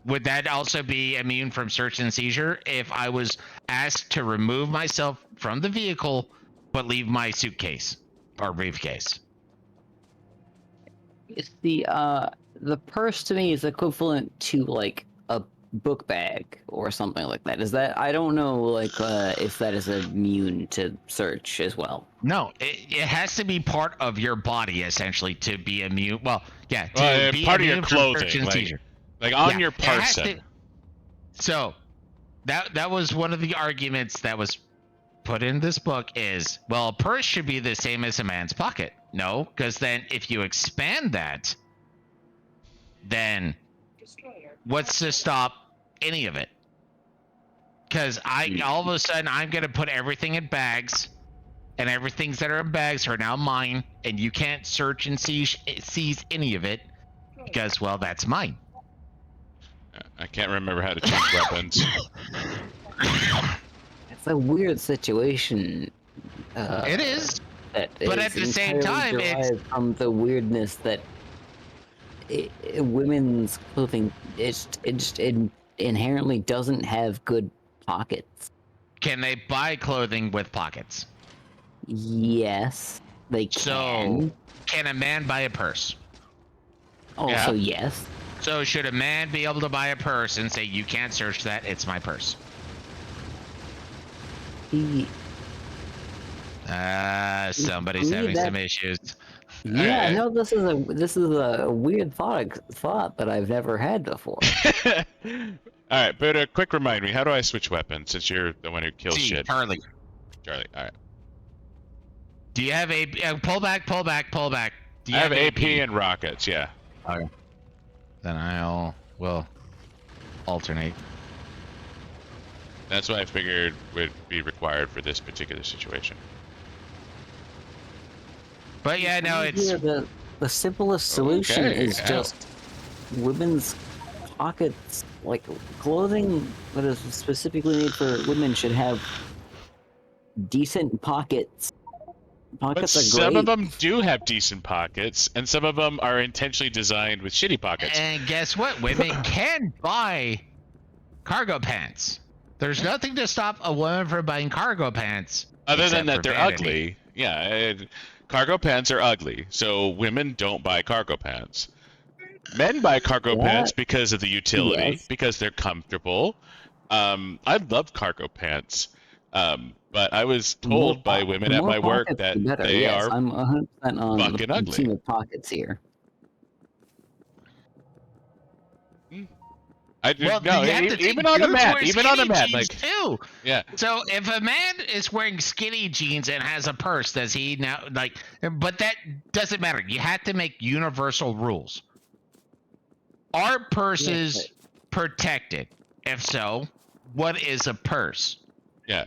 Would that also be immune from search and seizure if I was asked to remove myself from the vehicle but leave my suitcase or briefcase? It's the purse to me is equivalent to like a book bag or something like that. Is that, I don't know, like if that is immune to search as well. No, it has to be part of your body essentially to be immune. Well, yeah, to be part of your immune from search clothing, and like- seizure. Like on Yeah, your it has person. to- So that was one of the arguments that was put in this book is, well, a purse should be the same as a man's pocket. No, because then if you expand that, then what's to stop any of it? Because all of a sudden I'm gonna put everything in bags, and everything that are in bags are now mine, and you can't search and seize any of it because, well, that's mine. I can't remember how to change weapons. It's a weird situation. It is. That But is at the same entirely time, it's- derived from the weirdness that women's clothing it inherently doesn't have good pockets. Can they buy clothing with pockets? Yes, they can. So, can a man buy a purse? Also, yes. So, should a man be able to buy a purse and say, you can't search that, it's my purse? He- Somebody's having that- some issues. Yeah, Alright. no, this is a weird thought that I've never had before. All right, but a quick remind me, how do I switch weapons since you're the one who kills See, shit? Charlie, Charlie, all right. do you have a pull back? Do you I have AP and rockets, yeah. Okay. then will alternate. That's what I figured would be required for this particular situation. But yeah, no, it's the simplest solution Okay, is ow. just women's pockets, like clothing that is specifically made for women should have decent pockets. But Pockets are some great. of them do have decent pockets, and some of them are intentionally designed with shitty pockets. and guess what? Women can buy cargo pants. There's nothing to stop a woman from buying cargo pants. Other except than that, for they're vanity. ugly. Yeah, cargo pants are ugly, so women don't buy cargo pants. Men buy cargo Yeah. pants because of the utility, Yes. because they're comfortable. I love cargo pants, but I was told by women The at more my work pockets, that the better. they Yes, are I'm 100% on fucking the ugly. team of pockets here. Well, no, you have to think even on a dudes mat, wear even on a skinny mat, jeans like too. yeah, So if a man is wearing skinny jeans and has a purse, does he now like? But that doesn't matter. You have to make universal rules. Are purses protected? If so, what is a purse? yeah,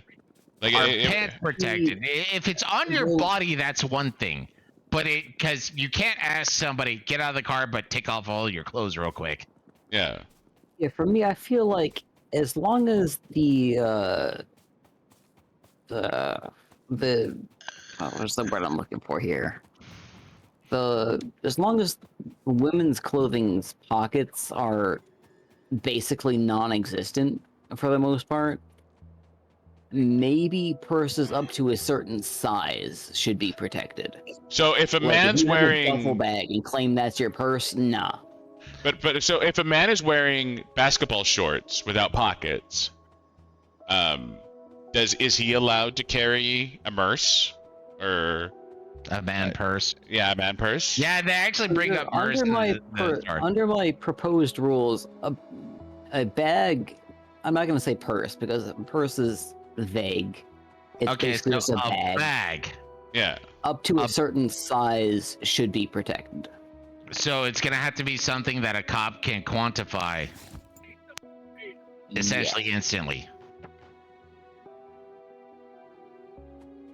like Are pants protected? If it's on your Well- body, that's one thing. But because you can't ask somebody get out of the car, but take off all your clothes real quick. yeah. Yeah, for me, I feel like as long as the what's the word I'm looking for here? As long as women's clothing's pockets are basically non-existent for the most part, maybe purses up to a certain size should be protected. So if a Like, man's if you have a duffel wearing, bag and claim that's your purse, nah. but so if a man is wearing basketball shorts without pockets, is he allowed to carry a merce or A man purse. a man purse? Yeah, they actually bring up purse. Under my proposed rules, a bag. I'm not gonna say purse because purse is vague. It's Okay, basically so just a bag. bag. Yeah. Up to a- a certain size should be protected. So it's gonna have to be something that a cop can quantify, essentially instantly.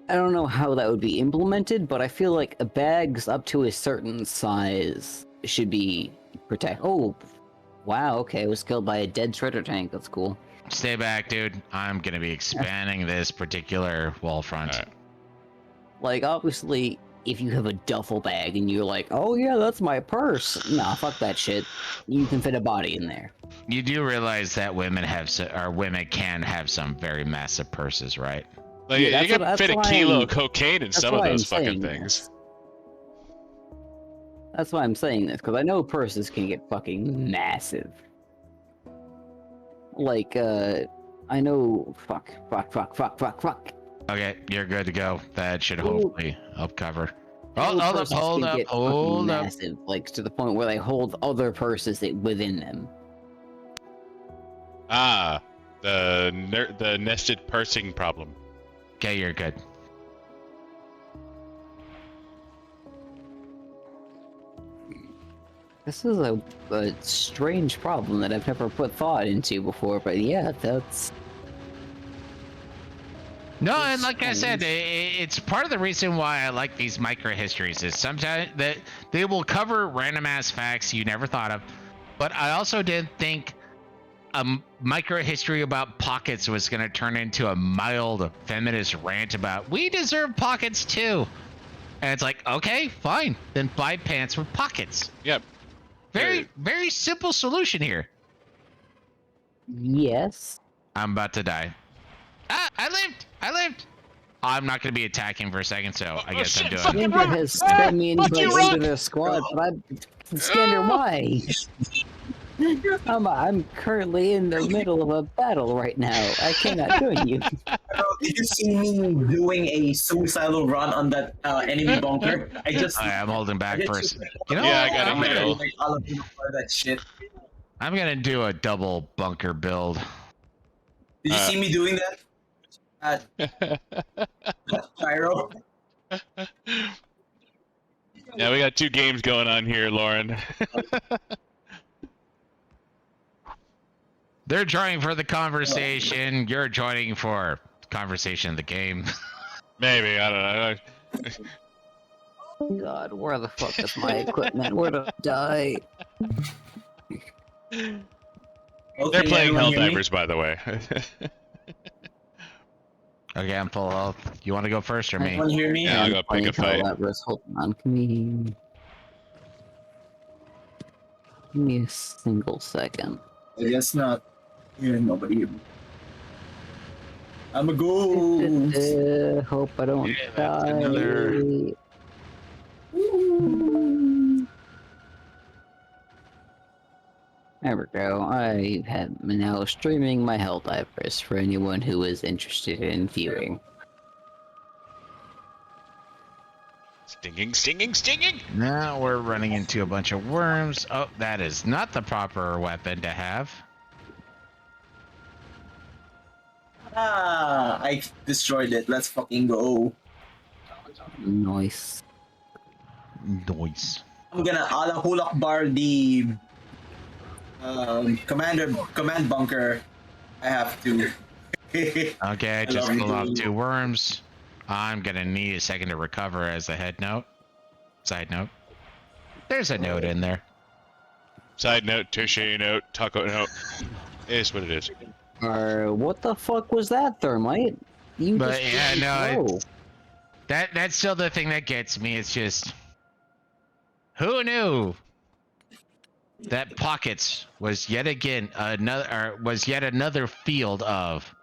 I don't know how that would be implemented, but I feel like a bag's up to a certain size should be protected. Oh, wow. Okay, it was killed by a dead shredder tank. That's cool. Stay back, dude. I'm gonna be expanding this particular wall front. Alright. Like, obviously, if you have a duffel bag and you're like, oh yeah, that's my purse. Nah, fuck that shit. You can fit a body in there. You do realize that women can have some very massive purses, right? Like Yeah, you can that's fit a why kilo I'm- of cocaine in That's some of why those I'm fucking saying things. this. That's why I'm saying this, because I know purses can get fucking massive. Like, I know. Fuck. Okay, you're good to go. That should Ooh. hopefully help cover. I know Hold purses up, can get fucking hold up. massive, like to the point where they hold other purses within them. Ah, the nested pursing problem. Okay, you're good. This is a strange problem that I've never put thought into before, but yeah, that's. No, It's and like I said, strange. it's part of the reason why I like these micro histories. Is sometimes that they will cover random ass facts you never thought of, but I also didn't think a micro history about pockets was going to turn into a mild feminist rant about we deserve pockets too. And it's like, okay, fine, then buy pants with pockets. Yep. Very simple solution here. Yes. I'm about to die. Ah, I lived. I'm not going to be attacking for a second, so I guess I'm shit, doing fucking it. Ninja rock! has sent me Fuck you, rock! into their squad, but I'm Scander, why? I'm currently in the middle of a battle right now. I cannot join you. Did you see me doing a suicidal run on that enemy bunker? I just. I'm holding back I for a just- second. You know Yeah, what? I gotta I'm gonna, heal. Like, all of you for that shit. I'm gonna do a double bunker build. Did you see me doing that? Pyro? Yeah, we got two games going on here, Lauren. They're joining for the conversation. You're joining for conversation in the game. Maybe, I don't know. God, where the fuck is my equipment? Where did I die? Okay, They're playing everyone hear me? Helldivers, by the way. Okay, I'm full health. You want to go first or me? Everyone hear me? Yeah, I'll go pick a fight. Hold on, give me a single second. I guess not. Yeah, nobody hear me. I'm a ghost. Hope I don't Yeah, that's die. another- There we go. I am now streaming my Helldivers for anyone who is interested in viewing. Stinging, stinging, stinging! Now we're running into a bunch of worms. Oh, that is not the proper weapon to have. Ah, I destroyed it. Let's fucking go. Nice. Nice. I'm gonna ala hulak bar the command bunker. I have to. Okay, I just love pulled off you. 2 worms. I'm gonna need a second to recover as a head note. Side note. There's a note in there. Side note, Tushy note, taco note. It is what it is. What the fuck was that, Thermite? You But just yeah, really no, slow. that's still the thing that gets me. It's just, who knew that pockets was yet another field of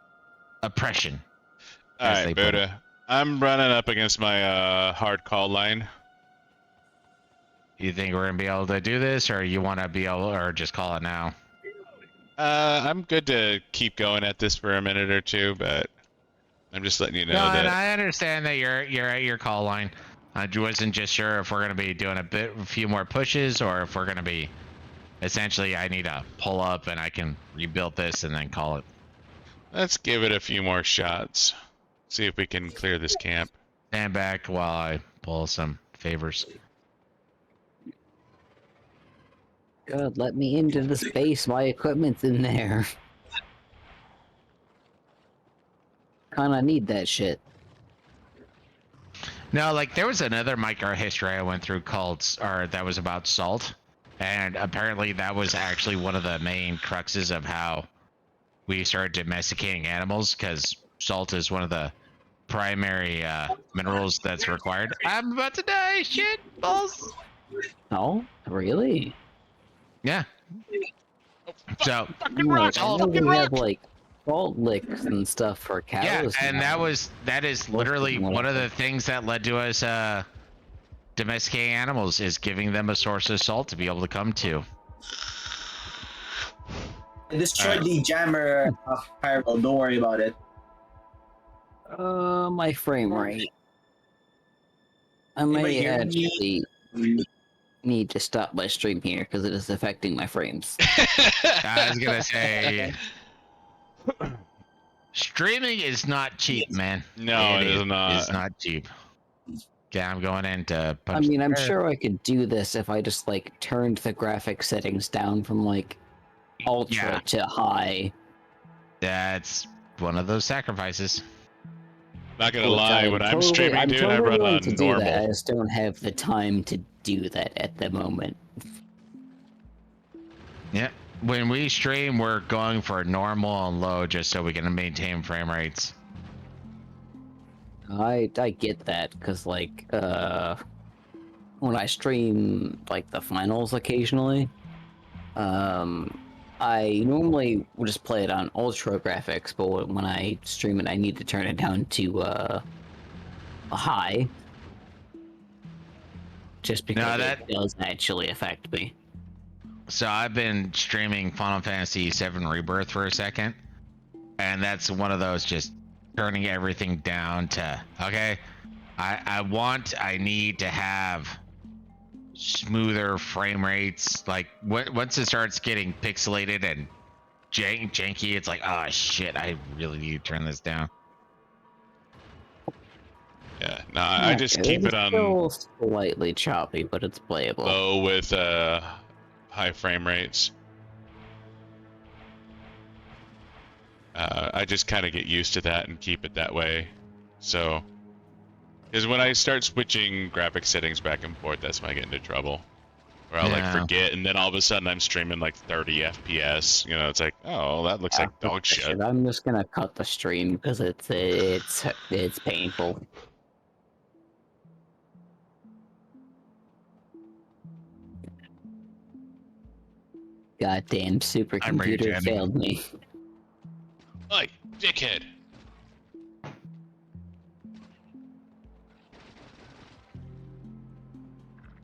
oppression. as they Alright, put it. Buddah. I'm running up against my hard call line. You think we're gonna be able to do this, or you want to be able, or just call it now? I'm good to keep going at this for a minute or two, but I'm just letting you know No, and that. I understand that you're at your call line. I wasn't just sure if we're gonna be doing a few more pushes, or if we're gonna be essentially I need to pull up and I can rebuild this and then call it. Let's give it a few more shots. See if we can clear this camp. Stand back while I pull some favors. God, let me into the space. My equipment's in there. Kinda need that shit. No, like there was another micro history I went through that was about salt, and apparently that was actually one of the main cruxes of how we started domesticating animals, because salt is one of the primary minerals that's required. I'm about to die. Shit balls. Oh, really? Yeah. So Like, I know fucking we rock. have like salt licks and stuff for cows. Yeah, and now. that is literally one of the things that led to us domesticating animals, is giving them a source of salt to be able to come to. I destroyed the jammer of Pyro. Don't worry about it. My frame rate. I Anybody may hear actually need to stop my stream here because it is affecting my frames. I was gonna say, streaming is not cheap, man. No, it is not. It's not cheap. Okay, I'm going in to I punch. mean, I'm the- sure I could do this if I just like turned the graphic settings down from like ultra Yeah. to high. That's one of those sacrifices. Not gonna Which lie, when I'm totally- streaming, dude, I totally run willing on to do that. I normal. just don't have the time to do that at the moment. Yeah. When we stream, we're going for normal and low just so we can maintain frame rates. I get that because like when I stream like the finals occasionally, I normally will just play it on ultra graphics, but when I stream it, I need to turn it down to a high, just because that- it does actually affect me. So I've been streaming Final Fantasy VII Rebirth for a second, and that's one of those just turning everything down to, okay, I need to have smoother frame rates. Like once it starts getting pixelated and janky, it's like, oh shit, I really need to turn this down. Yeah, no, I just Okay, keep it's it on still slightly choppy, but it's playable. low with high frame rates. I just kind of get used to that and keep it that way. So, because when I start switching graphic settings back and forth, that's when I get into trouble. Or I'll like forget, and then all of a sudden I'm streaming like 30 FPS. You know, it's like, oh, that looks like dog shit. I'm just gonna cut the stream because it's painful. Goddamn supercomputer failed me. Oi, dickhead!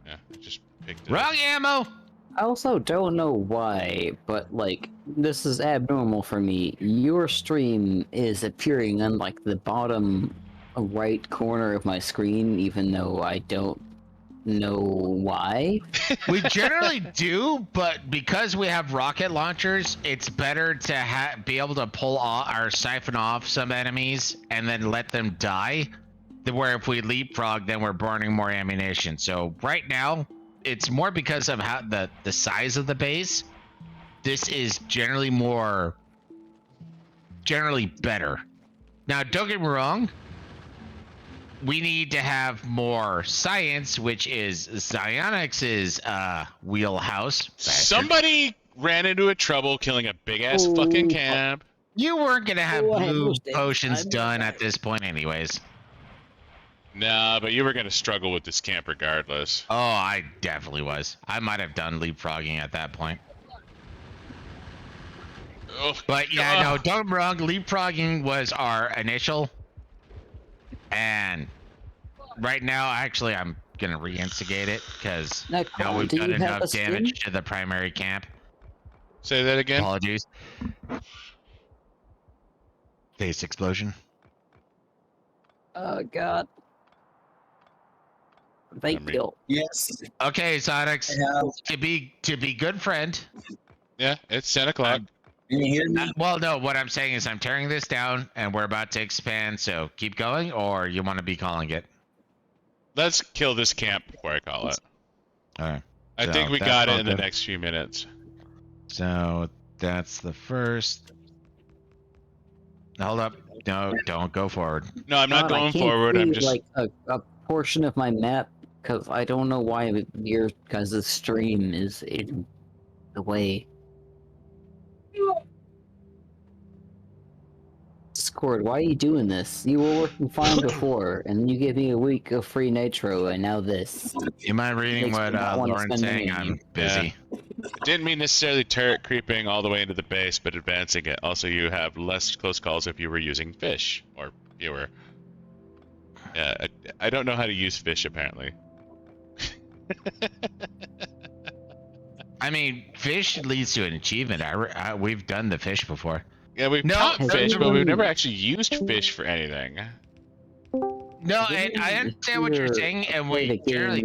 Yeah, I just picked it. Wrong ammo! I also don't know why, but like, this is abnormal for me. Your stream is appearing on like the bottom right corner of my screen, even though I don't know why. We generally do, but because we have rocket launchers, it's better to be able to pull off or siphon off some enemies and then let them die. Where if we leapfrog, then we're burning more ammunition. So right now, it's more because of how the size of the base. This is generally better. Now, don't get me wrong. We need to have more science, which is XioniX's wheelhouse. Somebody ran into a trouble killing a big ass fucking camp. You weren't gonna have blue potions done at this point, anyways. Nah, but you were gonna struggle with this camp regardless. Oh, I definitely was. I might have done leapfrogging at that point. Oh, but yeah, no, don't get me wrong. Leapfrogging was our initial. And right now, actually, I'm gonna reinstigate it because now we've done enough damage to the primary camp. Say that again. Apologies. Face explosion. Oh god. Thank you. Yes. Okay, XioniX. To be good friend. Yeah, it's 10 o'clock. Can you hear me? Well, no, what I'm saying is I'm tearing this down and we're about to expand, so keep going, or you want to be calling it? Let's kill this camp before I call it. Alright. I think we got it in the next few minutes. So, that's the first. Hold up. No, don't go forward. No, I'm not going forward. I'm just... like a portion of my map, because I don't know why your guys' stream is in the way. Discord, why are you doing this? You were working fine before, and you gave me a week of free nitro, and now this. You mind reading what Lauren's saying? I'm busy. I didn't mean necessarily turret creeping all the way into the base, but advancing it. Also, you have less close calls if you were using fish, or fewer. Yeah, I don't know how to use fish, apparently. I mean, fish leads to an achievement. We've done the fish before. Yeah, we've caught fish, but we've never actually used fish for anything. No, and I understand what you're saying, and we generally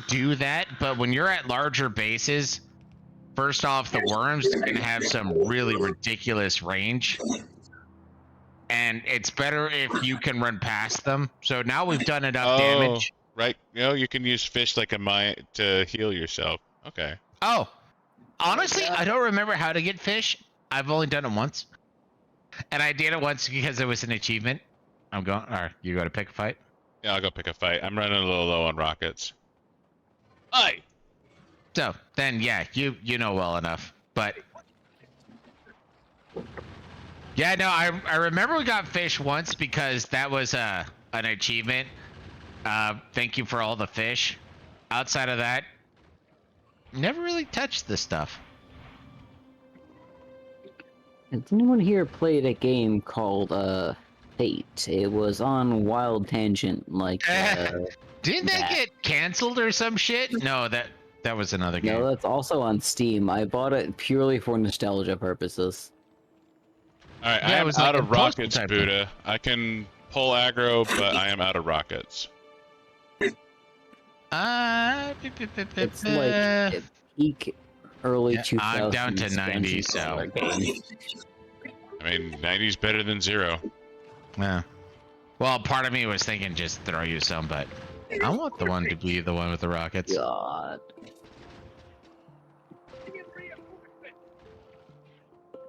do that, but when you're at larger bases, first off, the worms are going to have some really ridiculous range, and it's better if you can run past them. So now we've done enough damage. Right. You know, you can use fish like a mine to heal yourself. Okay. Oh, honestly, I don't remember how to get fish. I've only done it once. And I did it once because it was an achievement. I'm going. Or you go to pick a fight? Yeah, I'll go pick a fight. I'm running a little low on rockets. Aye. So then, yeah, you know well enough. But yeah, no, I remember we got fish once because that was an achievement. Thank you for all the fish. Outside of that, never really touched this stuff. Has anyone here played a game called Fate? It was on Wild Tangent, like Didn't that get canceled or some shit? No, that was another game. No, that's also on Steam. I bought it purely for nostalgia purposes. Alright, I am out of rockets, Buddah. I can pull aggro, but I am out of rockets. It's like peak early 2000s. I'm down to 90, so. I mean, 90's better than 0. Yeah. Well, part of me was thinking just throw you some, but I want the one to be the one with the rockets. God.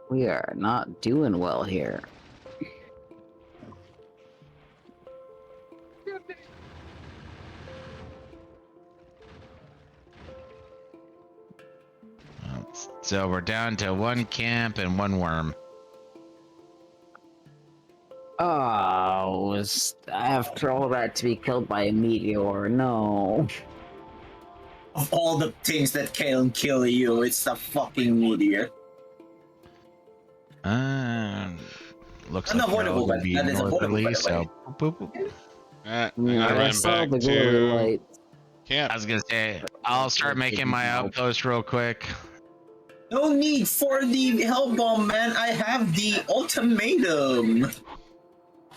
We are not doing well here. So we're down to 1 camp and 1 worm. Oh, after all that to be killed by a meteor, no. Of all the things that can kill you, it's the fucking meteor. Looks like you're Unavoidable, all gonna but be that is avoidable, by northerly, the so way. boop, boop, boop. I Yeah, gotta I run saw back the glowing to light. camp. I was gonna say, I'll start making my outpost real quick. No need for the hell bomb, man. I have the ultimatum.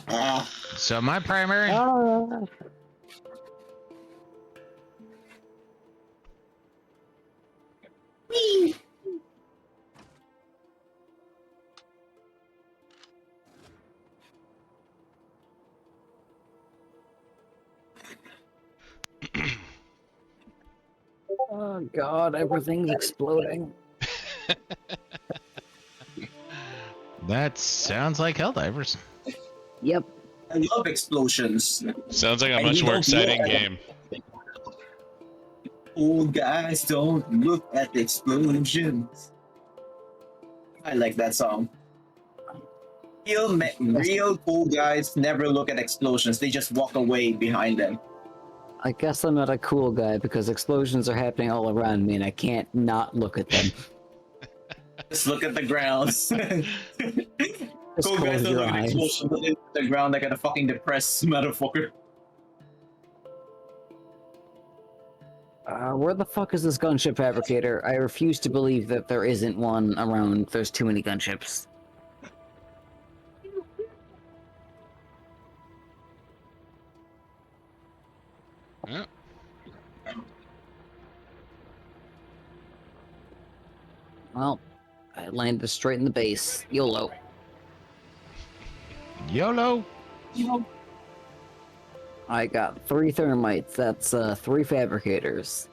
Ah, So my primary, Ah. whee. Oh god, everything's exploding. that sounds like Helldivers. Yep. I love explosions. Sounds like a And much you more don't exciting look at game. Old guys don't look at the explosions. I like that song. Real cool guys never look at explosions. They just walk away behind them. I guess I'm not a cool guy because explosions are happening all around me and I can't not look at them. Just look at the ground. Just Cool guys close don't your look at eyes. explosions. Look at the ground like a fucking depressed motherfucker. Where the fuck is this gunship fabricator? I refuse to believe that there isn't one around. There's too many gunships. Yeah. Well, I landed straight in the base. YOLO. YOLO. I got 3 thermites. That's 3 fabricators.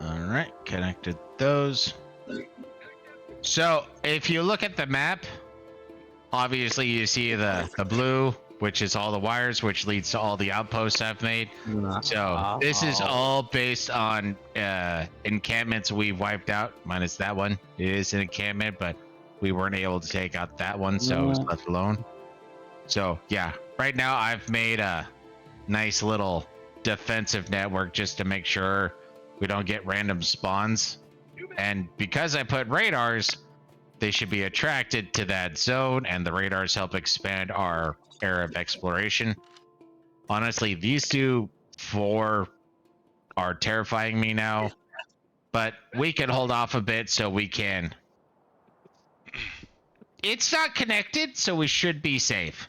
All right, connected those. So if you look at the map, obviously you see the blue, which is all the wires, which leads to all the outposts I've made. So this is all based on encampments we wiped out, minus that one. It is an encampment, but we weren't able to take out that one, so it's left alone. So yeah, right now I've made a nice little defensive network just to make sure we don't get random spawns. And because I put radars, they should be attracted to that zone, and the radars help expand our area of exploration. Honestly, these 4 are terrifying me now, but we can hold off a bit so we can. It's not connected, so we should be safe.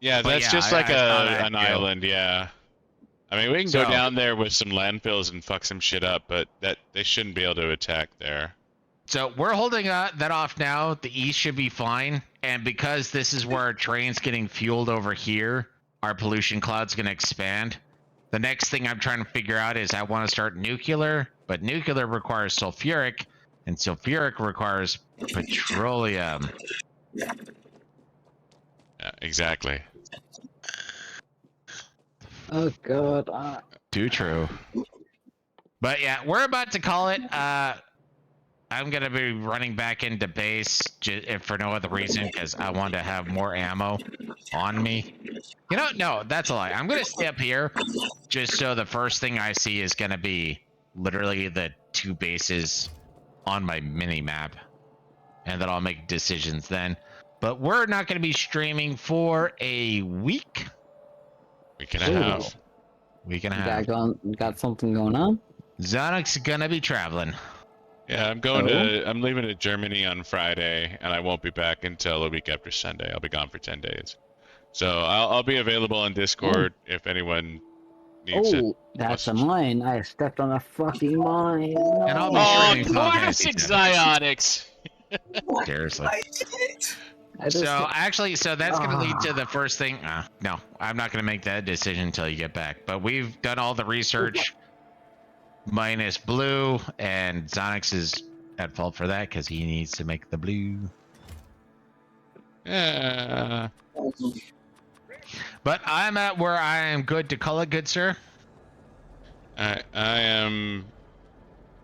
Yeah, But that's yeah, just like I thought I'd an go. island, yeah. I mean, we can go down there with some landfills and fuck some shit up, but they shouldn't be able to attack there. So we're holding that off now. The east should be fine. And because this is where our train's getting fueled over here, our pollution cloud's going to expand. The next thing I'm trying to figure out is I want to start nuclear, but nuclear requires sulfuric, and sulfuric requires petroleum. Yeah, exactly. Oh god. Too true. But yeah, we're about to call it. I'm gonna be running back into base if for no other reason, because I want to have more ammo on me. You know, no, that's a lie. I'm gonna stay up here just so the first thing I see is gonna be literally the 2 bases on my mini map, and then I'll make decisions then. But we're not gonna be streaming for a week. Week and a half. Week and a half. Got something going on? XioniX is gonna be traveling. Yeah, I'm leaving to Germany on Friday, and I won't be back until a week after Sunday. I'll be gone for 10 days. So I'll be available on Discord if anyone needs it. Oh, that's a mine. I stepped on a fucking mine. And I'll be Oh, streaming Final Fantasy classic VII. XioniX! Seriously. I did it. So that's going to lead to the first thing. No, I'm not going to make that decision until you get back. But we've done all the research. minus blue, and XioniX is at fault for that because he needs to make the blue. Yeah. But I'm at where I am good to call it good, sir. I am.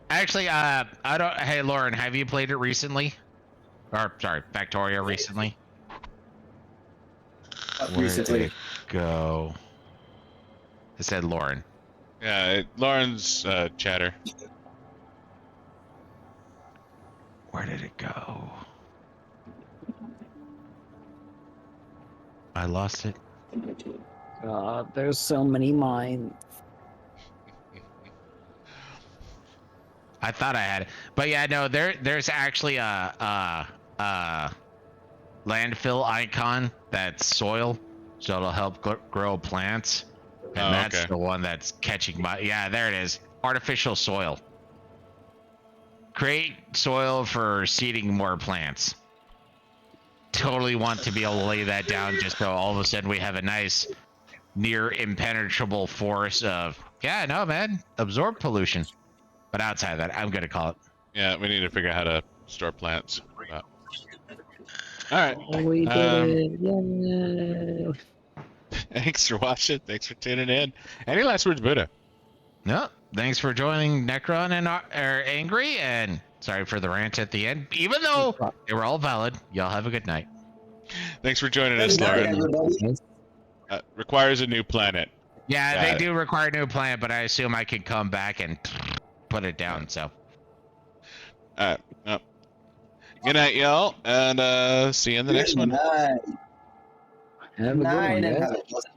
Actually, I don't. Hey, Lauren, have you played it recently? Or sorry, Factorio recently? Where did Recently. it go? I said Lauren. Yeah, Lauren's chatter. Where did it go? I lost it. God, there's so many mines. I thought I had it, but yeah, no. There's actually a landfill icon that's soil, so it'll help grow plants, and Oh, that's okay. the one that's catching my. Yeah, there it is. Artificial soil. Create soil for seeding more plants. Totally want to be able to lay that down just so all of a sudden we have a nice, near impenetrable forest of. Yeah, no, man, absorb pollution. But outside of that, I'm gonna call it. Yeah, we need to figure out how to store plants. All right. Oh, we did it! Yay! Thanks for watching. Thanks for tuning in. Any last words, Buddha? No, thanks for joining Necron and Angry, and sorry for the rant at the end. Even though they were all valid, y'all have a good night. Thanks for joining us, Good night, Lauren. everybody. Requires a new planet. Yeah, Got they it. do require a new planet, but I assume I can come back and put it down. So, All right. Well, good night, y'all, and see you in the next one. Good night. Have a good one, Night and guys. have a pleasant